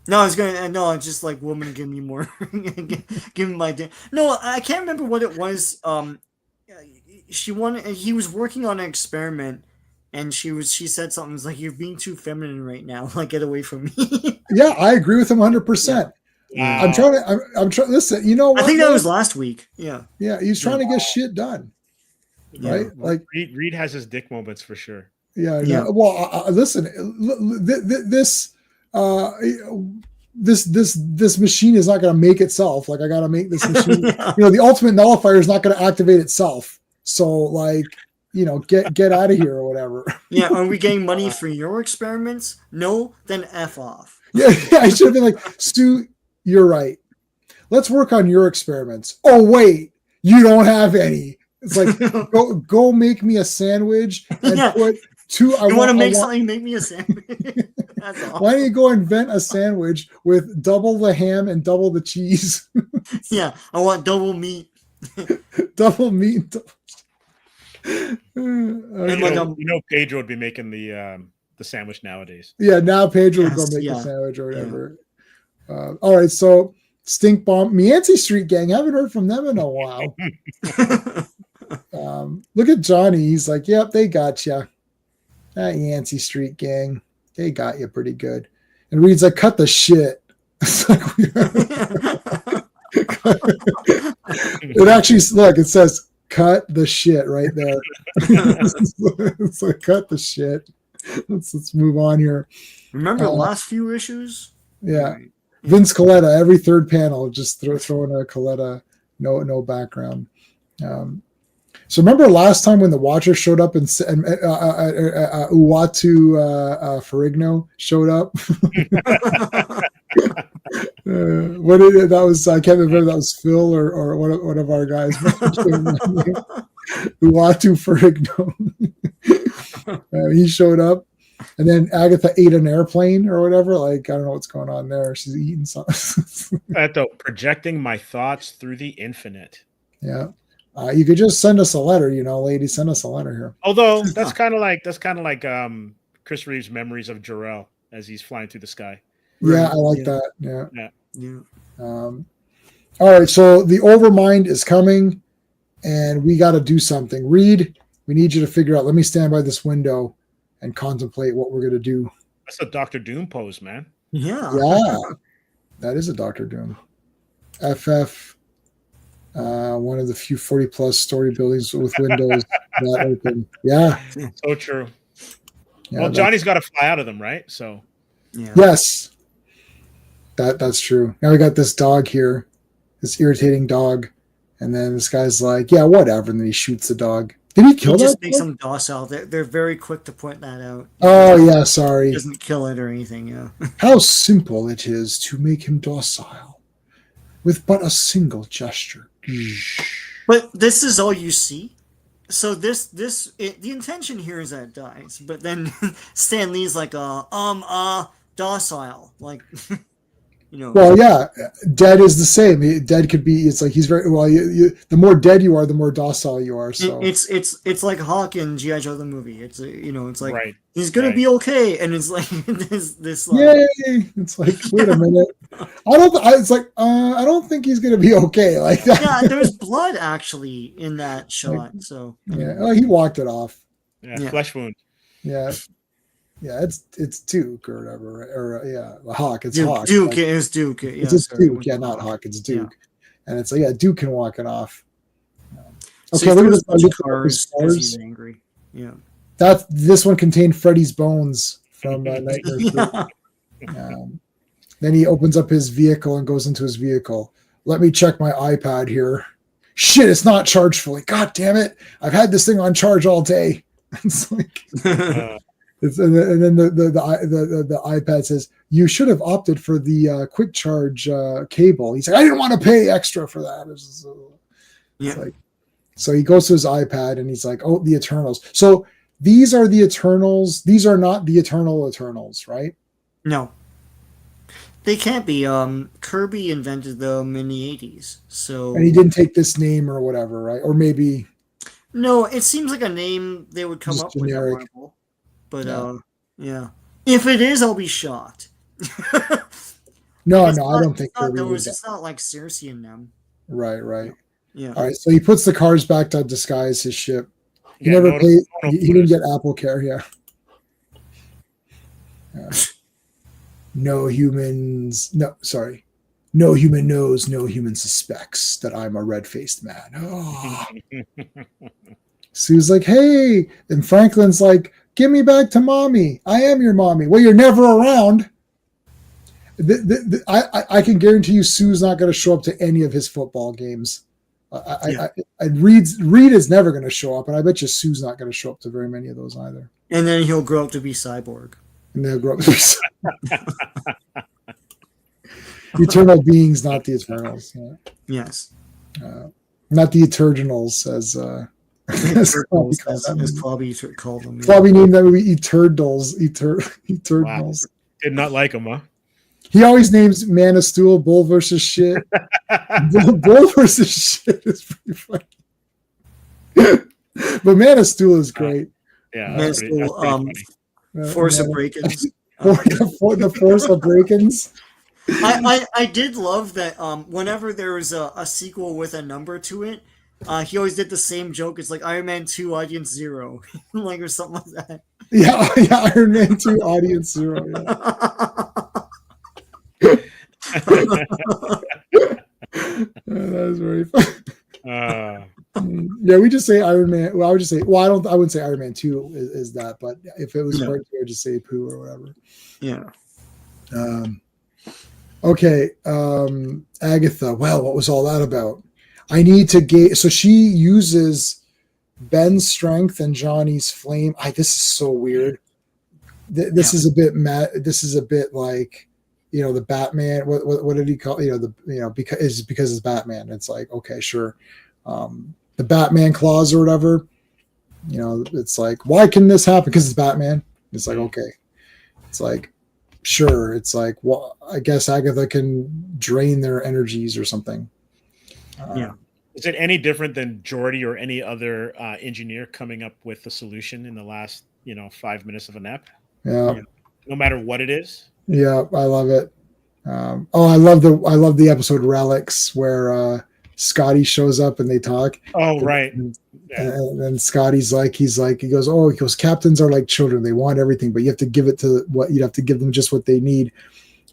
No, it's just like, woman, give me more. Give me my dinner. No, I can't remember what it was. she wanted. He was working on an experiment, and she said something like, "You're being too feminine right now. Like, get away from me." Yeah, I agree with him 100%. Yeah. I'm trying to. I'm trying. Listen, you know what? I think that was last week. Yeah. Yeah, he's trying to get shit done, right? Yeah. Like Reed has his dick moments for sure. Yeah, Yeah. no. Well, listen, this machine is not going to make itself. Like I got to make this machine. Yeah. The ultimate nullifier is not going to activate itself. So, like, get out of here or whatever. Yeah. Are we getting money for your experiments? No, then F off. Yeah, I should have been like, Stu, you're right. Let's work on your experiments. Oh wait, you don't have any. It's like go make me a sandwich and put two. You want to make something? Make me a sandwich. That's awesome. Why don't you go invent a sandwich with double the ham and double the cheese? Yeah, I want double meat. Double meat. Pedro would be making the sandwich nowadays. Yeah, now Pedro would go make a sandwich or whatever. Yeah. All right, so Stink Bomb, Yancey Street Gang. Haven't heard from them in a while. Look at Johnny. He's like, "Yep, they got you. That Yancey Street Gang, they got you pretty good." And Reed's like, "Cut the shit." It's like, it actually, look, it says "cut the shit" right there. It's like, cut the shit. Let's move on here. Remember the last few issues? Yeah. Vince Coletta, every third panel, just throw in a Coletta, no background. So remember last time when the Watcher showed up and Uatu Ferrigno showed up? What did it? That was, I can't remember. That was Phil or one of our guys. Uatu Ferrigno. He showed up. And then Agatha ate an airplane or whatever. Like, I don't know what's going on there. She's eating something. Projecting my thoughts through the infinite. Yeah. You could just send us a letter, lady. Send us a letter here. Although that's kind of like Chris Reeves' memories of Jor-El as he's flying through the sky. Yeah, I like that. Yeah. Yeah. All right. So the Overmind is coming, and we got to do something. Reed, we need you to figure out. Let me stand by this window and contemplate what we're going to do. That's a Dr. Doom pose, man. Yeah. Yeah. That is a Dr. Doom. FF, one of the few 40-plus story buildings with windows that open. Yeah. So true. Yeah, well, Johnny's got to fly out of them, right? So. Yeah. Yes. That's true. Now we got this dog here, this irritating dog. And then this guy's like, yeah, whatever. And then he shoots the dog. Did he kill that? He just makes them docile. They're very quick to point that out. Oh, yeah, sorry. He doesn't kill it or anything, yeah. How simple it is to make him docile with but a single gesture. But this is all you see. So the intention here is that it dies, but then Stan Lee's like, docile. Like, Well, yeah, dead is the same. Dead could be. It's like he's very well. The more dead you are, the more docile you are. So it's like Hawk in G.I. Joe the movie. It's it's like right. He's gonna be okay, and it's like this. Yay! It's like, wait a minute. I don't think he's gonna be okay. Like that. Yeah, there's blood actually in that shot. So yeah, well, he walked it off. Yeah, flesh wound. Yeah. Yeah, it's Duke or whatever, right? Or Hawk. It's Duke, Hawk. Duke like, is Duke. Yeah, it's just Duke. Yeah, not Hawk. It's Duke. Yeah. And it's like, yeah, Duke can walk it off. Okay, so look at this cars. He's angry. Yeah. This one contained Freddy's bones from Nightmare. Then he opens up his vehicle and goes into his vehicle. Let me check my iPad here. Shit, it's not charged fully. God damn it! I've had this thing on charge all day. It's like. And then the iPad says, you should have opted for the quick charge cable. He's like, I didn't want to pay extra for that. So he goes to his iPad and he's like, oh, the Eternals. So these are the Eternals. These are not the Eternals, right? No. They can't be. Kirby invented them in the 80s. So. And he didn't take this name or whatever, right? Or maybe. No, it seems like a name they would come up generic. With. Marvel. But yeah, if it is, I'll be shocked. No, I don't think it's not like Cersei in them. Right. Yeah. All right, so he puts the cars back to disguise his ship. He Yeah, never paid. no He didn't get Apple Care. Yeah. No humans. No, sorry. No human knows. No human suspects that I'm a red-faced man. Oh. Sue's like, hey, and Franklin's like, give me back to mommy. I am your mommy. Well, you're never around. I can guarantee you, Sue's not going to show up to any of his football games. Reed is never going to show up, and I bet you Sue's not going to show up to very many of those either. And then he'll grow up to be Cyborg. And they'll grow up to be eternal beings, not the Eternals. Yeah. Yes. Not the Eternals, as Clobby called them. Clobby named that movie Eternals. Eternals. Wow. Did not like him, huh? He always names Man of Steel, Bull versus Shit. Bull versus Shit is pretty funny. But Man of Steel is great. Yeah, Man of Steel, Force of Break-ins. The Force of Break-ins. I did love that whenever there was a sequel with a number to it, he always did the same joke. It's like Iron Man 2 Audience 0. Like, or something like that. Yeah, Iron Man 2 Audience 0. Yeah. That was very fun. Yeah, we just say Iron Man. Well, I would just say. Well, I wouldn't say Iron Man 2 is that, but if it was part 2, I'd just say poo or whatever. Yeah. Okay. Agatha. Well, what was all that about? I need to gauge. So she uses Ben's strength and Johnny's flame. This is so weird. This is a bit This is a bit like, the Batman. What did he call? Because it's Batman. It's like, okay, sure. The Batman clause or whatever. It's like, why can this happen? Because it's Batman. It's like, okay. It's like, sure. It's like, well, I guess Agatha can drain their energies or something. Yeah. Is it any different than Geordi or any other engineer coming up with the solution in the last, 5 minutes of an ep? Yeah. No matter what it is. Yeah, I love it. I love the episode Relics where Scotty shows up and they talk. Oh, right. And then Scotty's he goes, captains are like children. They want everything, but you have to give them just what they need.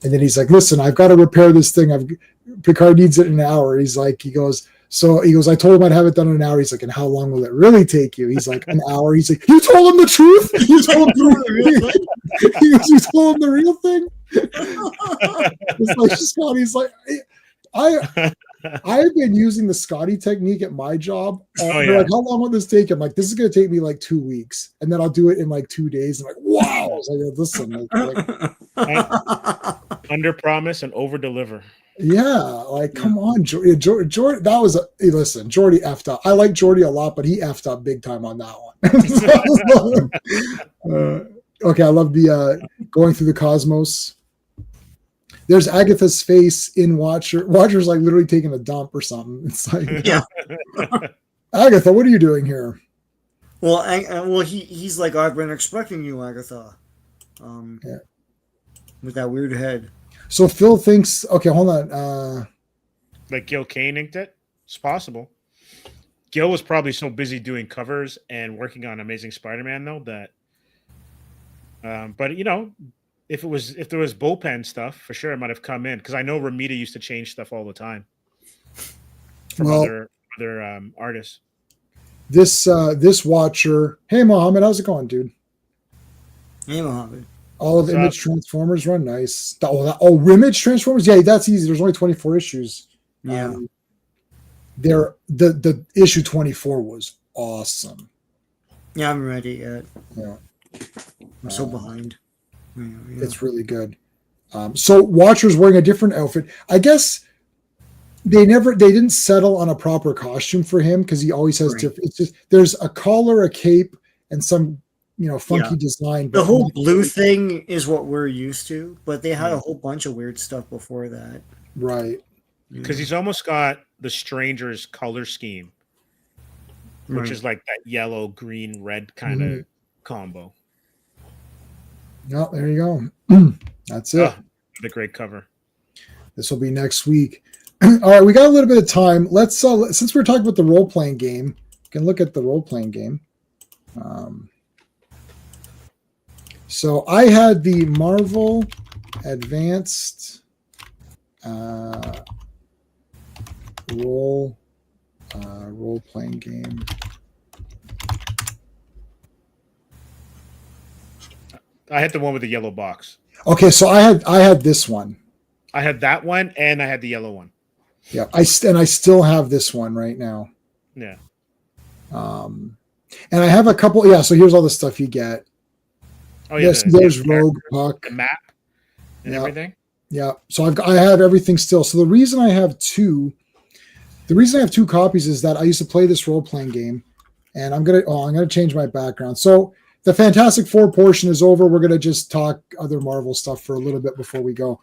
And then he's like, listen, I've got to repair this thing. Picard needs it in an hour. He goes, I told him I'd have it done in an hour. He's like, and how long will it really take you? He's like, an hour. He's like, you told him the truth? You told him the real thing? He goes, you told him the real thing? It's like Scotty's like, I've been using the Scotty technique at my job. Like, how long will this take? I'm like, this is going to take me like 2 weeks. And then I'll do it in like 2 days. I'm like, wow. I was like, listen. Under promise and over deliver. Yeah, like, come on, Jordy. That was listen, Jordy effed up. I like Jordy a lot, but he effed up big time on that one. Okay, I love the going through the cosmos. There's Agatha's face in Watcher. Watcher's like literally taking a dump or something. It's like, yeah. Agatha, what are you doing here? Well, he's like, I've been expecting you, Agatha. With that weird head. So Phil thinks, okay, hold on. Like Gil Kane inked it? It's possible. Gil was probably so busy doing covers and working on Amazing Spider-Man, though, that. But if there was bullpen stuff, for sure, it might have come in because I know Ramita used to change stuff all the time from other artists. This Watcher. Hey, Mohammed, how's it going, dude? Hey, Mohammed. All of Image Transformers run nice. Image Transformers? Yeah, that's easy. There's only 24 issues. Yeah. The issue 24 was awesome. Yeah, I'm ready yet. Yeah. I'm so behind. Yeah. It's really good. So Watcher's wearing a different outfit. I guess they didn't settle on a proper costume for him because he always has different. It's just there's a collar, a cape, and some funky design. The whole blue thing is what we're used to, but they had a whole bunch of weird stuff before that. Right. Because he's almost got the Stranger's color scheme, which is like that yellow, green, red kind of combo. No, there you go. That's it. The great cover. This will be next week. All right, we got a little bit of time. Let's since we're talking about the role playing game, we can look at the role playing game. So I had the Marvel Advanced role playing game. I had the one with the yellow box. Okay, so I had this one. I had that one, and I had the yellow one. Yeah, I still have this one right now. Yeah. And I have a couple. Yeah, so here's all the stuff you get. Oh yeah. Yes, there's Rogue Puck, the map, and everything. Yeah, so I have everything still. So the reason I have two copies is that I used to play this role playing game, and I'm gonna change my background. So the Fantastic Four portion is over. We're gonna just talk other Marvel stuff for a little bit before we go.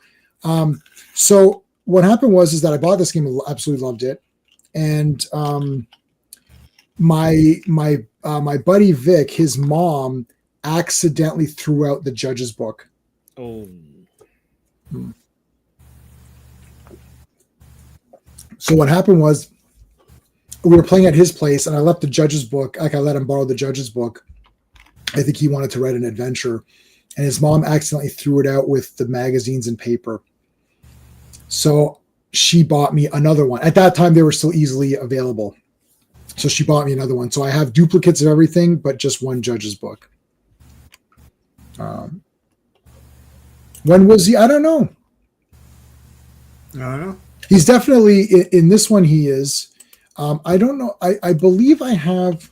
So what happened is that I bought this game, absolutely loved it, and my buddy Vic, his mom accidentally threw out the judge's book. Oh. So what happened was we were playing at his place, and I left the judge's book. Like I let him borrow the judge's book. I think he wanted to write an adventure, and his mom accidentally threw it out with the magazines and paper. So she bought me another one. At that time, they were still easily available. So she bought me another one. So I have duplicates of everything, but just one judge's book. When was he? I don't know. I don't know. He's definitely in this one. He is. I don't know. I believe I have.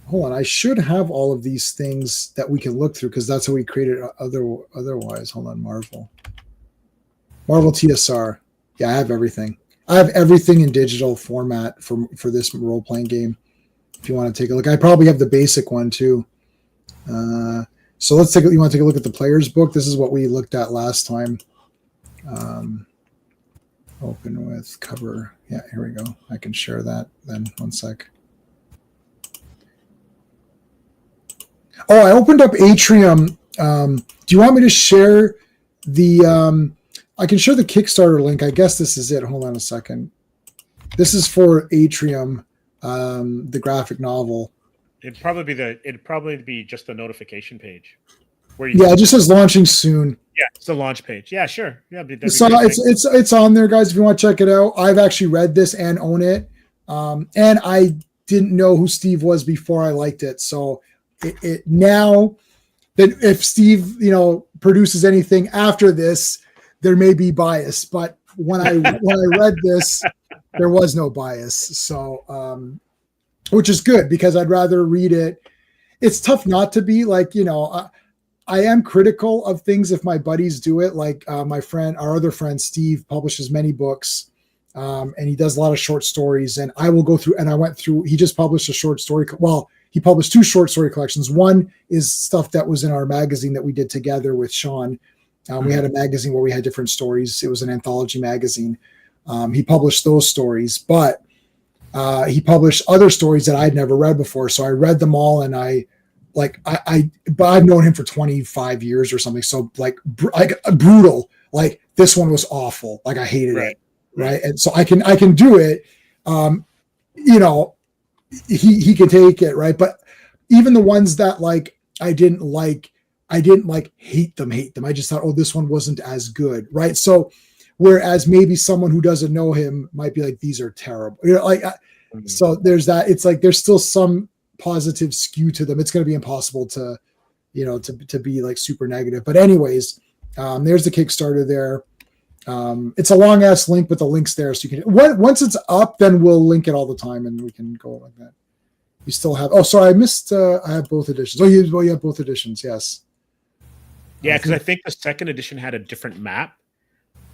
Hold on. I should have all of these things that we can look through because that's how we created otherwise. Hold on. Marvel TSR. Yeah, I have everything. I have everything in digital format for this role playing game. If you want to take a look, I probably have the basic one too. So let's take. You want to take a look at the player's book? This is what we looked at last time. Open with cover. Yeah, here we go. I can share that then. One sec. Oh, I opened up Atrium. Do you want me to share the? I can share the Kickstarter link. I guess this is it. Hold on a second. This is for Atrium, the graphic novel. It'd probably be just the notification page. It just says launching soon. Yeah, it's the launch page. Yeah, sure. Yeah, so it's on there, guys. If you want to check it out, I've actually read this and own it, and I didn't know who Steve was before I liked it. So it now that if Steve produces anything after this, there may be bias. But when I read this, there was no bias. So which is good because I'd rather read it. It's tough not to be like I am critical of things if my buddies do it. Like our other friend, Steve, publishes many books and he does a lot of short stories. And I will go through, and I went through, he just published a short story. Well, he published 2 short story collections. One is stuff that was in our magazine that we did together with Sean. We had a magazine where we had different stories. It was an anthology magazine. He published those stories, but he published other stories that I'd never read before. So I read them all, and but I've known him for 25 years or something. So brutal. Like this one was awful. Like I hated it. Right. And so I can do it. He can take it. Right. But even the ones that I didn't hate them. I just thought, this one wasn't as good. Right. So whereas maybe someone who doesn't know him might be like, these are terrible. So there's that. It's like, there's still some positive skew to them. It's going to be impossible to be like super negative. But anyways, there's the Kickstarter there. It's a long ass link, but the link's there. So you can, once it's up, then we'll link it all the time and we can go like that. You still have, sorry, I missed, I have both editions. You have both editions. Yes. Yeah. Cause I think the second edition had a different map.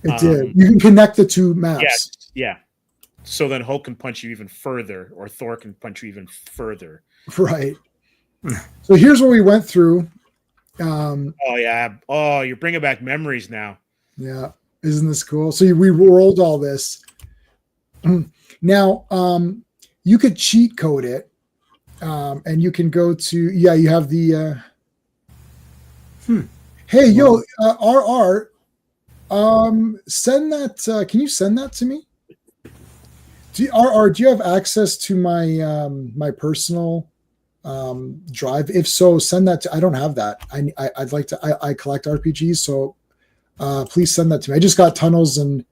It did. You can connect the 2 maps. Yeah. So then Hulk can punch you even further, or Thor can punch you even further. Right. So here's what we went through. Oh yeah. Oh, you're bringing back memories now. Yeah. Isn't this cool? So we rolled all this. Now, you could cheat code it, and you can go to you have the. Hey, RR. Send that. Can you send that to me? Do you have access to my my personal drive? If so, send that to. I don't have that. I'd like to. I collect RPGs, so please send that to me. I just got Tunnels and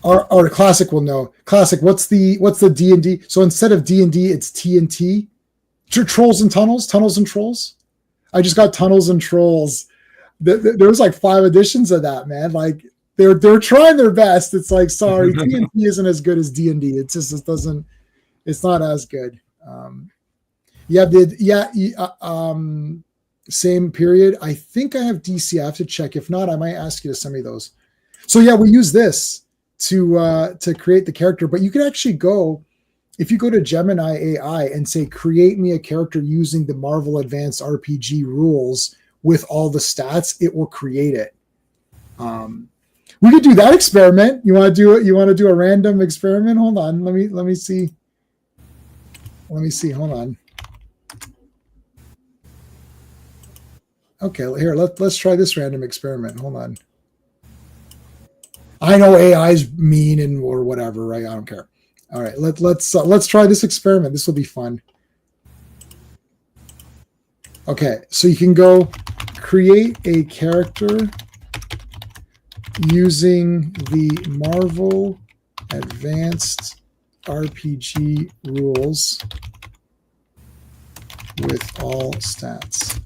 our Classic will know. Classic. What's the D&D? So instead of D&D, it's TNT. Trolls and Tunnels. Tunnels and Trolls. I just got Tunnels and Trolls. There was like 5 editions of that, man. Like they're trying their best. It's like, sorry, TNT isn't as good as D&D. It doesn't. It's not as good. Same period. I think I have DC. I have to check. If not, I might ask you to send me those. So yeah, we use this to create the character. But you can actually go, if you go to Gemini AI and say, create me a character using the Marvel Advanced RPG rules with all the stats, it will create it. We could do that experiment. You want to do it? You want to do a random experiment? Hold on. Let me see. Hold on. Okay, here, let's try this random experiment. Hold on. I know AI is mean and or whatever, right? I don't care. All right, let's try this experiment. This will be fun. Okay, so you can go create a character using the Marvel Advanced RPG rules with all stats.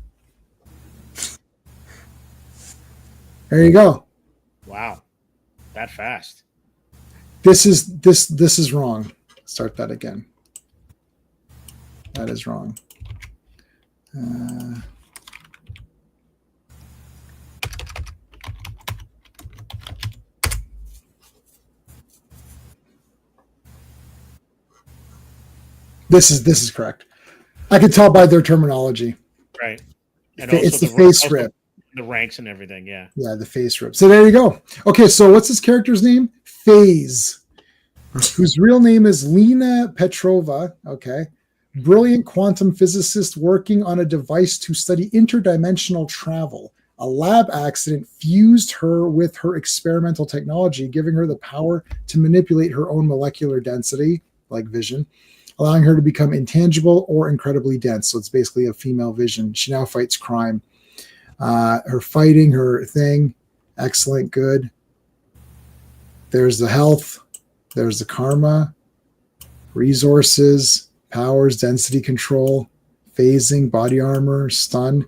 There you go. Wow, that fast. This is wrong. Start that again. That is wrong. This is correct. I can tell by their terminology. Right. And it's the face rip. The ranks and everything, yeah. Yeah, the face rip. So there you go. Okay, so what's this character's name? Phase, whose real name is Lena Petrova. Okay. Brilliant quantum physicist working on a device to study interdimensional travel. A lab accident fused her with her experimental technology, giving her the power to manipulate her own molecular density, like vision, allowing her to become intangible or incredibly dense. So it's basically a female Vision. She now fights crime. Her fighting, her thing, excellent, good. There's the health. There's the karma, resources, powers, density control, phasing, body armor, stun,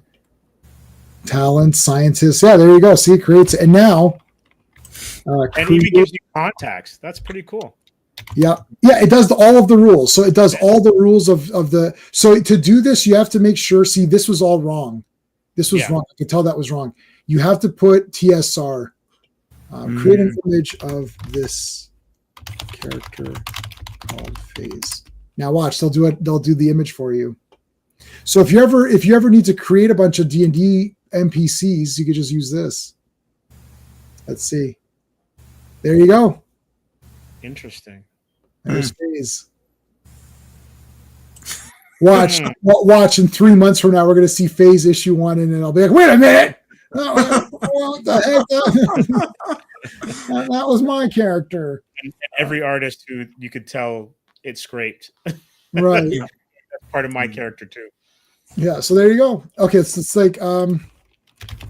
talent, scientist. Yeah, there you go. See, it creates it. And now... and even gives you contacts. That's pretty cool. Yeah, it does all of the rules. So it does all the rules of the... So to do this, you have to make sure... See, this was all wrong. This was wrong. I could tell that was wrong. You have to put TSR. Create an image of this character called Phase. Now watch, they'll do it. They'll do the image for you. So if you ever need to create a bunch of D&D NPCs, you could just use this. Let's see. There you go. Interesting. There's Phase. Watch. In 3 months from now, we're going to see Phase issue 1, and then I'll be like, "Wait a minute! What the heck? That was my character." And every artist who you could tell it scraped. Right. That's part of my character too. Yeah. So there you go. Okay. It's like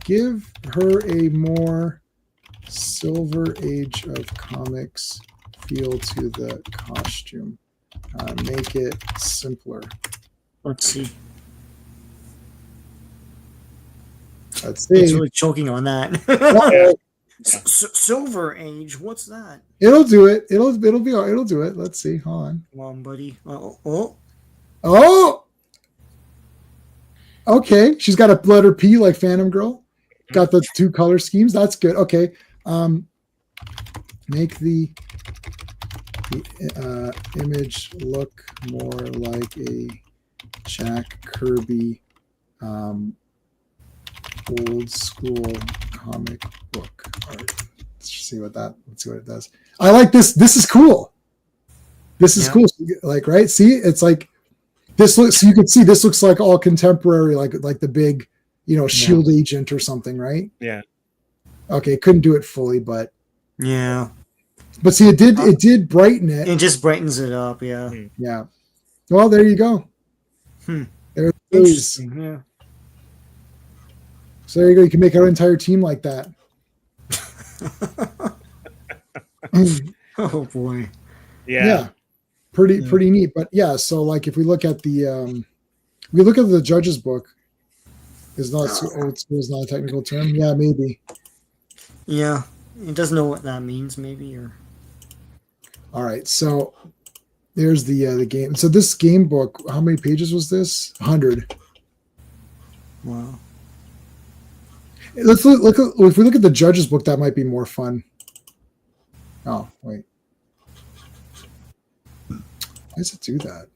give her a more Silver Age of Comics feel to the costume. Make it simpler. Let's see. Let's see. It's really choking on that. Silver Age. What's that? It'll do it. It'll do it. Let's see. Hold on. Come on, buddy. Oh. Okay. She's got a letter P like Phantom Girl. Got the 2 color schemes. That's good. Okay. Make the image look more like a Jack Kirby old school comic book art. Let's see what it does. I like this. This is cool. This is cool. Like, right? See, it's like this looks. So you can see this looks like all contemporary, like the big, Shield agent or something, right? Yeah. Okay, couldn't do it fully, but Yeah. see, it did brighten it. It just brightens it up, yeah. Yeah. Well, there you go. There it is. Interesting, yeah. So there you go. You can make our entire team like that. Oh boy. Yeah. Pretty neat. But yeah, so like if we look at the judge's book, is not old school is not a technical term. Yeah, maybe. Yeah. It doesn't know what that means, maybe, or All right, so there's the game. So this game book, how many pages was this? 100. wow. Let's look at, if we look at the judge's book, that might be more fun. Oh, wait. Why does it do that?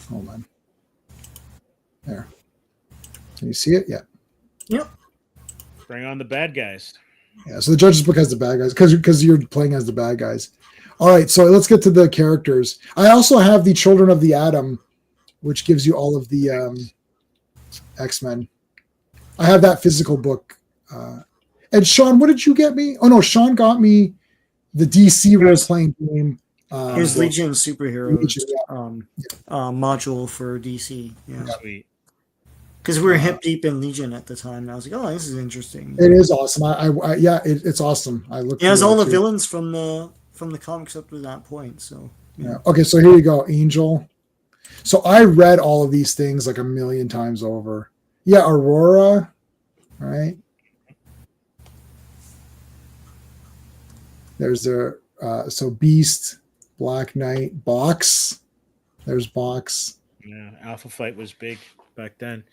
Hold on. There. Can you see it? Yeah. Yep. Bring on the bad guys. Yeah, so the judge's book has the bad guys because you're playing as the bad guys. All right, so let's get to the characters. I also have the Children of the Atom, which gives you all of the X-Men. I have that physical book. And Sean, what did you get me? Oh no, Sean got me the DC role-playing game. Here's Legion Superheroes Legion, module for DC. Yeah. Sweet. Because we were hip deep in Legion at the time. And I was like, oh, this is interesting. It is awesome. It's awesome. I looked. It has all the villains from the comics up to that point. So yeah. Okay, so here you go, Angel. So I read all of these things like a million times over. Yeah, Aurora, right? There's the so Beast, Black Knight, Box. There's Box. Yeah, Alpha Flight was big back then.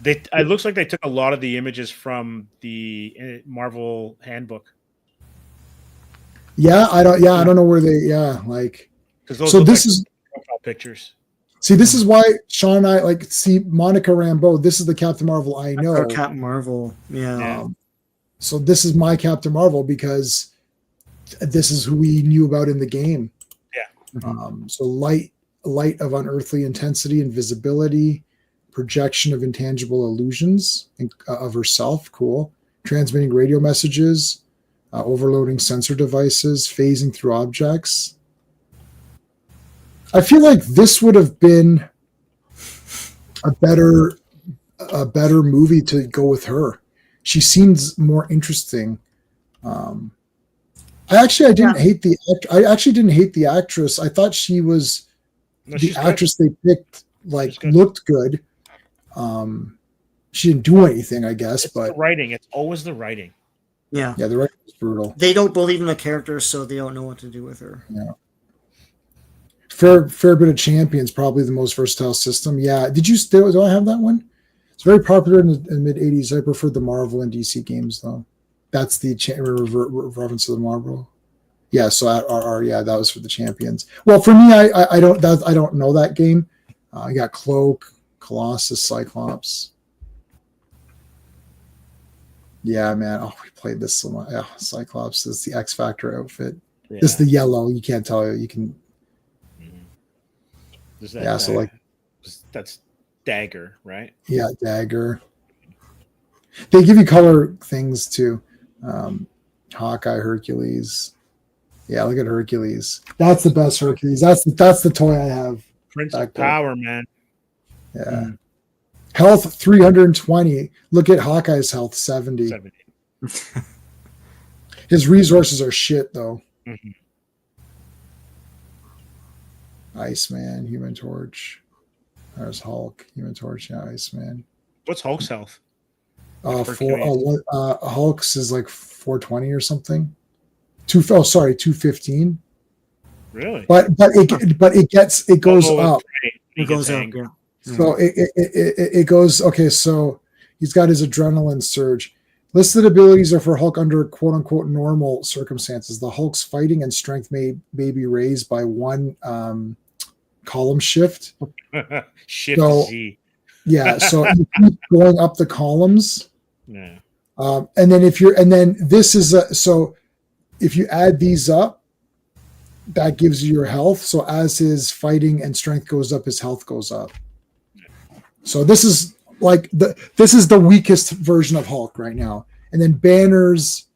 It looks like they took a lot of the images from the Marvel handbook. Yeah, I don't know where they. Yeah, like. So this is profile pictures. See, this is why Sean and I see Monica Rambeau. This is the Captain Marvel I know. Or Captain Marvel, yeah. So this is my Captain Marvel because this is who we knew about in the game. Yeah. So light of unearthly intensity and visibility, projection of intangible illusions of herself. Cool. Transmitting radio messages, overloading sensor devices, phasing through objects. I feel like this would have been a better movie to go with her. She seems more interesting. I didn't hate the actress. I thought she was the actress they picked. Looked good. She didn't do anything, I guess. But the writing. It's always the writing. Yeah. Yeah, the writing was brutal. They don't believe in the character, so they don't know what to do with her. Yeah. Fair bit of Champions, probably the most versatile system. Yeah. Do I have that one? It's very popular in the mid 80s. I preferred the Marvel and DC games though. That's the reference to the Marvel. Yeah, so at RR, yeah, that was for the Champions. Well, for me, I don't know that game. I got Cloak, Colossus, Cyclops. Yeah, man. Oh, we played this so much. Yeah, Cyclops is the X Factor outfit. Yeah. This is the yellow. You can't tell. You can. Yeah, so that's Dagger, right? Yeah, Dagger. They give you color things too. Hawkeye, Hercules. Yeah, look at Hercules. That's the best Hercules. That's the toy I have. Prince of Power, man. Yeah. Health 320. Look at Hawkeye's health 70. His resources are shit though. Mm-hmm. Iceman, Human Torch. There's Hulk, Human Torch, yeah, Iceman. What's Hulk's health? Hulk's is like 420 or something. 215. Really? But it goes up. It goes up, yeah. So it goes, okay, so he's got his adrenaline surge. Listed abilities are for Hulk under quote unquote normal circumstances. The Hulk's fighting and strength may be raised by one column shift. Shift Z. Yeah, so you keep going up the columns. Yeah. And then this is so if you add these up, that gives you your health. So as his fighting and strength goes up, his health goes up. So this is like this is the weakest version of Hulk right now, and then Banner's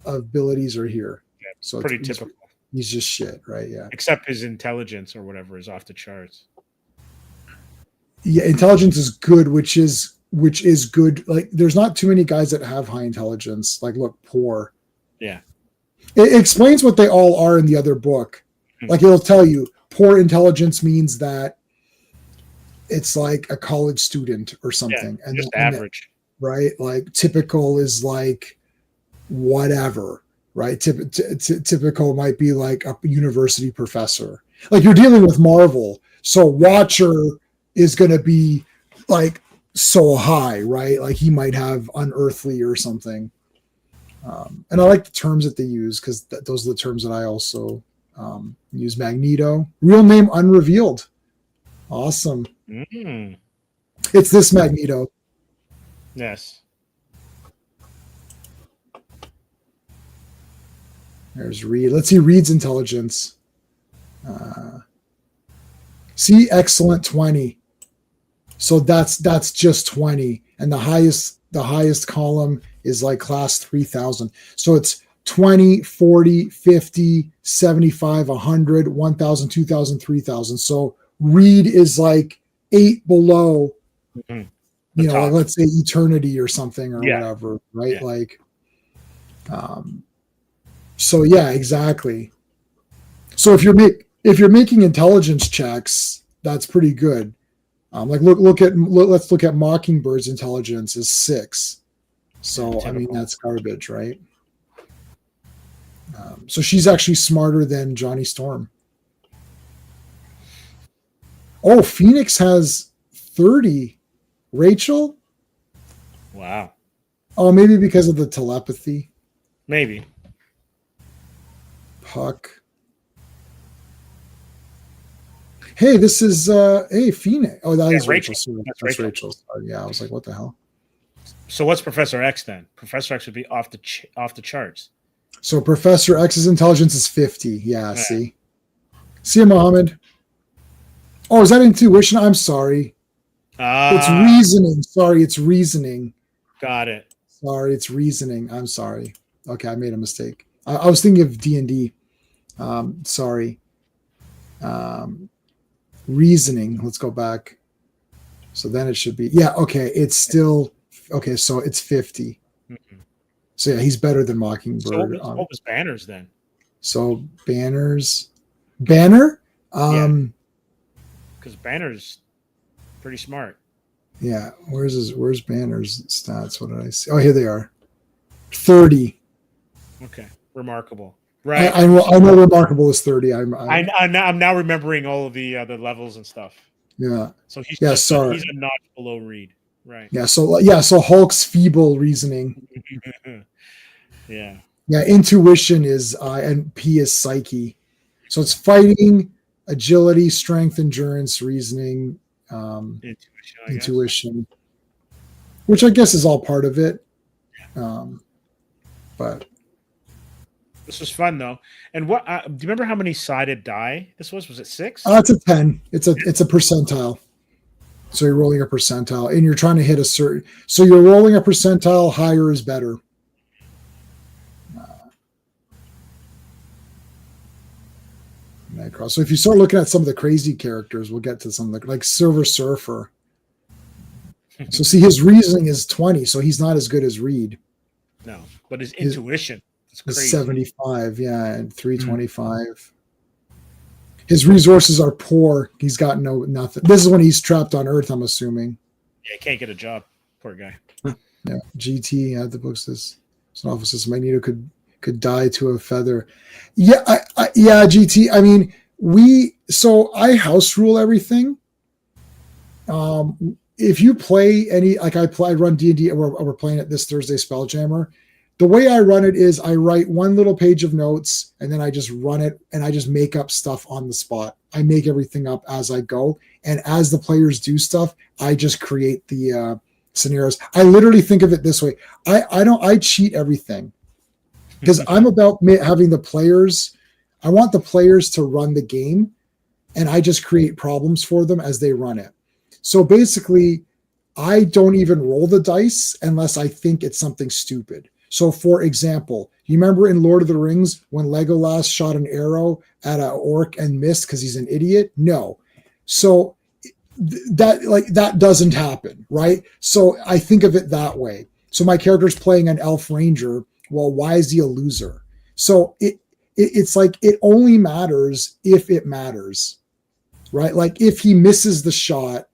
abilities are here. Yeah, so pretty typical. He's just shit, right? Yeah. Except his intelligence or whatever is off the charts. Yeah, intelligence is good, which is good. Like, there's not too many guys that have high intelligence. Like, look, poor. Yeah. It explains what they all are in the other book. Like, it'll tell you poor intelligence means that it's like a college student or something. Yeah, just average. Right? Like, typical is like whatever, right? Typical might be like a university professor. Like, you're dealing with Marvel. So Watcher is going to be like so high, right? Like, he might have unearthly or something. And I like the terms that they use, because those are the terms that I also use. Magneto, real name unrevealed. Awesome. It's this Magneto. Yes. There's Reed. Let's see Reed's intelligence. See, excellent 20. So that's just 20, and the highest column is like class 3000. So it's 20, 40, 50, 75, 100, 1000, 2000, 3000. So Reed is like 8 below, like, let's say eternity or something or whatever, right? Yeah. Like, so yeah, exactly. So if you're making intelligence checks, that's pretty good. Like let's look at Mockingbird's intelligence is 6. So I mean, that's garbage, right? So she's actually smarter than Johnny Storm. Oh, Phoenix has 30. Rachel? Wow. Oh, maybe because of the telepathy. Maybe. Puck. Hey, this is Phoenix. Oh, that is Rachel. That's Rachel. Yeah, I was like, what the hell? So what's Professor X then? Professor X would be off the charts. So Professor X's intelligence is 50. Yeah, see you, Mohammed. Oh, is that intuition? I'm sorry. It's reasoning. Sorry, it's reasoning. Got it. Sorry, it's reasoning. I'm sorry. Okay, I made a mistake. I was thinking of D&D. Sorry. Reasoning. Let's go back. So then it should be, okay, it's still, okay, so it's 50. Mm-hmm. So yeah, he's better than Mockingbird. So what was Banner's then? So Banner? Because Banner's pretty smart. Yeah, where's Banner's stats? What did I see? Oh, here they are. 30. Okay, remarkable. Right. I know remarkable is 30. I'm now remembering all of the levels and stuff. Yeah. So he's he's a notch below Reed. Right. Yeah. So Hulk's feeble reasoning. Yeah. Yeah. Intuition is and P is psyche. So it's fighting, agility, strength, endurance, reasoning, intuition, which I guess is all part of it. But this was fun though. And what do you remember how many sided die this was? Was it 6? It's a 10. It's a percentile. So you're rolling a percentile, and you're trying to hit a certain. So you're rolling a percentile. Higher is better. So if you start looking at some of the crazy characters, we'll get to some of the, like Silver Surfer. So see, his reasoning is 20, so he's not as good as Reed. No, but his intuition is 75, and 325. His resources are poor. He's got nothing. This is when he's trapped on Earth, I'm assuming. Yeah, he can't get a job. Poor guy. Yeah, GT. The book says an officer says Magneto could die to a feather. Yeah, GT. I mean, I house rule everything. If you play any, like I run D&D, we're playing it this Thursday, Spelljammer. The way I run it is I write one little page of notes, and then I just run it, and I just make up stuff on the spot. I make everything up as I go, and as the players do stuff, I just create the scenarios. I literally think of it this way. I cheat everything because I'm about having the players. I want the players to run the game, and I just create problems for them as they run it. So basically, I don't even roll the dice unless I think it's something stupid. So, for example, you remember in Lord of the Rings when Legolas shot an arrow at an orc and missed because he's an idiot? No. So that doesn't happen, right? So I think of it that way. So my character's playing an elf ranger. Well, why is he a loser? So it's like it only matters if it matters, right? Like if he misses the shot,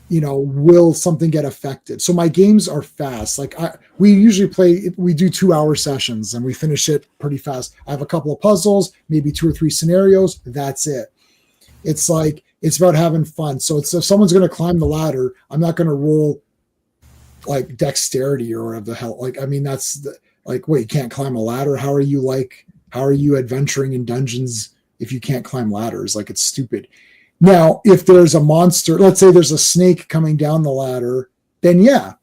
will something get affected? So my games are fast. Like we usually we do 2-hour sessions and we finish it pretty fast. I have a couple of puzzles, maybe 2 or 3 scenarios. That's it. It's like, it's about having fun. So if someone's going to climb the ladder, I'm not going to roll like dexterity or whatever the hell. Like, I mean, wait, you can't climb a ladder. How are you adventuring in dungeons if you can't climb ladders? Like, it's stupid. Now, if there's a monster, let's say there's a snake coming down the ladder, then yeah,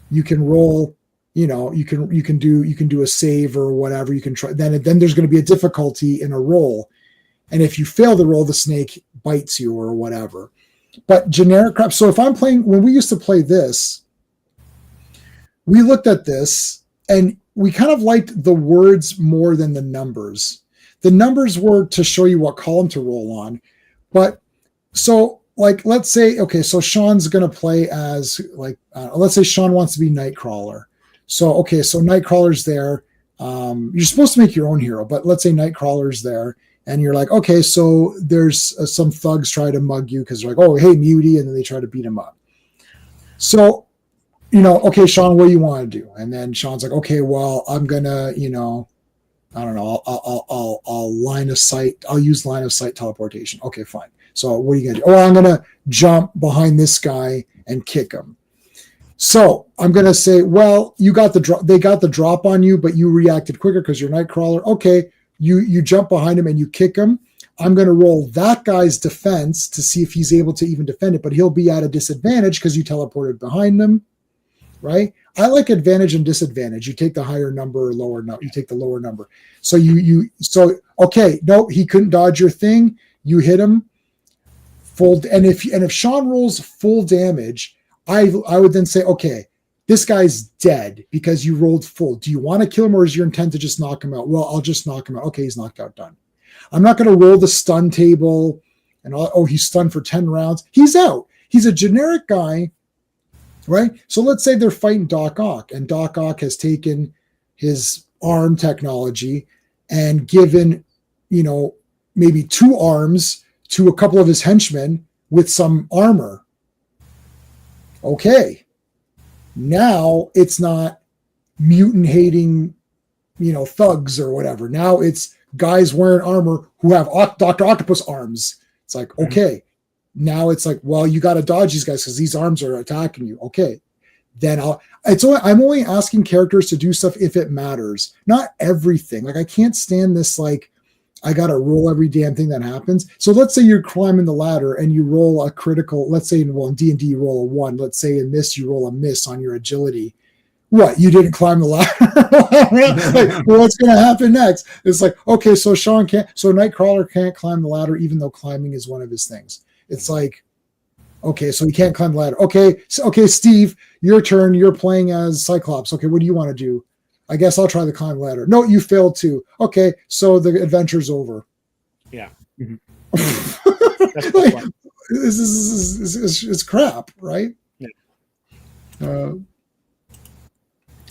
you can roll, you can do a save or whatever. You can try, then there's going to be a difficulty in a roll. And if you fail the roll, the snake bites you or whatever. But generic crap. So if I'm playing, when we used to play this, we looked at this and we kind of liked the words more than the numbers. The numbers were to show you what column to roll on. But so like, let's say, okay, so Sean's going to play as let's say Sean wants to be Nightcrawler. So, okay, so Nightcrawler's there. You're supposed to make your own hero, but let's say Nightcrawler's there. And you're like, okay, so there's some thugs try to mug you because they're like, oh, hey, Muty, and then they try to beat him up. So, okay, Sean, what do you want to do? And then Sean's like, okay, well, I'm gonna, I don't know, I'll line of sight. I'll use line of sight teleportation. Okay, fine. So what are you gonna do? Oh, I'm gonna jump behind this guy and kick him. So I'm gonna say, well, you got the drop. They got the drop on you, but you reacted quicker because you're Nightcrawler. Okay. You jump behind him and you kick him. I'm going to roll that guy's defense to see if he's able to even defend it, but he'll be at a disadvantage because you teleported behind him, right? I like advantage and disadvantage. You take the higher number or lower number. You take the lower number. So okay, no, he couldn't dodge your thing. You hit him full, and if Sean rolls full damage, I would then say, okay, this guy's dead because you rolled full. Do you want to kill him or is your intent to just knock him out? Well, I'll just knock him out. Okay, he's knocked out, done. I'm not going to roll the stun table and he's stunned for 10 rounds. He's out. He's a generic guy, right? So let's say they're fighting Doc Ock and Doc Ock has taken his arm technology and given, maybe 2 arms to a couple of his henchmen with some armor. Okay. Now it's not mutant hating, thugs or whatever. Now it's guys wearing armor who have Dr. Octopus arms. It's like, okay, now it's like, well, you got to dodge these guys because these arms are attacking you. Okay, then I'm only asking characters to do stuff if it matters, not everything. Like I can't stand this. Like I got to roll every damn thing that happens. So let's say you're climbing the ladder and you roll a critical, let's say in D&D you roll a 1. Let's say in this you roll a miss on your agility. What? You didn't climb the ladder? Like, well, what's going to happen next? It's like, okay, so Nightcrawler can't climb the ladder even though climbing is one of his things. It's like, okay, so he can't climb the ladder. Okay, Steve, your turn. You're playing as Cyclops. Okay, what do you want to do? I guess I'll try the climb ladder. No, you failed too. Okay, so the adventure's over. Yeah. That's like, this is crap, right? Yeah.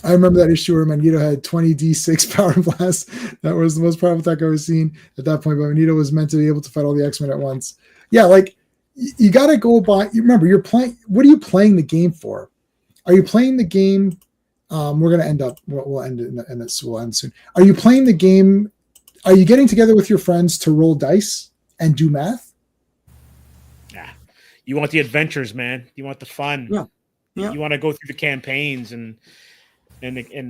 I remember that issue where Magneto had 20 D6 power blast. That was the most powerful attack I was seen at that point. But Magneto was meant to be able to fight all the X-Men at once. Yeah, like you got to go by. Remember, you're playing. What are you playing the game for? Are you playing the game? We're going to end up, we'll end it, and this will end soon. Are you playing the game? Are you getting together with your friends to roll dice and do math? Yeah. You want the adventures, man. You want the fun. Yeah. You want to go through the campaigns and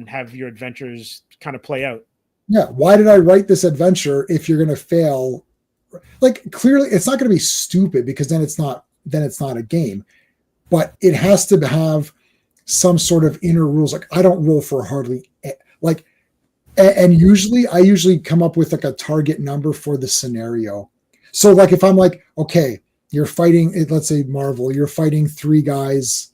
have your adventures kind of play out. Yeah. Why did I write this adventure if you're going to fail? Like clearly it's not going to be stupid because then it's not a game, but it has to have some sort of inner rules. Like I don't roll for hardly like, and I usually come up with like a target number for the scenario. So like, if I'm like, okay, you're fighting, let's say Marvel, you're fighting 3 guys,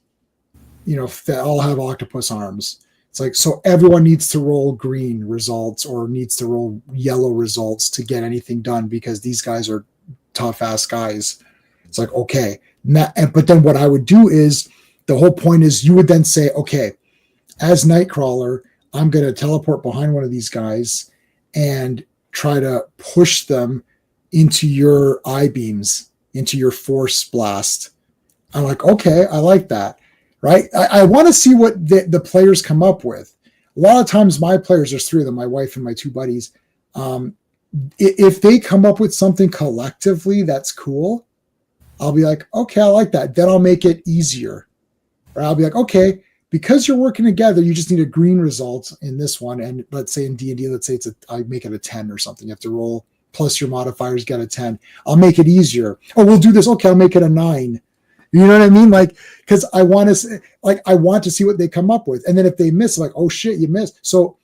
that all have octopus arms. It's like, so everyone needs to roll green results or needs to roll yellow results to get anything done because these guys are tough ass guys. It's like, okay. But then what I would do is, the whole point is you would then say, okay, as Nightcrawler, I'm going to teleport behind one of these guys and try to push them into your I-beams, into your force blast. I'm like, okay, I like that. Right? I want to see what the players come up with. A lot of times my players, there's 3 of them, my wife and my 2 buddies. If they come up with something collectively that's cool, I'll be like, okay, I like that. Then I'll make it easier. Or I'll be like, okay, because you're working together, you just need a green result in this one. And let's say in D&D, let's say I make it a 10 or something. You have to roll plus your modifiers, get a 10. I'll make it easier. Oh, we'll do this. Okay, I'll make it a 9. You know what I mean? Like, because I want to see what they come up with. And then if they miss, like, oh shit, you missed. So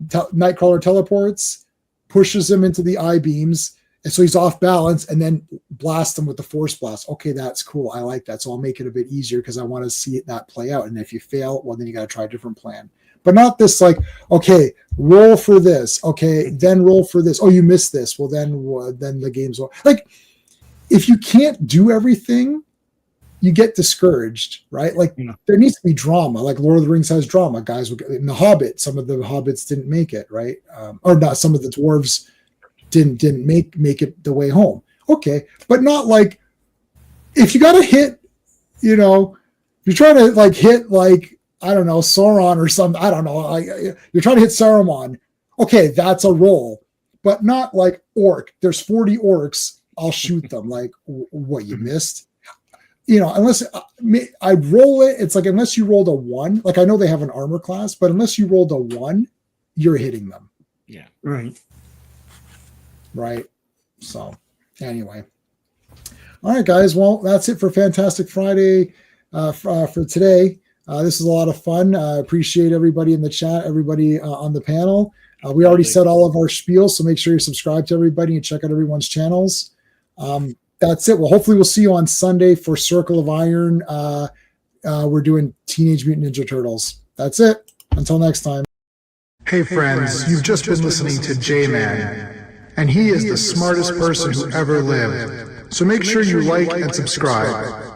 Nightcrawler teleports, pushes him into the I-beams, and so he's off balance, and then blast him with the force blast. Okay, that's cool. I like that. So I'll make it a bit easier because I want to see that play out. And if you fail, well, then you got to try a different plan. But not this like, okay, roll for this. Okay, then roll for this. Oh, you missed this. Well, then the game's over. Like, if you can't do everything, you get discouraged, right? Like there needs to be drama. Like Lord of the Rings has drama. Guys, in The Hobbit, some of the hobbits didn't make it, right? Or not. Some of the dwarves didn't make it the way home. Okay, but not like if you got to hit, you're trying to like hit like I don't know Sauron or something. I don't know. You're trying to hit Saruman. Okay, that's a roll, but not like orc. There's 40 orcs. I'll shoot them. Like what you missed. Unless I roll it, it's like unless you rolled a 1, like I know they have an armor class, but unless you rolled a 1, you're hitting them. Yeah. Right. So anyway. All right, guys. Well, that's it for Fantastic Friday for today. This is a lot of fun. Appreciate everybody in the chat, everybody on the panel. We already said all of our spiels, so make sure you subscribe to everybody and check out everyone's channels. That's it. Well, hopefully we'll see you on Sunday for Circle of Iron. We're doing Teenage Mutant Ninja Turtles. That's it. Until next time. Hey friends, you've just been listening to J-Man, and he is the smartest person who ever lived. So make sure you like and subscribe.